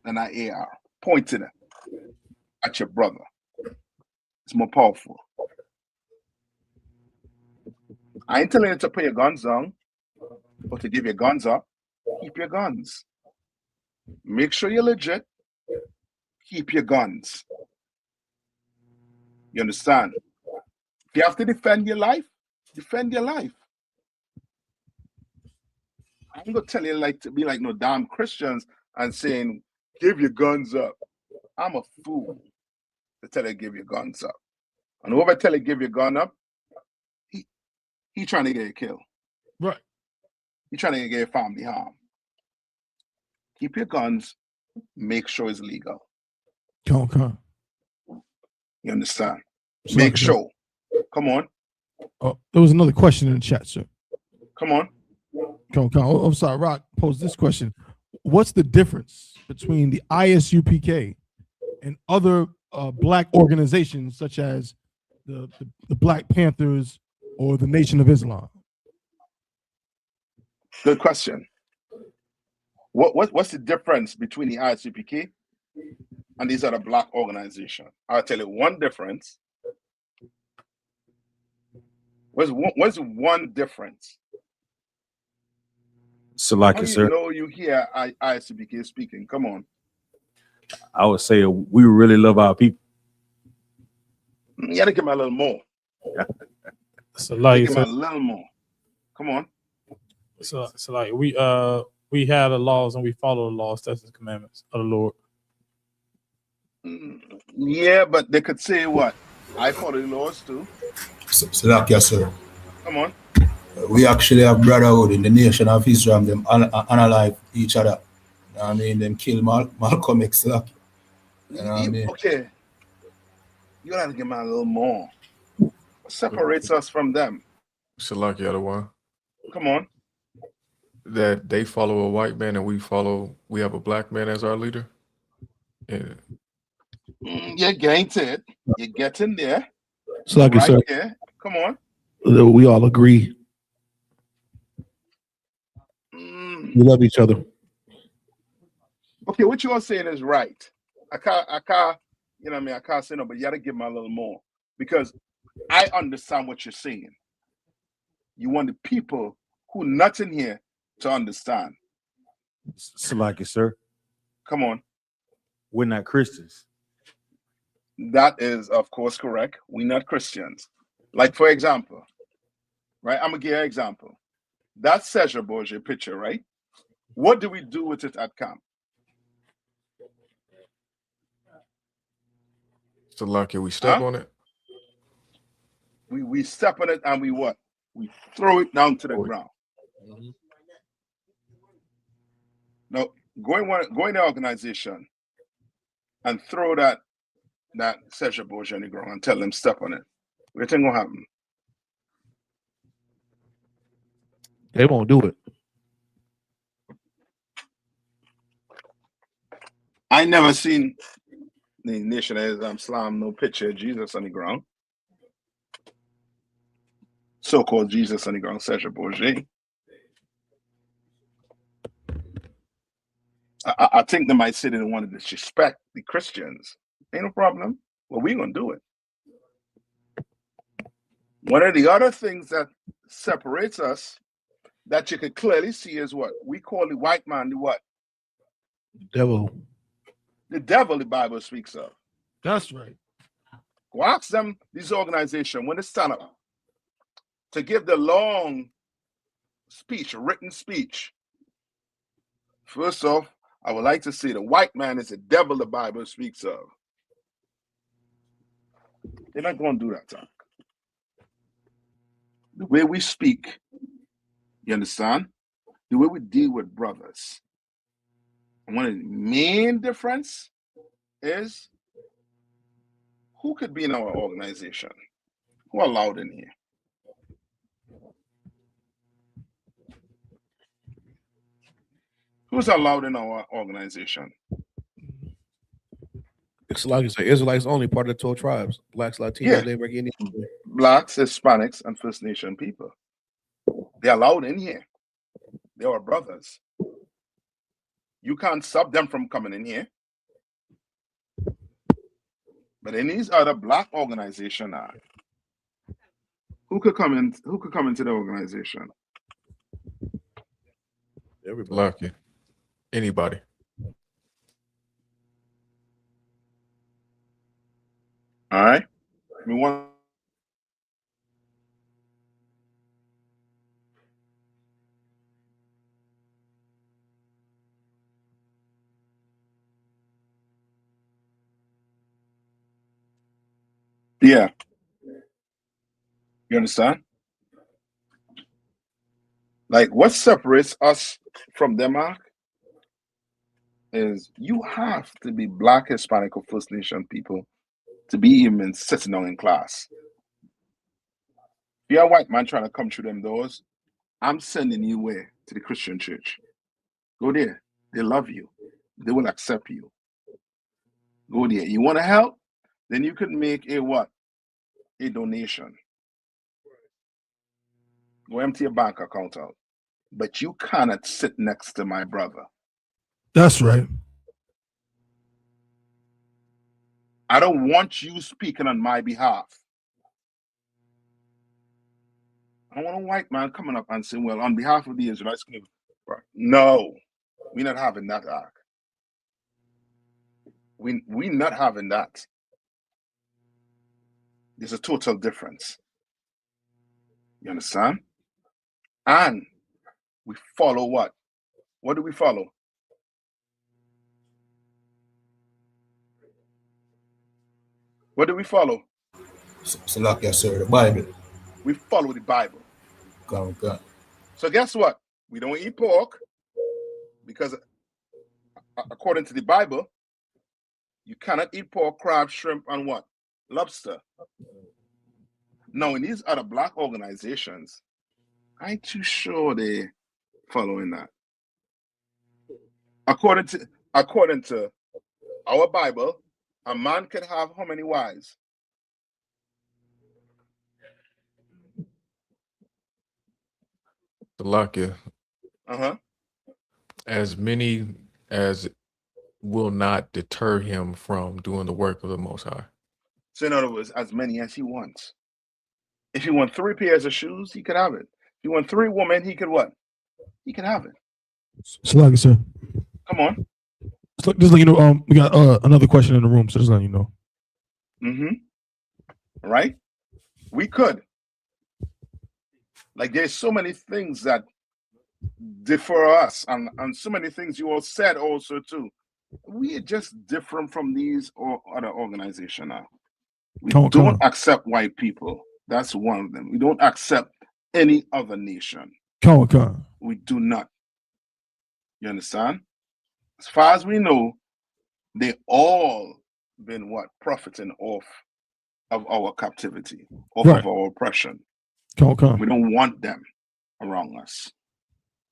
than that AR. Pointing at your brother. It's more powerful. I ain't telling you to put your guns down or to give your guns up. Keep your guns. Make sure you're legit. Keep your guns. You understand? If you have to defend your life, defend your life. I'm gonna tell you to be like no damn Christians and saying, give your guns up. I'm a fool to tell you give your guns up. And whoever tell you give your gun up, he trying to get you killed. Right. He trying to get your family harm. Keep your guns. Make sure it's legal. Come. You understand? So Make sure. Come on. Oh, there was another question in the chat, sir. Come on. Come. I'm sorry, Rock posed this question. What's the difference between the I.S.U.P.K and other Black organizations such as the Black Panthers or the Nation of Islam? Good question. What's the difference between the I.S.U.P.K and these other Black organizations? I'll tell you one difference. What's one difference? Salaki, sir. You know you hear I.S.U.P.K speaking. Come on. I would say we really love our people. You gotta give me a little more. So like, Give me a little more. Come on. so like we have the laws and we follow the laws, statutes, and commandments of the Lord. Yeah, but they could say what? I follow the laws too. Salakia, sir. Come on. We actually have brotherhood in the nation of Israel. Them unalive each other. You know what I mean? Them kill Malcolm X. You know what I mean? Okay. You gotta give me a little more. What separates us from them? Salakia, the one Come on. that they follow a white man and we have a black man as our leader. Yeah. You're getting to it. You're getting there. So like right sir, there. Come on. we all agree. We love each other. Okay, what you are saying is right. I can't, you know what I mean? I can't say no, but you gotta give me a little more because I understand what you're saying. You want the people who not in here to understand. Salaki, sir. Come on. We're not Christians. That is, of course, correct. We're not Christians. Like, for example, right? I'm gonna give you an example. That Serge Borgia picture, right? What do we do with it at camp? Salakia, we step on it. We step on it and we what? We throw it down to the ground. No, go in the organization and throw that Serge Borgia on the ground and tell them step on it. What do you think will happen? They won't do it. I never seen the Nation of Islam slam no picture of Jesus on the ground. So-called Jesus on the ground, Serge Borgia. I think they might say they don't want to disrespect the Christians. Ain't no problem. Well, we're gonna do it. One of the other things that separates us that you could clearly see is what we call the white man the what? Devil. The devil the Bible speaks of. That's right. Go ask them, these organizations, when they stand up to give the long speech, a written speech. First off, I would like to say the white man is the devil the Bible speaks of. They're not going to do that, Tom. The way we speak, you understand? The way we deal with brothers. And one of the main difference is who could be in our organization? Who are allowed in here? Who's allowed in our organization? It's like you say, Israelites only, part of the 12 tribes. Blacks, Latinos, Labor, Indians. Blacks, Hispanics, and First Nation people. They're allowed in here. They are brothers. You can't stop them from coming in here. But in these other black organizations, who could come in? Who could come into the organization? Everybody. Lucky. Anybody. All right. We want. Yeah. You understand? Like, what separates us from them, Mark, is you have to be Black, Hispanic, or First Nation people to be even sitting down in class. If you're a white man trying to come through them doors, I'm sending you where? To the Christian church. Go there. They love you. They will accept you. Go there. You want to help? Then you could make a what? A donation. Go empty your bank account out. But you cannot sit next to my brother. That's right. I don't want you speaking on my behalf. I don't want a white man coming up and saying, well, on behalf of the Israelites, no, we're not having that act. We not having that. There's a total difference. You understand? And we follow what? What do we follow? What do we follow? Salakia, sir, the Bible. We follow the Bible. Okay. So guess what? We don't eat pork because according to the Bible, you cannot eat pork, crab, shrimp, and what? Lobster. Now, in these other black organizations, I ain't too sure they're following that. According to our Bible, a man can have how many wives? Salakia, Uh-huh. as many as will not deter him from doing the work of the Most High. So in other words, as many as he wants. If he wants 3 pairs of shoes, he could have it. If he wants 3 women, he could what? He can have it. Salakia, sir. Come on. Just let you know, we got another question in the room, so just let you know. Mm-hmm. Right? We could. Like there's so many things that differ us, and so many things you all said also too. We are just different from these or other organizations now. We don't accept white people. That's one of them. We don't accept any other nation. We do not. You understand? As far as we know, they all been what? Profiting off of our captivity, off of our oppression. We don't want them around us.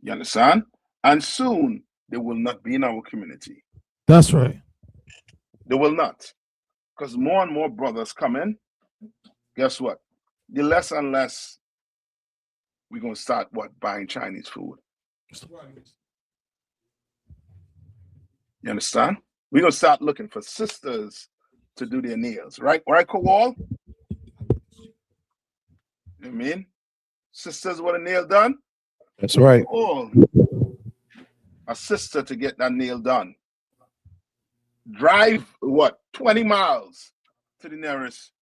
You understand? And soon they will not be in our community. That's right. They will not. Because more and more brothers come in. Guess what? The less and less we're going to start what? Buying Chinese food. You understand? We're going to start looking for sisters to do their nails. Right? Right, Kowal? You know what I mean? Sisters want a nail done? That's right. Call a sister to get that nail done. Drive, what, 20 miles to the nearest,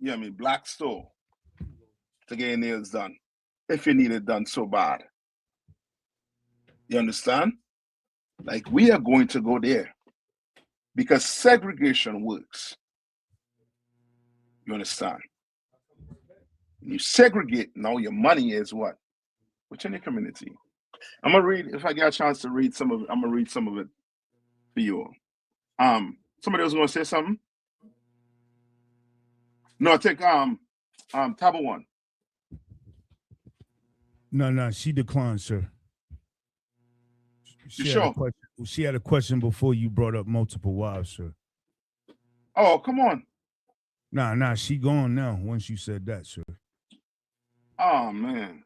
you know what I mean, black store to get your nails done, if you need it done so bad. You understand? Like, we are going to go there because segregation works. You understand? You segregate, now your money is what? Within your community. I'm going to read, if I get a chance to read some of it, I'm going to read some of it for you all. Somebody else going to say something? No, I think Taba one. No, she declined, sir. She had a question before you brought up multiple wives, sir. Oh, come on. Nah, she gone now once you said that, sir. Oh man.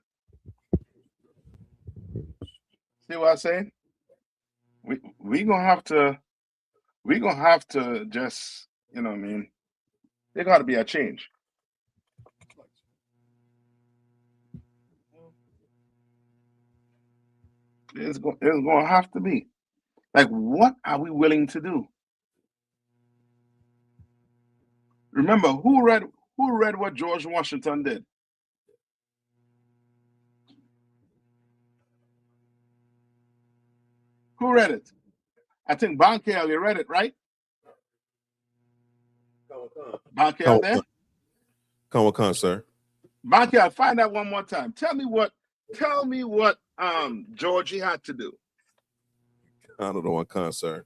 See what I'm saying? We gonna have to just, you know what I mean? There gotta be a change. It's gonna have to be. Like, what are we willing to do? Remember, who read what George Washington did? Who read it? I think Bankel, you read it, right? Bankel there? Come, sir. Bankel, find that one more time. Tell me what Georgie had to do. I don't know what concern.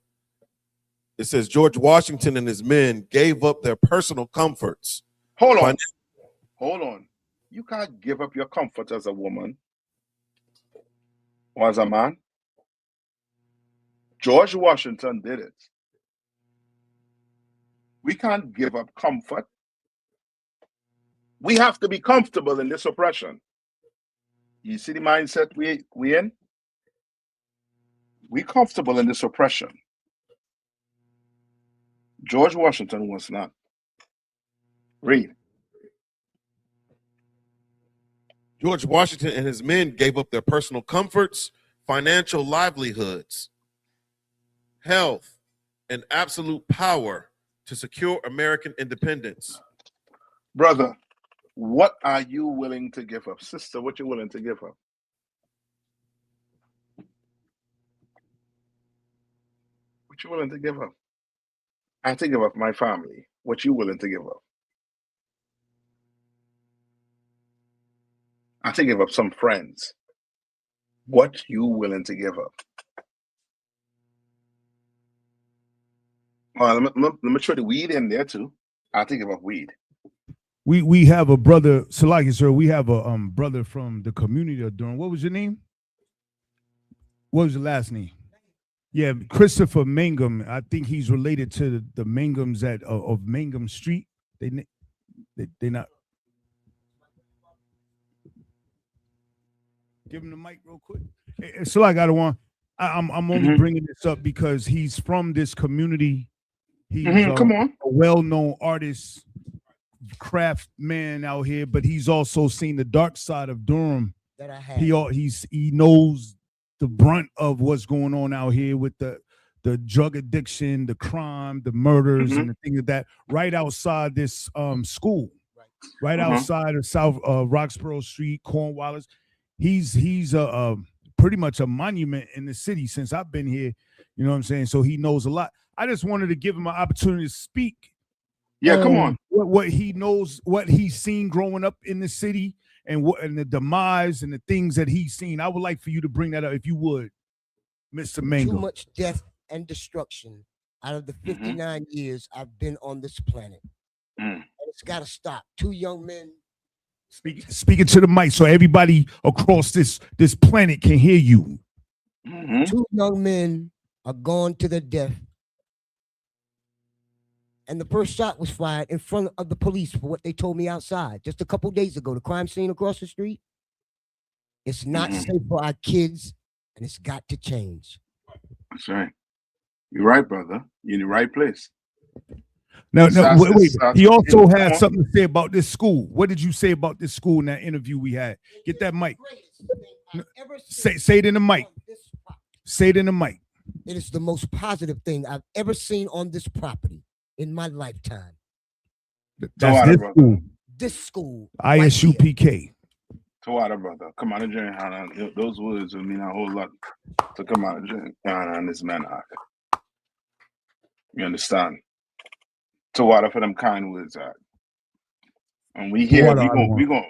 It says George Washington and his men gave up their personal comforts. Hold on. You can't give up your comfort as a woman or as a man. George Washington did it. We can't give up comfort. We have to be comfortable in this oppression. You see the mindset we in? We comfortable in this oppression. George Washington was not. Read. George Washington and his men gave up their personal comforts, financial livelihoods, health, and absolute power to secure American independence. Brother, what are you willing to give up? Sister, what you willing to give up? What you willing to give up? I have to give up my family. What you willing to give up? I have to give up some friends. What you willing to give up? Well, let me throw the weed in there too. I have to give up weed. We have a brother, Salaki, sir. We have a brother from the community of Durham. What was your name? What was your last name? Yeah, Christopher Mangum. I think he's related to the Mangums of Mangum Street. They not. Give him the mic real quick. So I got one. I'm only bringing this up because he's from this community. He's Come on. a well-known artist, craft man out here, but he's also seen the dark side of Durham. That I have. He knows the brunt of what's going on out here with the drug addiction, the crime, the murders, and the things of that. Right outside this school, right outside of South Roxborough Street, Cornwallis. He's pretty much a monument in the city since I've been here. You know what I'm saying? So he knows a lot. I just wanted to give him an opportunity to speak. Yeah, come on. What he knows, what he's seen growing up in the city, and the demise and the things that he's seen. I would like for you to bring that up, if you would, Mr. Mango. Too much death and destruction out of the 59 years I've been on this planet. And it's got to stop. Two young men. Speaking to the mic so everybody across this planet can hear you. Two young men are gone to their death. And the first shot was fired in front of the police for what they told me outside just a couple days ago. The crime scene across the street. It's not safe for our kids, and it's got to change. That's right. You're right, brother. You're in the right place. Now, wait. He also had something to say about this school. What did you say about this school in that interview we had? Get that mic. Say it in the mic. Say it in the mic. It is the most positive thing I've ever seen on this property in my lifetime. That's this school. This school. I.S.U.P.K. Tawada, brother. Come on, Johanna. Those words will mean a whole lot to come out of Johanna and this man. You understand? Tawada for them kind words. And we here, we go.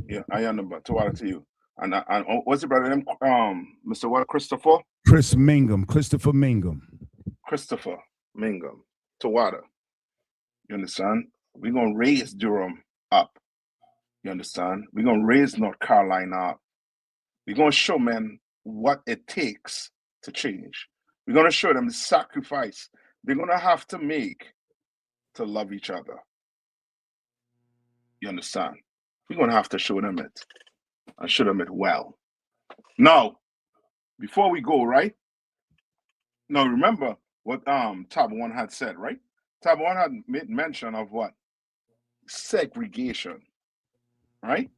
Yeah, I am but Tawada to you. And what's the brother name? Mr. What? Christopher? Chris Mangum. Christopher Mangum. Christopher Mangum. Tawada. You understand? We're gonna raise Durham up. You understand? We're gonna raise North Carolina up. We're gonna show men what it takes to change. We're gonna show them the sacrifice they're gonna have to make to love each other. You understand? We're gonna have to show them it, and show them it well. Now, before we go, right? Now remember what Tab 1 had said, right? Tab 1 had made mention of what? Segregation. Right?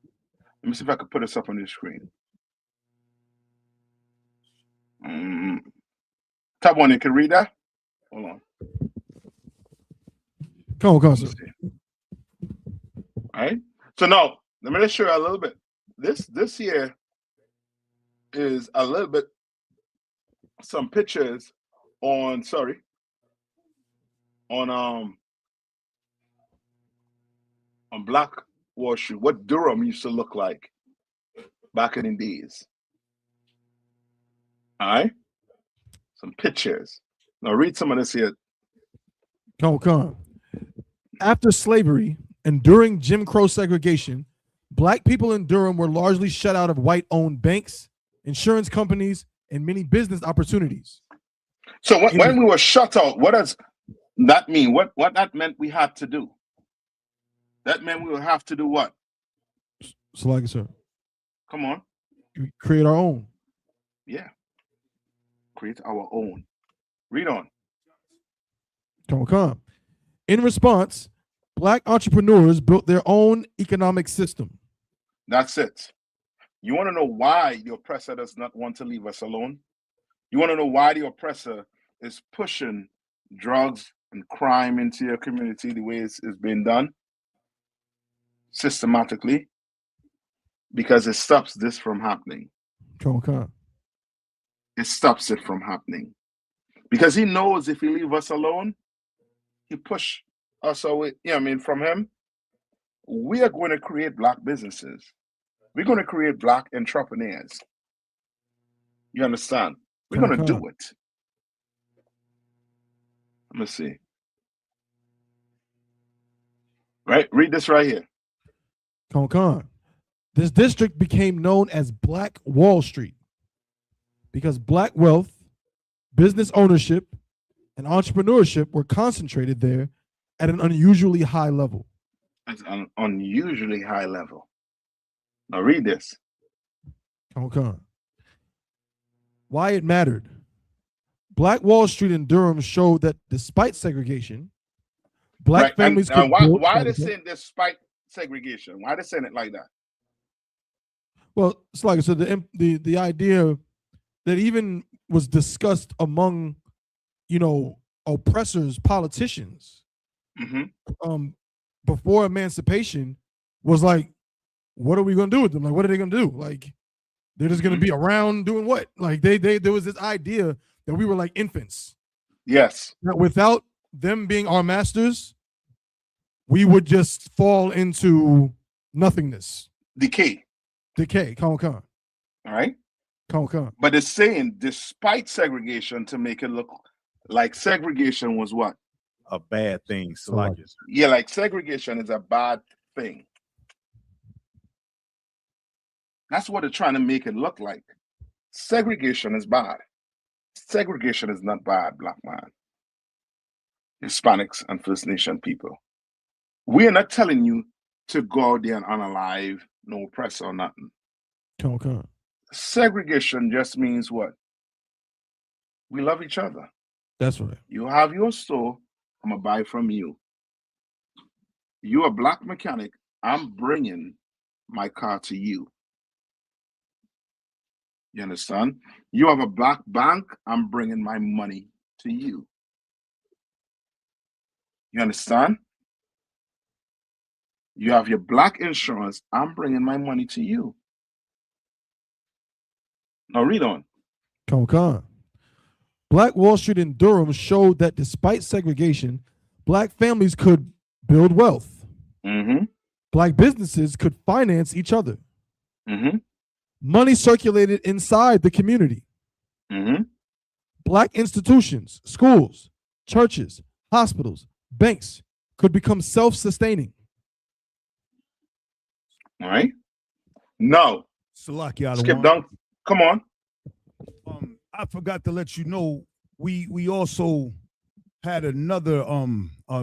Let me see if I could put this up on the screen. Tab 1, you can read that? Hold on. Come on, sir. All right. So now, let me just show you a little bit. This here is a little bit, some pictures on Black Wall Street, what Durham used to look like back in the days. All right? Some pictures. Now read some of this here. Come. After slavery and during Jim Crow segregation, Black people in Durham were largely shut out of white-owned banks, insurance companies, and many business opportunities. So when we were shut out, what does that mean? What that meant we had to do? That meant we would have to do what? So, like, sir. Come on. Create our own. Yeah. Create our own. Read on. Come. In response, Black entrepreneurs built their own economic system. That's it. You want to know why the oppressor does not want to leave us alone? You want to know why the oppressor is pushing drugs and crime into your community the way it's been done systematically, because it stops this from happening. Okay. It stops it from happening. Because he knows if he leave us alone, he push us away, from him. We are going to create black businesses. We're going to create black entrepreneurs. You understand? We're going to do it. Let me see. Right? Read this right here. Con. This district became known as Black Wall Street because black wealth, business ownership, and entrepreneurship were concentrated there at an unusually high level. At an unusually high level. Now read this. Okay. Why it mattered. Black Wall Street in Durham showed that despite segregation, black families could why they saying despite segregation? Why they saying it like that? Well, it's like I said, the idea that even was discussed among, oppressors, politicians, before emancipation was like, what are we going to do with them? Like, what are they going to do? Like, they're just going to be around doing what? Like, there was this idea that we were like infants. Yes. That without them being our masters, we would just fall into nothingness. Decay. Come. All right. Come. But it's saying despite segregation to make it look like segregation was what? A bad thing. So like segregation is a bad thing. That's what they're trying to make it look like. Segregation is bad. Segregation is not bad, black man. Hispanics and First Nation people. We are not telling you to go out there and unalive, no oppress or nothing. Come. Segregation just means what? We love each other. That's right. You have your store, I'm going to buy from you. You're a black mechanic, I'm bringing my car to you. You understand? You have a black bank, I'm bringing my money to you. You understand? You have your black insurance, I'm bringing my money to you. Now read on. Come. Black Wall Street in Durham showed that despite segregation, black families could build wealth. Black businesses could finance each other. Money circulated inside the community. Black institutions, schools, churches, hospitals, banks could become self-sustaining. All right. No. Salakia, skip down. Come on. I forgot to let you know, we also had another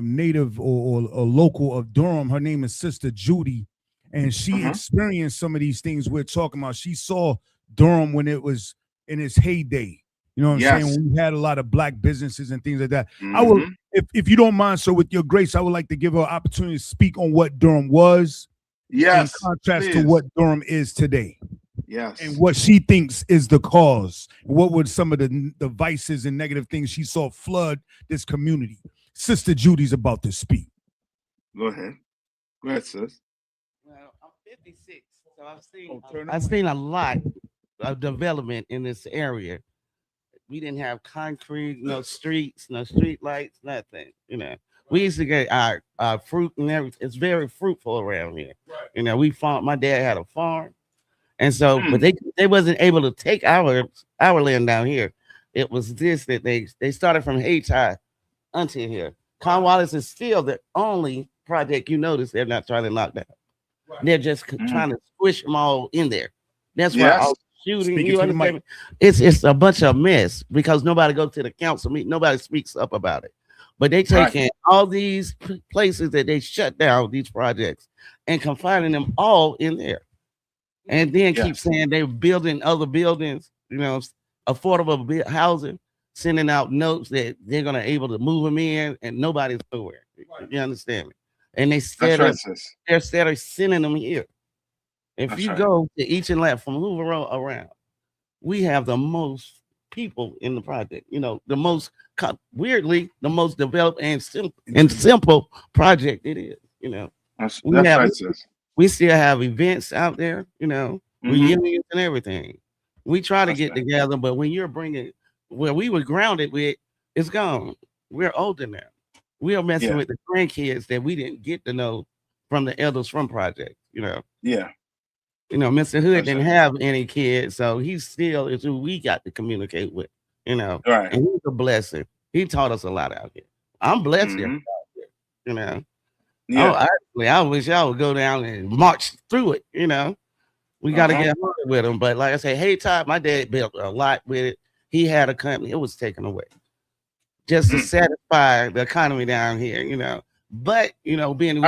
native or local of Durham. Her name is Sister Judy, and she experienced some of these things we're talking about. She saw Durham when it was in its heyday. You know what I'm saying? When we had a lot of black businesses and things like that. I will, if you don't mind, sir, with your grace, I would like to give her an opportunity to speak on what Durham was in contrast to what Durham is today. Yes. And what she thinks is the cause. What were some of the vices and negative things she saw flood this community? Sister Judy's about to speak. Go ahead. Go ahead, sis. Well, I'm 56, so I've seen a lot of development in this area. We didn't have concrete, no streets, no street lights, nothing. We used to get our fruit and everything. It's very fruitful around here. Right. My dad had a farm. And so, but they wasn't able to take our land down here. It was this that they started from Hayti until here. Cornwallis is still the only project you notice they're not trying to knock down. Right. They're just trying to squish them all in there. That's why all shooting. You understand? It's a bunch of mess because nobody goes to the council meeting. Nobody speaks up about it. But they taking all these places that they shut down, these projects, and confining them all in there. And then keep saying they're building other buildings, affordable housing, sending out notes that they're going to able to move them in, and nobody's nowhere. Right. You understand me? And they're sending them here. If you go to each and last from Hoover around, we have the most people in the project. You know, the most weirdly the most developed and simple project it is. You know, that's right, sis. We still have events out there. You know, Mhm. reunions and everything. We try to That's get right. together, but when you're bringing where we were grounded with, it's gone. We're older now. We are messing Yeah. with the grandkids that we didn't get to know from the elders from project. You know. Yeah. You know, Mr. Hood That's didn't right. have any kids, so he still is who we got to communicate with, you know. Right. And he's a blessing. He taught us a lot out here. I'm blessed here, Mhm. you know. Yeah. I wish I would go down and march through it, you know. We got to get hard with him. But like I say, hey, Todd, my dad built a lot with it. He had a company, it was taken away just to satisfy the economy down here, you know. But, you know, being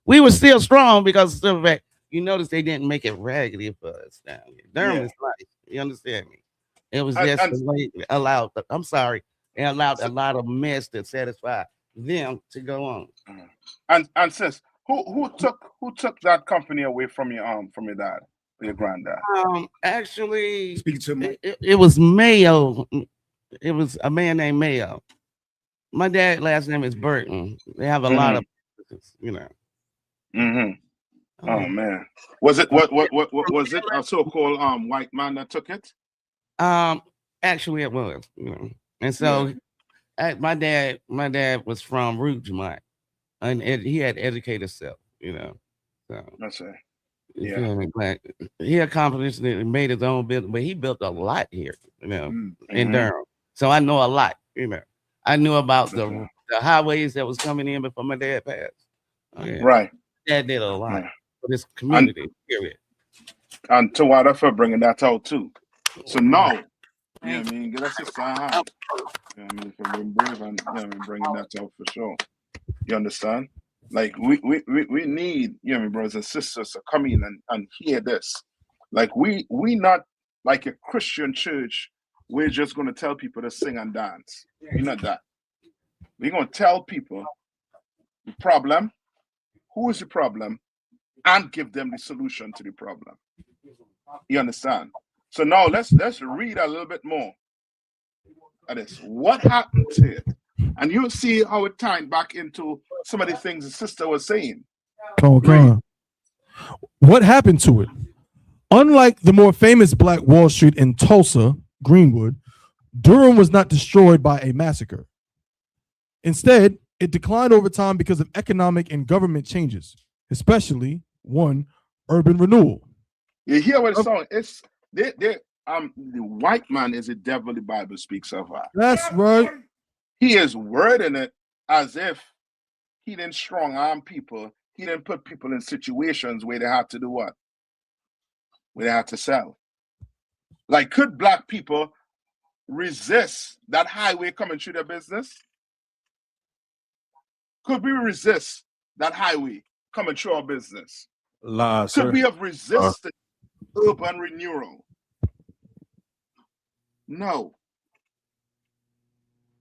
we were still strong because of the fact, you notice they didn't make it raggedy for us down here. Durham is nice. You understand me? It was just the way it allowed, I'm sorry, it allowed a lot of mess to satisfy them to go on. And sis, who took that company away from your dad, your granddad? Actually, Speak to me. It was Mayo. It was a man named Mayo. My dad's last name is Burton. They have a lot of, you know. Oh man, was it what was it a so-called white man that took it? Actually, it was, you know. And so, my dad was from Rougemont, and he had to educate himself, you know. So that's it. You feel me? Like, he accomplished it and made his own business, but he built a lot here, you know, in Durham. So I know a lot, you know. I knew about the highways that was coming in before my dad passed. Oh, yeah. Right. Dad did a lot for this community, period. And to Wada for bringing that out too. So now, you know what I mean, get us a hand. You know what I mean, for being brave and you know what I mean, bringing that out for sure. You understand? Like we need, you know what I mean, brothers and sisters to come in and hear this. Like we not like a Christian church, we're just gonna tell people to sing and dance. We're not that. We're gonna tell people the problem, who is the problem, and give them the solution to the problem. You understand? So now let's read a little bit more of this. What happened to it? And you'll see how it tied back into some of the things the sister was saying. Come on. What happened to it? Unlike the more famous Black Wall Street in Tulsa, Greenwood, Durham was not destroyed by a massacre. Instead, it declined over time because of economic and government changes, especially one, urban renewal. You hear what it's saying? It's the white man is the devil the Bible speaks of. That's right. He is wording it as if he didn't strong arm people. He didn't put people in situations where they had to do what? Where they had to sell. Like, could Black people resist that highway coming through their business? Could we resist that highway coming through our business? Could we have resisted urban renewal? No.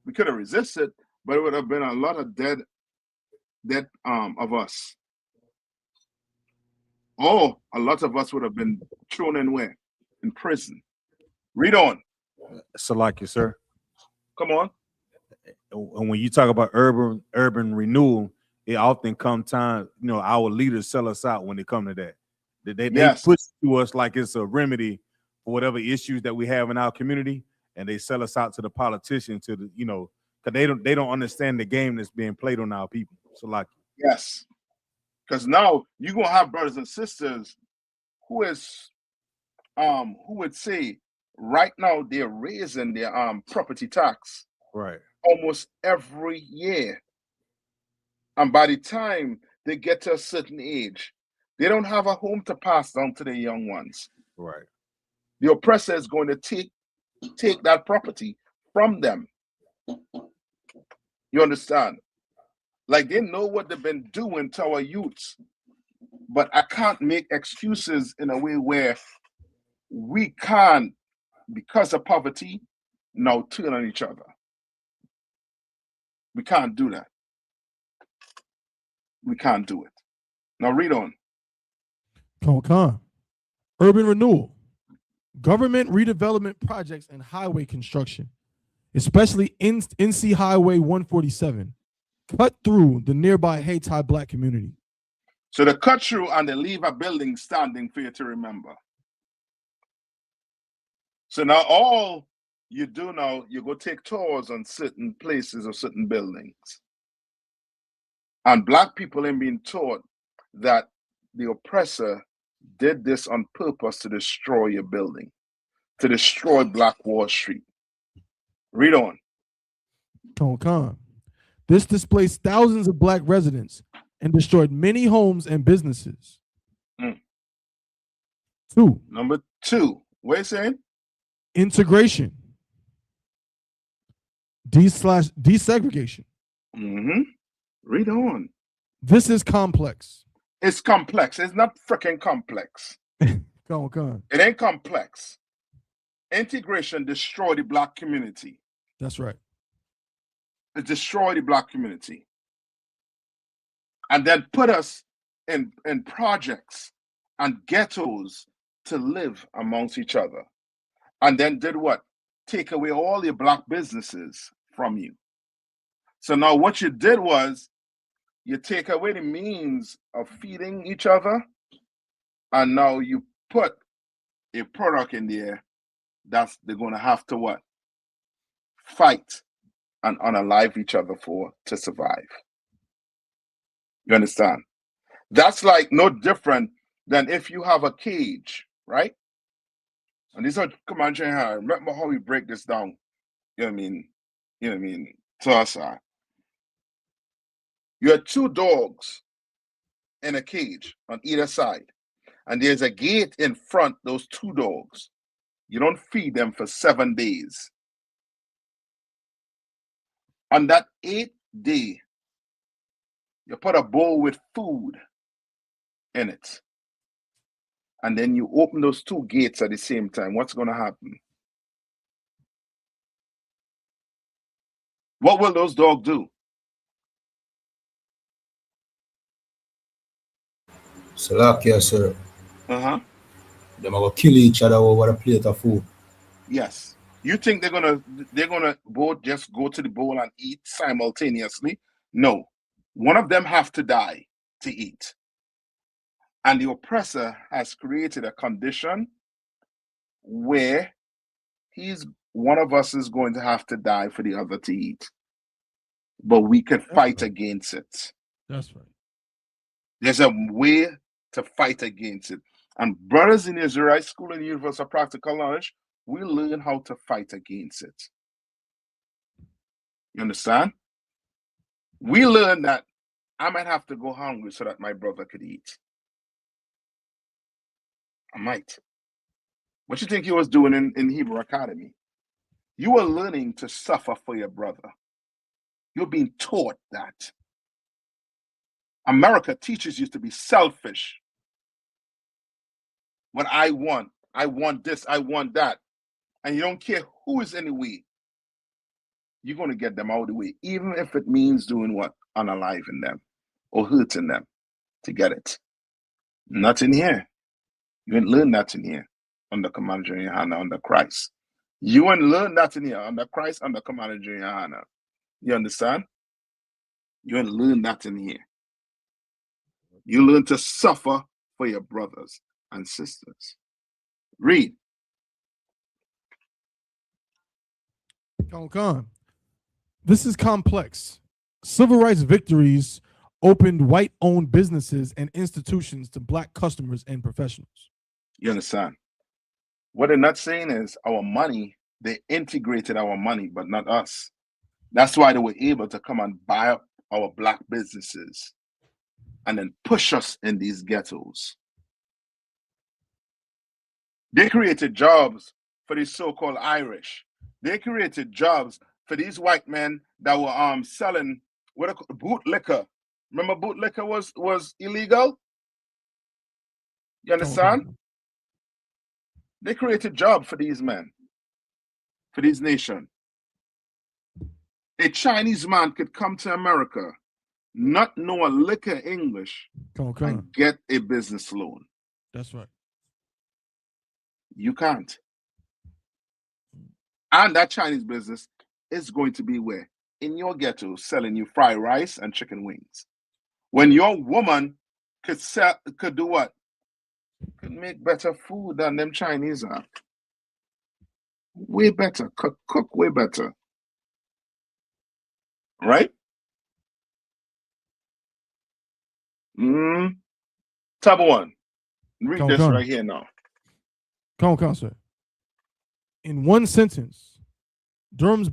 We could have resisted, but it would have been a lot of dead of us. Oh, a lot of us would have been thrown in where? In prison. Read on. Salaki, sir. Come on. And when you talk about urban renewal, it often comes time, you know, our leaders sell us out when they come to that. They push to us like it's a remedy for whatever issues that we have in our community, and they sell us out to the politicians, to the, you know, because they don't understand the game that's being played on our people. So like, yes, because now you're gonna have brothers and sisters who would say right now they're raising their property tax right almost every year, and by the time they get to a certain age, they don't have a home to pass down to their young ones. Right. The oppressor is going to take that property from them. You understand? Like, they know what they've been doing to our youths, but I can't make excuses in a way where we can't, because of poverty, now turn on each other. We can't do that. We can't do it. Now read on. Come on. Urban renewal. government redevelopment projects and highway construction, especially NC Highway 147, cut through the nearby Haiti black community. So they cut through and they leave a building standing for you to remember. So now all you do now, you go take tours on certain places or certain buildings. And black people ain't being taught that the oppressor did this on purpose to destroy your building, to destroy Black Wall Street. Read on. Con. This displaced thousands of black residents and destroyed many homes and businesses. Number 2. What are you saying? Integration. Desegregation. Read on. This is complex. It's complex. It's not freaking complex. Con. It ain't complex. Integration destroyed the black community. That's right. It destroyed the black community. And then put us in projects and ghettos to live amongst each other. And then did what? Take away all your black businesses from you. So now what you did was you take away the means of feeding each other, and now you put a product in there that they're going to have to what? Fight and unalive each other for to survive. You understand? That's like no different than if you have a cage, right? And these are, come on, remember how we break this down. You know what I mean? To us, you have 2 dogs in a cage on either side, and there's a gate in front, those 2 dogs. You don't feed them for 7 days. On that 8th day, you put a bowl with food in it. And then you open those 2 gates at the same time. What's going to happen? What will those dogs do? Salakia, sir. Them are gonna kill each other over a plate of food. Yes. You think they're gonna both just go to the bowl and eat simultaneously? No. One of them have to die to eat. And the oppressor has created a condition where one of us is going to have to die for the other to eat. But we can fight against it. That's right. There's a way to fight against it. And brothers in the Israelite School and Universal Practical Knowledge, we learn how to fight against it. You understand? We learn that I might have to go hungry so that my brother could eat. I might. What you think he was doing in Hebrew Academy? You were learning to suffer for your brother. You're being taught that. America teaches you to be selfish. What I want this, I want that. And you don't care who is in the way. You're going to get them out of the way, even if it means doing what? Unaliving them or hurting them to get it. Not in here. You ain't learn that in here under Commander YAHANNA, under Christ. You ain't learn that in here under Christ, under Commander YAHANNA. You understand? You ain't learn that in here. You learn to suffer for your brothers and sisters. Read. Con. This is complex. Civil rights victories opened white-owned businesses and institutions to black customers and professionals. You understand? What they're not saying is our money, they integrated our money, but not us. That's why they were able to come and buy up our black businesses and then push us in these ghettos. They created jobs for these so-called Irish. They created jobs for these white men that were selling boot liquor. Remember, boot liquor was illegal? You understand? Okay. They created jobs for these men, for these nations. A Chinese man could come to America, not know a lick of English, and get a business loan. That's right. You can't. And that Chinese business is going to be where? In your ghetto, selling you fried rice and chicken wings. When your woman could do what? Could make better food than them Chinese are. Way better. Cook way better. Right? Tab one. Read this right here now. Come on, sir. In one sentence, Durham's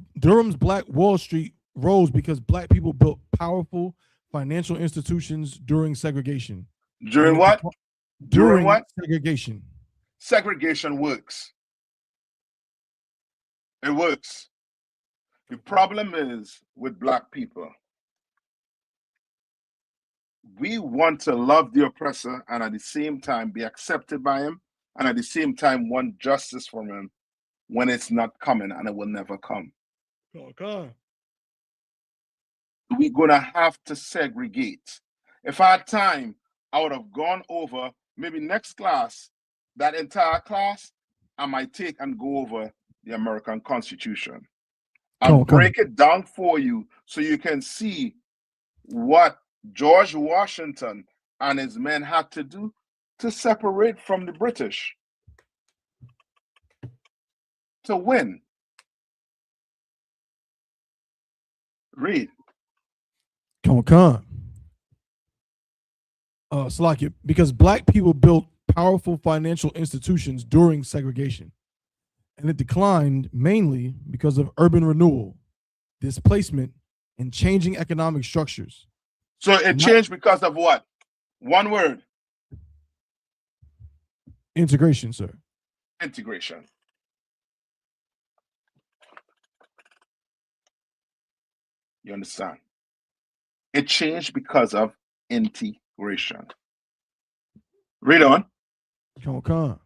Black Wall Street rose because Black people built powerful financial institutions during segregation. During what? During what? Segregation. Segregation works. It works. The problem is with Black people. We want to love the oppressor and at the same time be accepted by him, and at the same time want justice from him when it's not coming, and it will never come. Okay. We're gonna have to segregate. If I had time, I would have gone over maybe next class, that entire class, I might take and go over the American Constitution. I'll break it down for you so you can see what George Washington and his men had to do to separate from the British to win. Read. Come. Salakia, because Black people built powerful financial institutions during segregation, and it declined mainly because of urban renewal, displacement, and changing economic structures. So it changed because of what? One word. Integration, sir. Integration. You understand? It changed because of integration. Read on. Come.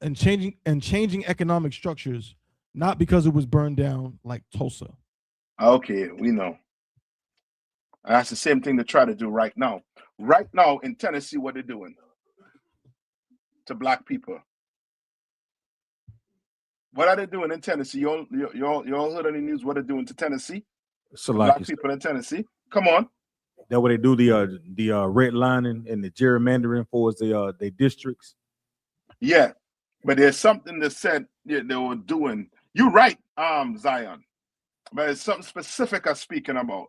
And changing economic structures, not because it was burned down like Tulsa. Okay, we know. That's the same thing they try to do right now. Right now in Tennessee, what they're doing to Black people. What are they doing in Tennessee? You all heard on the news what they're doing to Tennessee? So Black people in Tennessee. Come on. That what they do the redlining and the gerrymandering for their districts. Yeah, but there's something that said they were doing. You're right, Zion. But it's something specific I'm speaking about.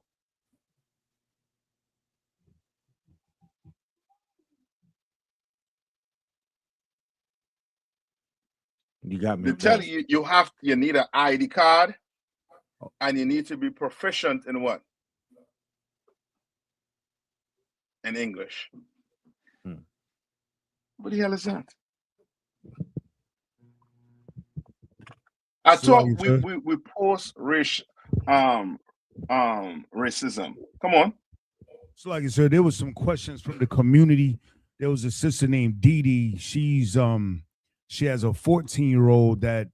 You got me. They tell you you need an ID card, and you need to be proficient in what? In English. What the hell is that? I thought we post racial racism. Come on. So like I said, there was some questions from the community. There was a sister named Dee Dee. She has a 14-year-old that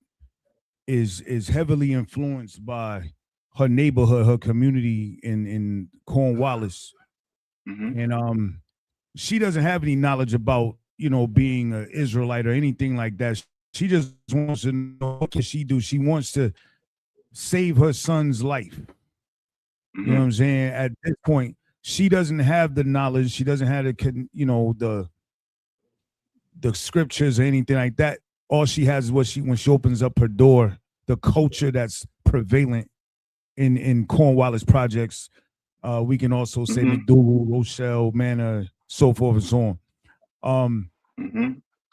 is heavily influenced by her neighborhood, her community in Cornwallis. And she doesn't have any knowledge about, being an Israelite or anything like that. She just wants to know what can she do. She wants to save her son's life. You know what I'm saying? At this point, she doesn't have the knowledge. She doesn't have the scriptures or anything like that. All she has is when she opens up her door, the culture that's prevalent in Cornwallis projects. We can also say McDougal, Rochelle, Manor, so forth and so on.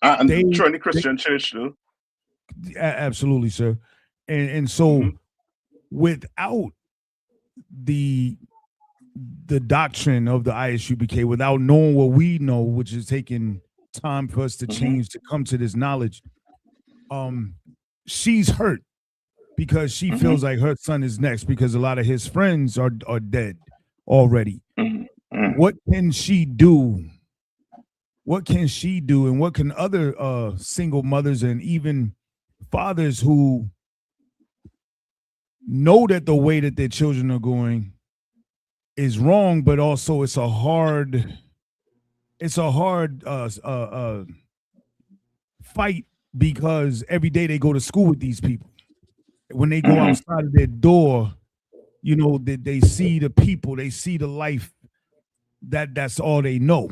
And Trinity Christian Church too. Absolutely, sir. And so without the doctrine of the I.S.U.P.K, without knowing what we know, which is taking time for us to change to come to this knowledge, she's hurt because she feels like her son is next because a lot of his friends are dead already. What can she do? What can she do, and what can other single mothers and even fathers who know that the way that their children are going is wrong, but also it's a hard fight because every day they go to school with these people. when they go outside of their door, you know, they see the people, they see the life. That's all they know.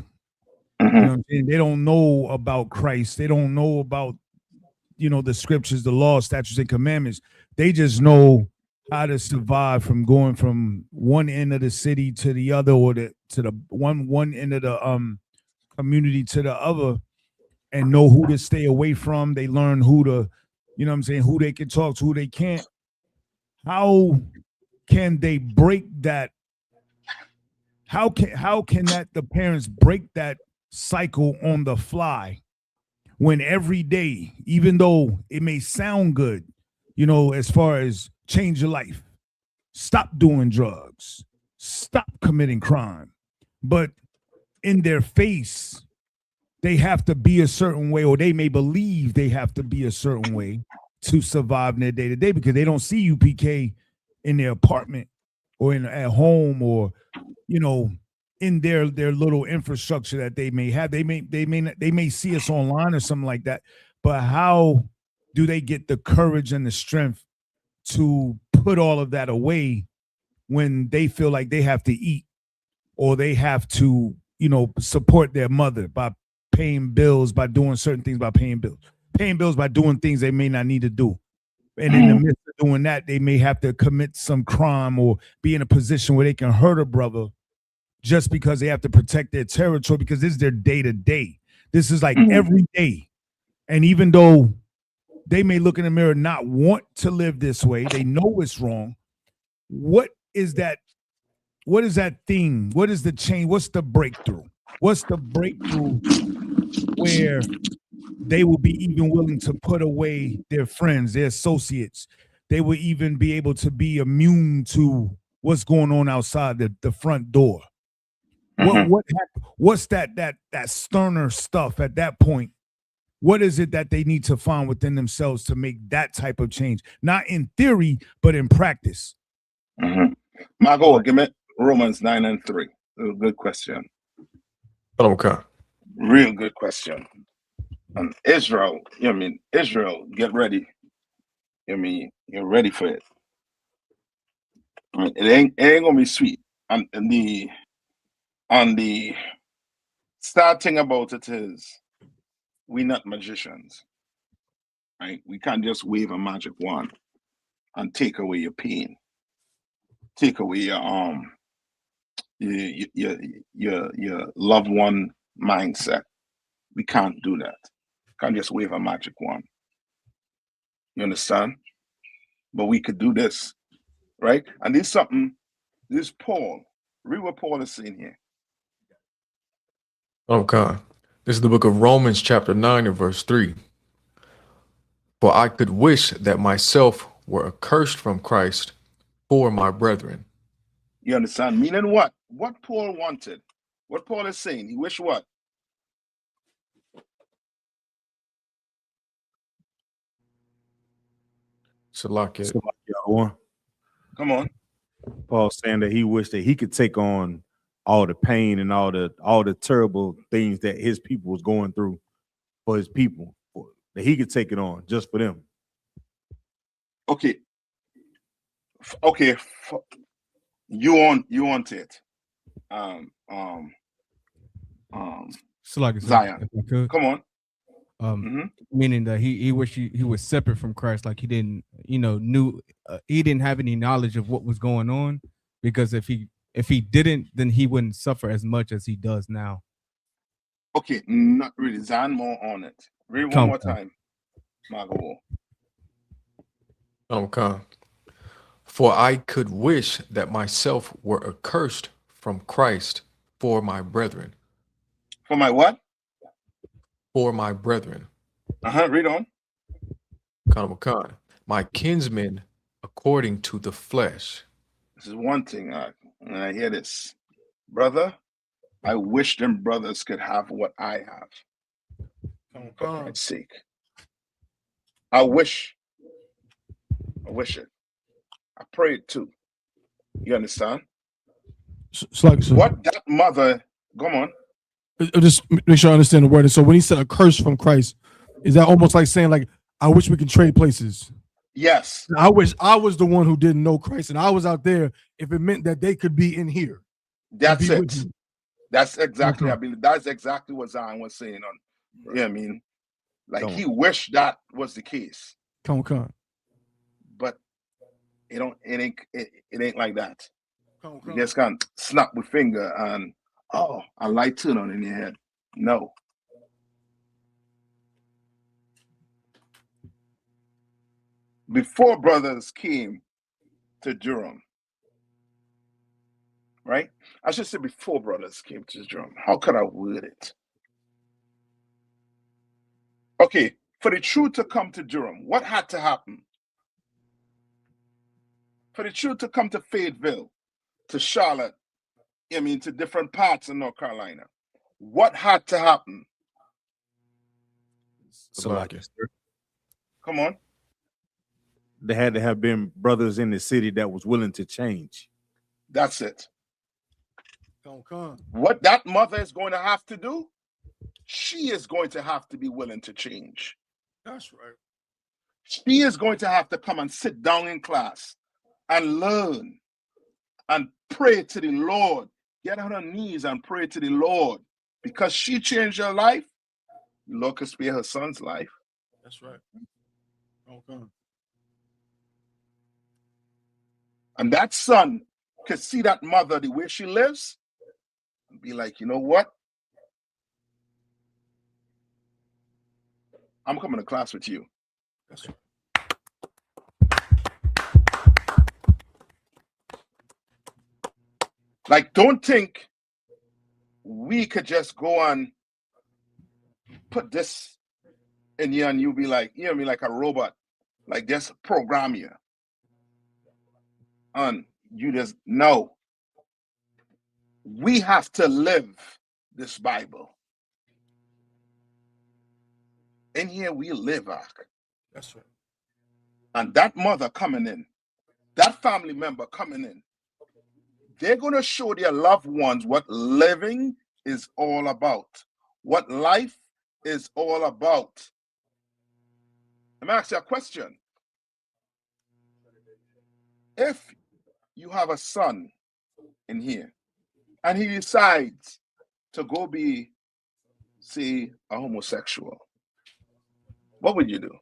You know what I'm saying? They don't know about Christ. They don't know about, you know, the scriptures, the law, statutes, and commandments. They just know how to survive from going from one end of the city to the other, or to the one end of the community to the other, and know who to stay away from. They learn who to, you know what I'm saying, who they can talk to, who they can't. How can they break that? How can the parents break that cycle on the fly, when every day, even though it may sound good, you know, as far as change your life, stop doing drugs, stop committing crime, but in their face, they have to be a certain way, or they may believe they have to be a certain way to survive in their day-to-day, because they don't see UPK in their apartment or at home, or, you know, in their little infrastructure that they may have. They may see us online or something like that, but how do they get the courage and the strength to put all of that away when they feel like they have to eat, or they have to, you know, support their mother by paying bills, by doing certain things, by paying bills by doing things they may not need to do. And in the midst of doing that, they may have to commit some crime or be in a position where they can hurt a brother just because they have to protect their territory, because this is their day-to-day. This is like every day. And even though they may look in the mirror, not want to live this way, they know it's wrong. What is that thing? What is the change? What's the breakthrough? What's the breakthrough where they will be even willing to put away their friends, their associates? They will even be able to be immune to what's going on outside the front door. What's that sterner stuff at that point? What is it that they need to find within themselves to make that type of change? Not in theory, but in practice. Margo, give me Romans 9:3. Good question. Okay. Real good question. And Israel, Israel, get ready. You're ready for it. It ain't gonna be sweet. And the sad thing about it is, we're not magicians, right? We can't just wave a magic wand and take away your pain, take away your loved one mindset. We can't do that. Can't just wave a magic wand. You understand? But we could do this, right? And this Paul. Read what Paul is saying here. Okay. This is the book of Romans chapter 9 and verse 3. For I could wish that myself were accursed from Christ for my brethren. You understand? Meaning what? What Paul wanted. What Paul is saying. He wished what? Salakia. Come on. Paul saying that he wished that he could take on all the pain and all the terrible things that his people was going through for his people, that he could take it on just for them. Okay. You want it. So like Zion. if I could. Come on. Meaning that he wished he was separate from Christ, like he didn't, he didn't have any knowledge of what was going on, because if he didn't, then he wouldn't suffer as much as he does now. Okay, not really. Zion more on it. Read one more time. Margo. Okay. For I could wish that myself were accursed from Christ for my brethren. For my what? For my brethren. Read on. Khan. My kinsmen according to the flesh. This is one thing. When I hear this, brother, I wish them brothers could have what I have. For God's sake. I wish it. I pray it too. You understand? What that mother, come on. Just make sure I understand the word. So when he said a curse from Christ, is that almost like saying, like, I wish we could trade places? Yes. I wish I was the one who didn't know Christ and I was out there if it meant that they could be in here. That's be with it. me. That's exactly, Okay. I believe that's exactly what Zion was saying on, you know what I mean? Like Come he on. wished that was the case. Come. But it ain't like that. Come. You just can't snap with finger and a light turn on in your head. No. Before brothers came to Durham, right? I should say before brothers came to Durham. How could I word it? Okay, for the truth to come to Durham, what had to happen? For the truth to come to Fayetteville, to Charlotte, I mean, to different parts of North Carolina, what had to happen? Salakia. Come on. There had to have been brothers in the city that was willing to change. That's it. Come. What that mother is going to have to do, she is going to have to be willing to change. That's right. She is going to have to come and sit down in class and learn and pray to the Lord. Get on her knees and pray to the Lord. Because she changed her life, the Lord could spare her son's life. That's right. Okay. And that son could see that mother the way she lives and be like, you know what? I'm coming to class with you. That's right. Like, don't think we could just go and put this in you and you be like, you know what I mean, like a robot, like just program you. And you just know. We have to live this Bible. In here we live, Ak. That's right. And that mother coming in, that family member coming in, they're going to show their loved ones what living is all about, what life is all about. Let me ask you a question. If you have a son in here and he decides to go be, say, a homosexual, what would you do?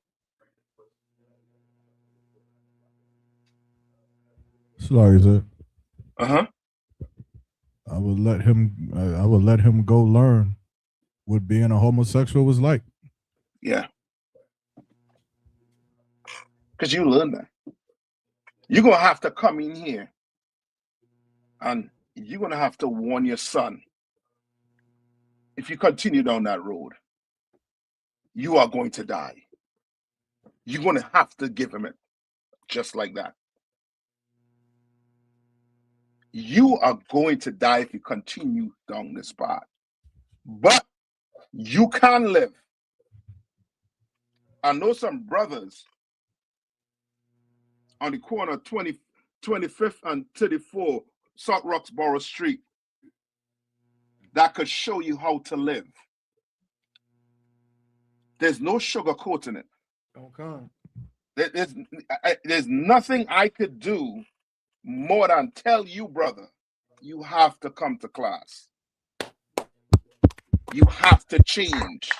Sorry, sir. Uh-huh. I would let him go learn what being a homosexual was like. Yeah. Because you learn that. You're going to have to come in here and you're going to have to warn your son. If you continue down that road, you are going to die. You're going to have to give him it just like that. You are going to die if you continue down this path. But you can live. I know some brothers on the corner of 25th and 34 Salt Roxborough Street that could show you how to live. There's no sugarcoating it. Okay. There's nothing I could do more than tell you, brother, you have to come to class. You have to change.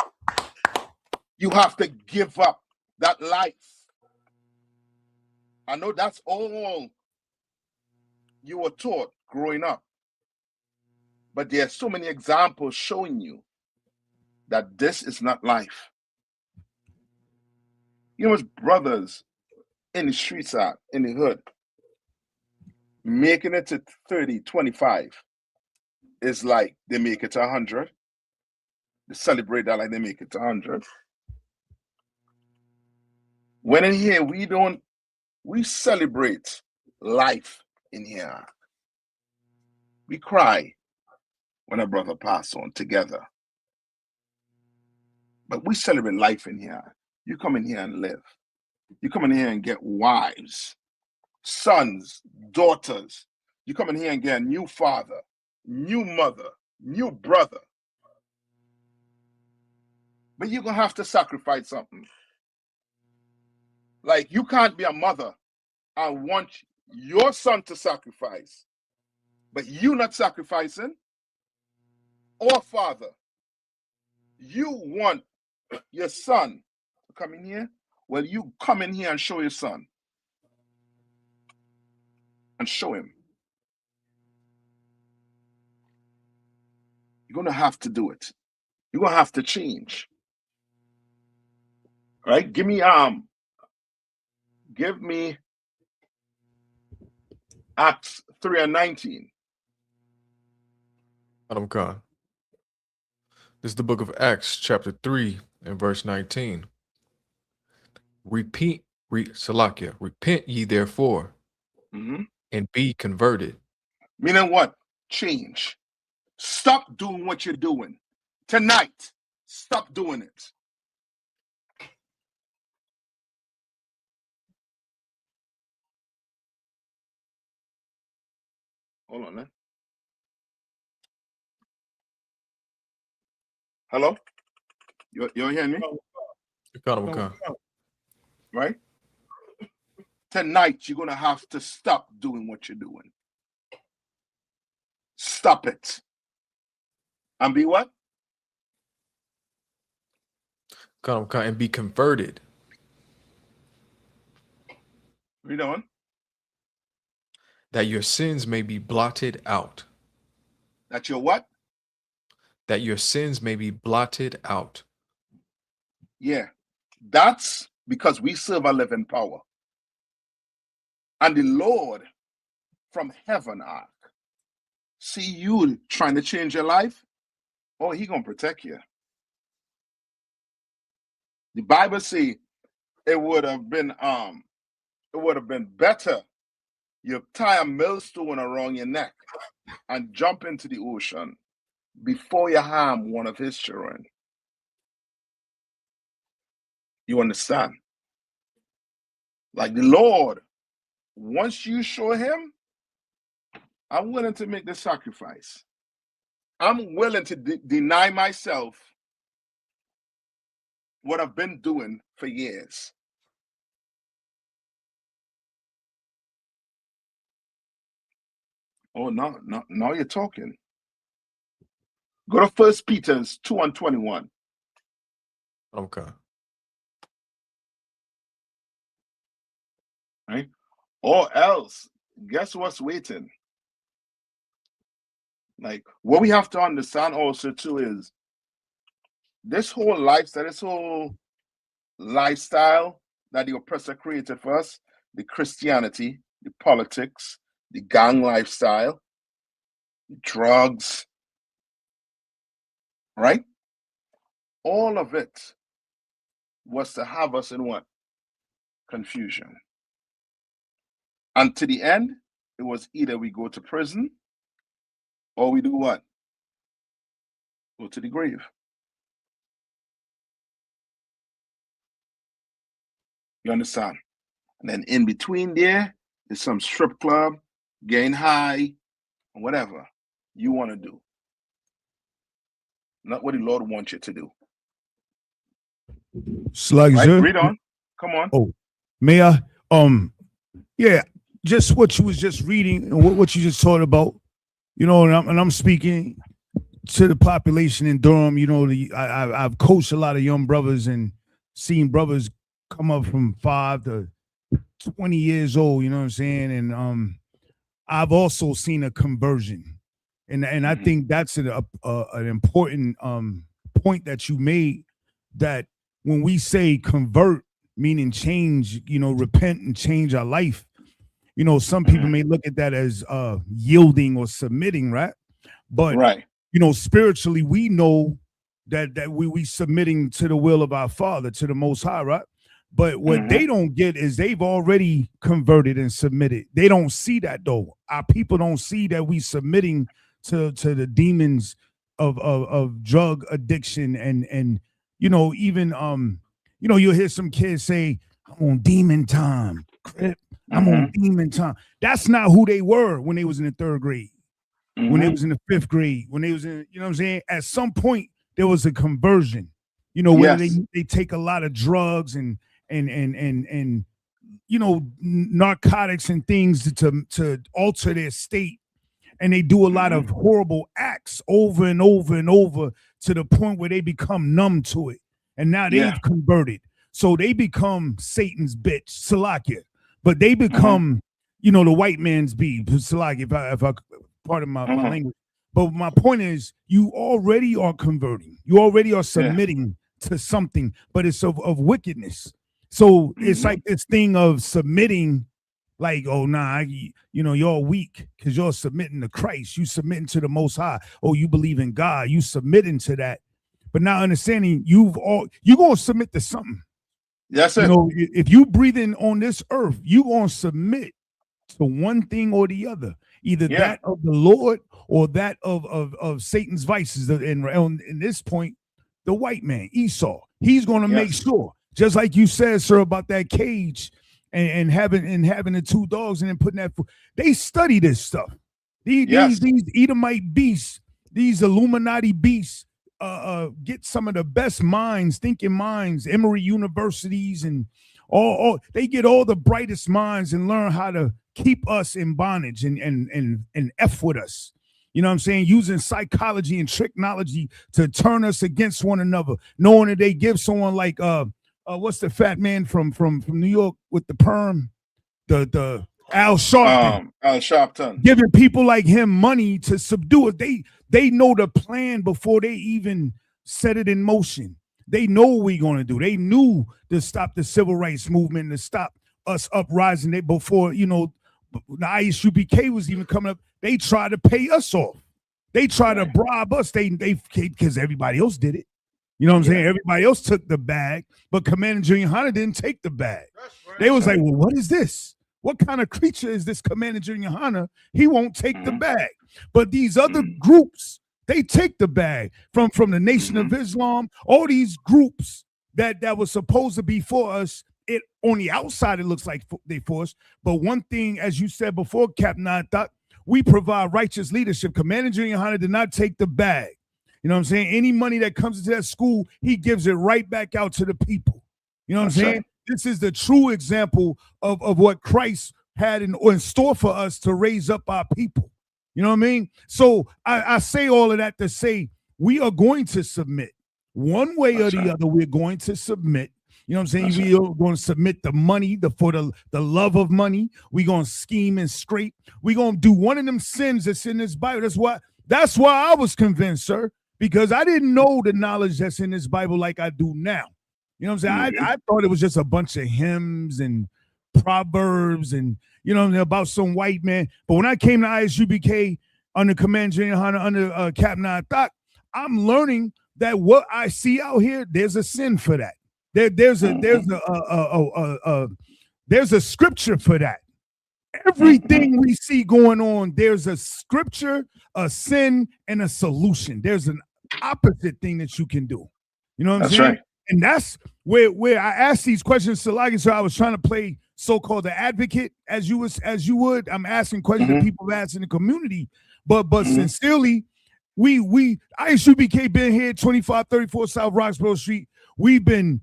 You have to give up that life. I know that's all you were taught growing up. But there are so many examples showing you that this is not life. You know, what's brothers in the streets are, in the hood, making it to 30, 25 is like they make it to 100. They celebrate that like they make it to 100. When in here, we celebrate life in here. We cry when a brother passes on together. But we celebrate life in here. You come in here and live. You come in here and get wives, sons, daughters. You come in here and get a new father, new mother, new brother. But you're going to have to sacrifice something. Like you can't be a mother and want your son to sacrifice, but you not sacrificing. Or father, you want your son to come in here. Well, you come in here and show your son. And show him. You're going to have to do it. You're going to have to change. All right? Give me Acts 3:19. Adam Khan. This is the book of Acts, chapter 3 and verse 19. Repent ye therefore, and be converted. Meaning what? Change. Stop doing what you're doing. Tonight, stop doing it. Hold on, man. Hello? You hearing me? Right? Tonight, you're going to have to stop doing what you're doing. Stop it. And be what? And be converted. Read on. That your sins may be blotted out. That your what? That your sins may be blotted out. Yeah. That's because we serve a living power. And the Lord from heaven see you trying to change your life, oh, he gonna protect you. The Bible says it would have been better you tie a millstone around your neck and jump into the ocean before you harm one of his children. You understand? Like the Lord, once you show him, I'm willing to make the sacrifice. I'm willing to deny myself what I've been doing for years. Oh, now you're talking. Go to 1 Peter 2:21. Okay. Right? Or else, guess what's waiting? Like, what we have to understand also too is this whole lifestyle that the oppressor created for us, the Christianity, the politics, the gang lifestyle, the drugs, right? All of it was to have us in what? Confusion. And to the end, it was either we go to prison or we do what? Go to the grave. You understand? And then in between there is some strip club, getting high, whatever you want to do. Not what the Lord wants you to do. Slug, right? Read on. Come on. Oh, may I? Yeah, just what you was just reading and what you just taught about, you know, and I'm speaking to the population in Durham. You know, I've coached a lot of young brothers and seen brothers come up from 5 to 20 years old. You know what I'm saying? And I've also seen a conversion, and I think that's an important point that you made. That when we say convert, meaning change, you know, repent and change our life. You know, some people may look at that as yielding or submitting, right? But you know, spiritually, we know that we submitting to the will of our Father, to the Most High, right? But what they don't get is they've already converted and submitted. They don't see that though. Our people don't see that we submitting to the demons of drug addiction and you know, even you know, you'll hear some kids say, "I'm on demon time, Crip. I'm on demon time." That's not who they were when they was in the 3rd grade, when they was in the 5th grade, when they was in, you know what I'm saying? At some point, there was a conversion. You know, whether they take a lot of drugs and narcotics and things to alter their state, and they do a lot of horrible acts over and over and over to the point where they become numb to it, and now they've converted, so they become Satan's bitch, Salakia, but they become the white man's bee, Salakia, if I pardon my language. But my point is, you already are converting. You already are submitting to something, but it's of wickedness. So it's like this thing of submitting, like, oh, nah, you're weak because you're submitting to Christ. You submitting to the Most High. Oh, you believe in God. You submitting to that. But now understanding you're going to submit to something. That's it. If you breathing on this earth, you're going to submit to one thing or the other. Either that of the Lord or that of Satan's vices. In this point, the white man, Esau, he's going to make sure, just like you said, sir, about that cage and having the two dogs and then putting that food. They study this stuff. These Edomite beasts, these Illuminati beasts, get some of the best minds, thinking minds, Emory universities, and all they get all the brightest minds and learn how to keep us in bondage and F with us. You know what I'm saying? Using psychology and technology to turn us against one another, knowing that they give someone like what's the fat man from New York with the perm? The Al Sharpton. Al Sharpton. Giving people like him money to subdue it. They know the plan before they even set it in motion. They know what we're going to do. They knew to stop the civil rights movement, to stop us uprising before, the I.S.U.P.K was even coming up. They tried to pay us off. They tried to bribe us. They because everybody else did it. You know what I'm saying? Everybody else took the bag, but Commander Junior Hanna didn't take the bag. They was like, well, what is this? What kind of creature is this Commander Junior Hanna? He won't take the bag. But these other groups, they take the bag from the Nation of Islam, all these groups that was supposed to be for us. It on the outside, it looks like they for us. But one thing, as you said before, Captain Nayathaq, we provide righteous leadership. Commander Junior Hanna did not take the bag. You know what I'm saying? Any money that comes into that school, he gives it right back out to the people. You know what I'm saying? Right. This is the true example of what Christ had in store for us to raise up our people. You know what I mean? So I say all of that to say we are going to submit. One way or the other, we're going to submit. You know what I'm saying? We are going to submit the money for the love of money. We're going to scheme and scrape. We're going to do one of them sins that's in this Bible. That's why I was convinced, sir, because I didn't know the knowledge that's in this Bible like I do now. You know what I'm saying? I thought it was just a bunch of hymns and proverbs and, about some white man. But when I came to I.S.U.P.K under Commander Junior Hanna, under Captain Nayathaq, I'm learning that what I see out here, there's a sin for that. There's a scripture for that. Everything we see going on, there's a scripture, a sin, and a solution. There's an opposite thing that you can do. You know what I'm saying? Right. And that's where I asked these questions to Lagi. So I was trying to play so-called the advocate as you would. I'm asking questions that people have asked in the community. But sincerely, we I.S.U.P.K been here 2534 South Roxborough Street. We've been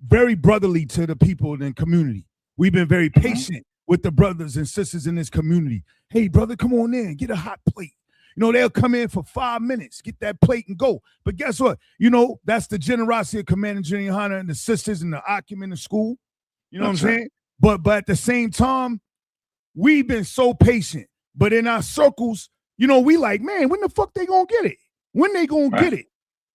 very brotherly to the people in the community. We've been very patient with the brothers and sisters in this community. Hey, brother, come on in, get a hot plate. They'll come in for 5 minutes, get that plate and go. But guess what? That's the generosity of Commander Junior Hanna and the sisters and the Akim in the school. You know what I'm saying? But at the same time, we've been so patient. But in our circles, we like, man, when the fuck they gonna get it? When they gonna get it?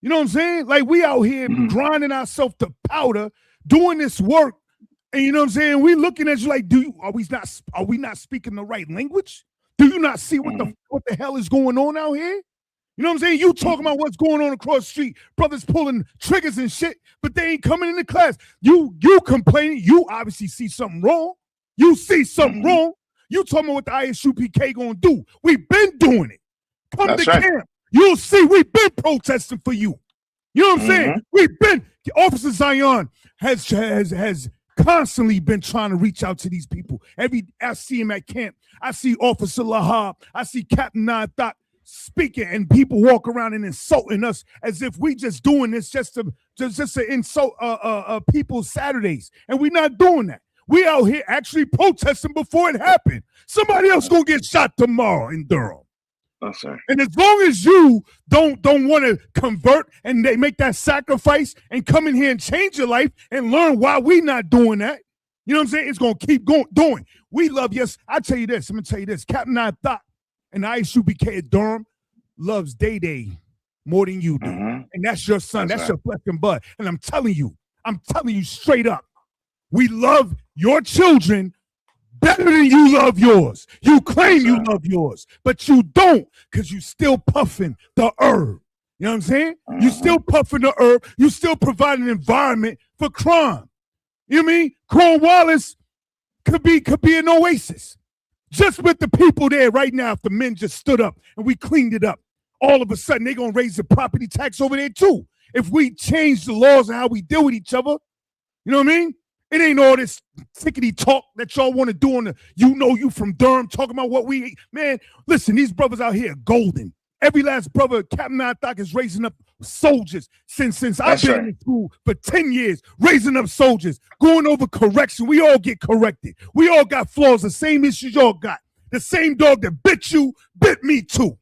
You know what I'm saying? Like we out here grinding ourselves to powder, doing this work, and you know what I'm saying? We looking at you like, are we not speaking the right language? Do you not see what the hell is going on out here? You know what I'm saying? You talking about what's going on across the street, brothers pulling triggers and shit, but they ain't coming into class. You complaining, you obviously see something wrong. You see something wrong. You talking about what the I.S.U.P.K gonna do. We've been doing it. Come to camp. You'll see we've been protesting for you. You know what I'm saying? We've been, Officer Zion has constantly been trying to reach out to these people. I see him at camp. I see Officer Lahab. I see Captain Nayathaq speaking, and people walk around and insulting us as if we just doing this just just to insult people's Saturdays, and we're not doing that. We out here actually protesting before it happened. Somebody else gonna get shot tomorrow in Durham. That's right. And as long as you don't want to convert and they make that sacrifice and come in here and change your life and learn why we not doing that, you know what I'm saying? It's gonna keep doing. We love, yes. I tell you this. I'm gonna tell you this. Captain Nayathaq and I.S.U.P.K at Durham loves Day more than you do, and that's your son. That's your flesh and blood. And I'm telling you straight up, we love your children better than you love yours. You claim you love yours, but you don't, because you still puffing the herb. You know what I'm saying? You still puffing the herb. You still provide an environment for crime. You know what I mean? Cornwallis could be an oasis. Just with the people there right now, if the men just stood up and we cleaned it up, all of a sudden they're going to raise the property tax over there too. If we change the laws and how we deal with each other, you know what I mean? It ain't all this tickety talk that y'all want to do on the, you from Durham, talking about what we eat. Man, listen, these brothers out here are golden. Every last brother, Captain Nayathaq, is raising up soldiers since I've been in school for 10 years, raising up soldiers, going over correction. We all get corrected. We all got flaws, the same issues y'all got. The same dog that bit you, bit me too.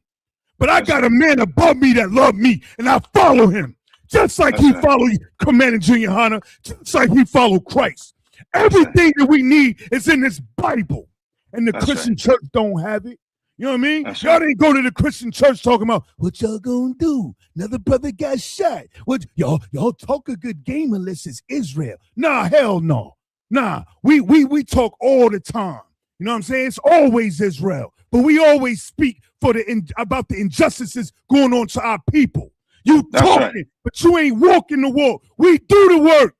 But I got a man above me that love me, and I follow him. Just like he followed Commander Junior Hanna, just like he followed Christ. Everything that we need is in this Bible. And the Christian church don't have it. You know what I mean? Y'all didn't go to the Christian church talking about what y'all gonna do. Another brother got shot. What y'all talk a good game unless it's Israel. Nah, hell no. Nah, we talk all the time. You know what I'm saying? It's always Israel. But we always speak about the injustices going on to our people. You talking, but you ain't walking the walk. We do the work.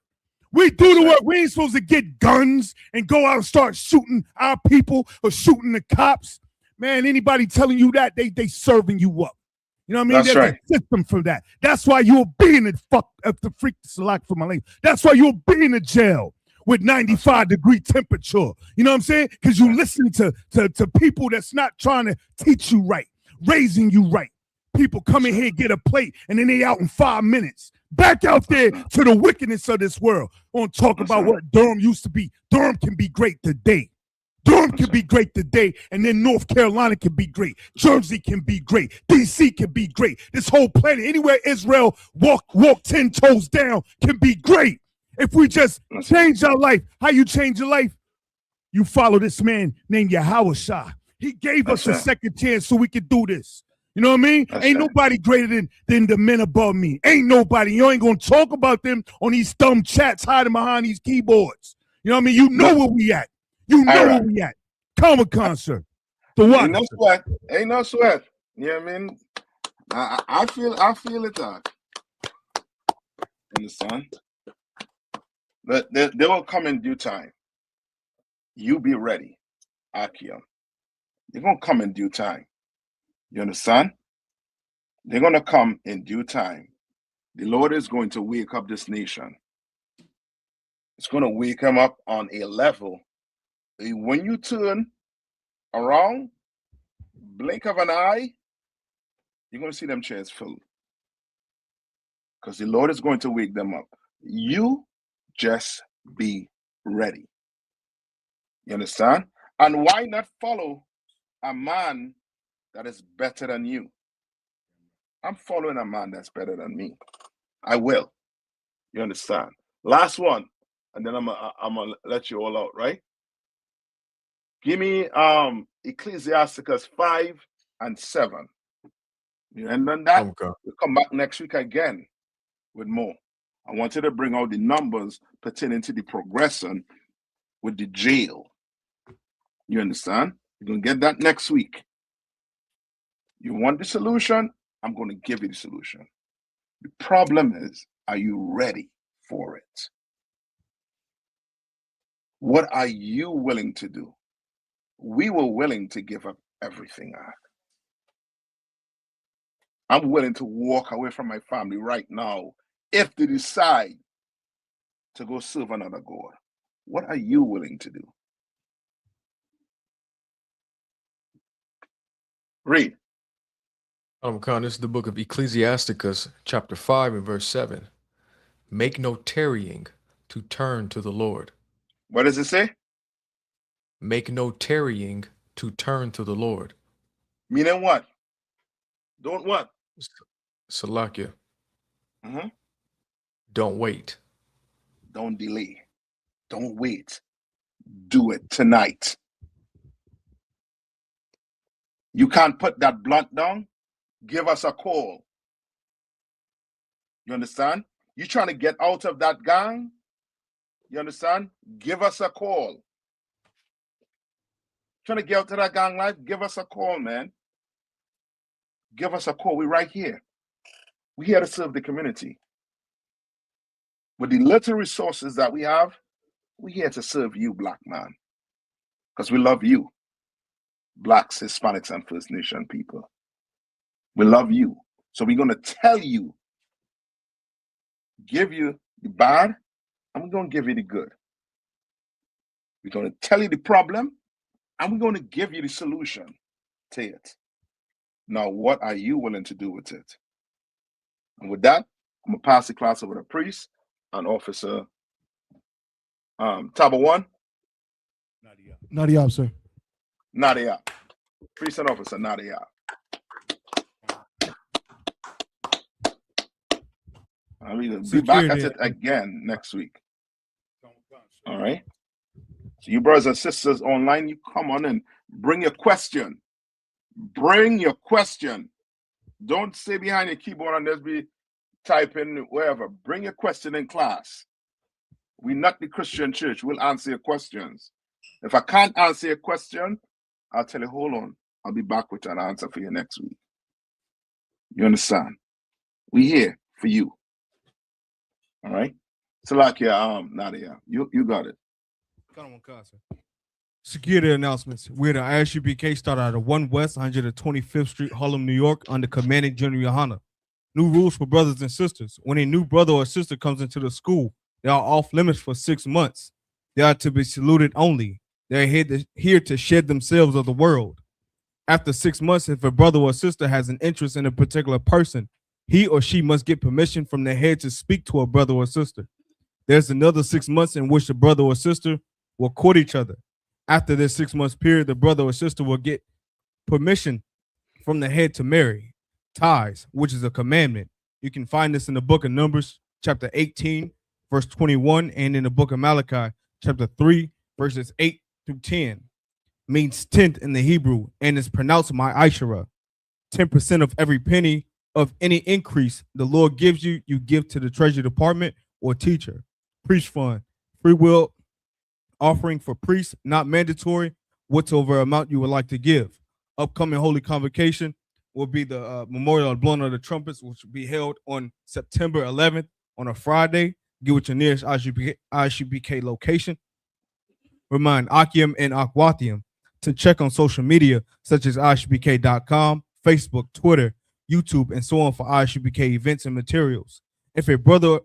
We do the work. We ain't supposed to get guns and go out and start shooting our people or shooting the cops. Man, anybody telling you that, they serving you up. You know what I mean? There's a system for that. That's why you'll be in the freak select for my language. That's why you'll be in the jail with 95-degree temperature. You know what I'm saying? Because you listen to people that's not trying to teach you right, raising you right. People come in here, get a plate, and then they out in 5 minutes. Back out there to the wickedness of this world. On talk about what Durham used to be. Durham can be great today. Durham can be great today, and then North Carolina can be great. Jersey can be great. DC can be great. This whole planet, anywhere Israel walk 10 toes down, can be great. If we just change our life, how you change your life? You follow this man named YAHANNA. He gave us a second chance so we could do this. You know what I mean? Ain't nobody greater than the men above me. Ain't nobody. You ain't gonna talk about them on these dumb chats hiding behind these keyboards. You know what I mean? You know where we at. You know where we at. Comic concert. The what? Ain't no sweat. Ain't no sweat. You know what I mean? I feel it out. Understand? But they will come in due time. You be ready, Akim. They're gonna come in due time. You understand? They're going to come in due time. The Lord is going to wake up this nation. It's going to wake them up on a level. When you turn around, blink of an eye, you're going to see them chairs filled. Because the Lord is going to wake them up. You just be ready. You understand? And why not follow a man that is better than you? I'm following a man that's better than me. I will. You understand? Last one, and then I'm gonna let you all out, right? Give me Ecclesiasticus 5 and 7. And then that we'll come back next week again with more. I wanted to bring out the numbers pertaining to the progression with the jail. You understand? You're gonna get that next week. You want the solution? I'm going to give you the solution. The problem is, are you ready for it? What are you willing to do? We were willing to give up everything. I'm willing to walk away from my family right now if they decide to go serve another God. What are you willing to do? Read. Khan, this is the book of Ecclesiasticus, chapter 5 and verse 7. Make no tarrying to turn to the Lord. What does it say? Make no tarrying to turn to the Lord. Meaning what? Don't what? Salakia. Mm-hmm. Don't wait. Don't delay. Don't wait. Do it tonight. You can't put that blunt down. Give us a call. You understand? You trying to get out of that gang? You understand? Give us a call. Trying to get out of that gang life? Give us a call, man. Give us a call. We're right here. We're here to serve the community. With the little resources that we have, we're here to serve you, black man. Because we love you. Blacks, Hispanics, and First Nation people. We love you. So we're going to tell you, give you the bad, and we're going to give you the good. We're going to tell you the problem, and we're going to give you the solution to it. Now, what are you willing to do with it? And with that, I'm going to pass the class over to Priest and Officer Taba 1. Nayathaq, sir. Nayathaq. Priest and Officer Nayathaq. We'll be back at it again next week. All right. So you brothers and sisters online, you come on and bring your question. Bring your question. Don't stay behind your keyboard and just be typing wherever. Bring your question in class. We're not the Christian church. We'll answer your questions. If I can't answer your question, I'll tell you, hold on. I'll be back with an answer for you next week. You understand? We're here for you. All right? Salakia, Nadia, you got it. Security announcements. We're the I.S.U.P.K. started out of 1 West 125th Street, Harlem, New York, under Commanding General YAHANNA. New rules for brothers and sisters. When a new brother or sister comes into the school, they are off limits for 6 months. They are to be saluted only. They are here to shed themselves of the world. After 6 months, if a brother or sister has an interest in a particular person, he or she must get permission from the head to speak to a brother or sister. There's another 6 months in which the brother or sister will court each other. After this 6 months period, the brother or sister will get permission from the head to marry. Tithes, which is a commandment. You can find this in the book of Numbers, chapter 18, verse 21, and in the book of Malachi, chapter 3, verses 8 through 10. Means tenth in the Hebrew, and is pronounced ma'ashara. 10% of every penny of any increase the Lord gives you, you give to the treasury department or teacher. Priest fund, free will offering for priests, not mandatory, whatsoever amount you would like to give. Upcoming holy convocation will be the memorial and blowing of the trumpets, which will be held on September 11th on a Friday. Get with your nearest I.S.U.P.K. location. Remind Akim and Akwathium to check on social media such as I.S.U.P.K.com, Facebook, Twitter, YouTube, and so on for I.S.U.P.K. events and materials. If a brother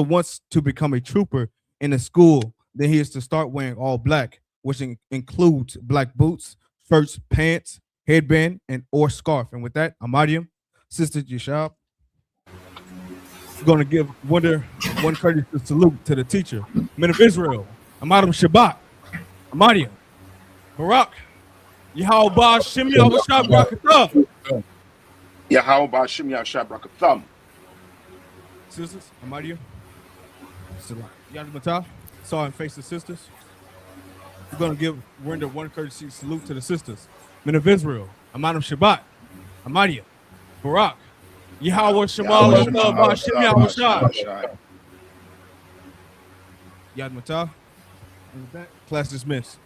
wants to become a trooper in a school, then he is to start wearing all black, which includes black boots, shirts, pants, headband, and or scarf. And with that, Amadium, Sister Yashab, we're going to give one courteous salute to the teacher, men of Israel, Amadim Shabbat, Amadium, Barak, Yahweh Shem Yahweh Shabrakatah. Yahweh Shem Yahweh Shabrakatah. Sisters, Amadium, Yad Matah, saw and face the sisters. We're going to render one courtesy salute to the sisters, men of Israel, Amadim Shabbat, Amadium, Barak, Yahweh Shemal Shem Yahweh Shai. Yad Matah. Class dismissed.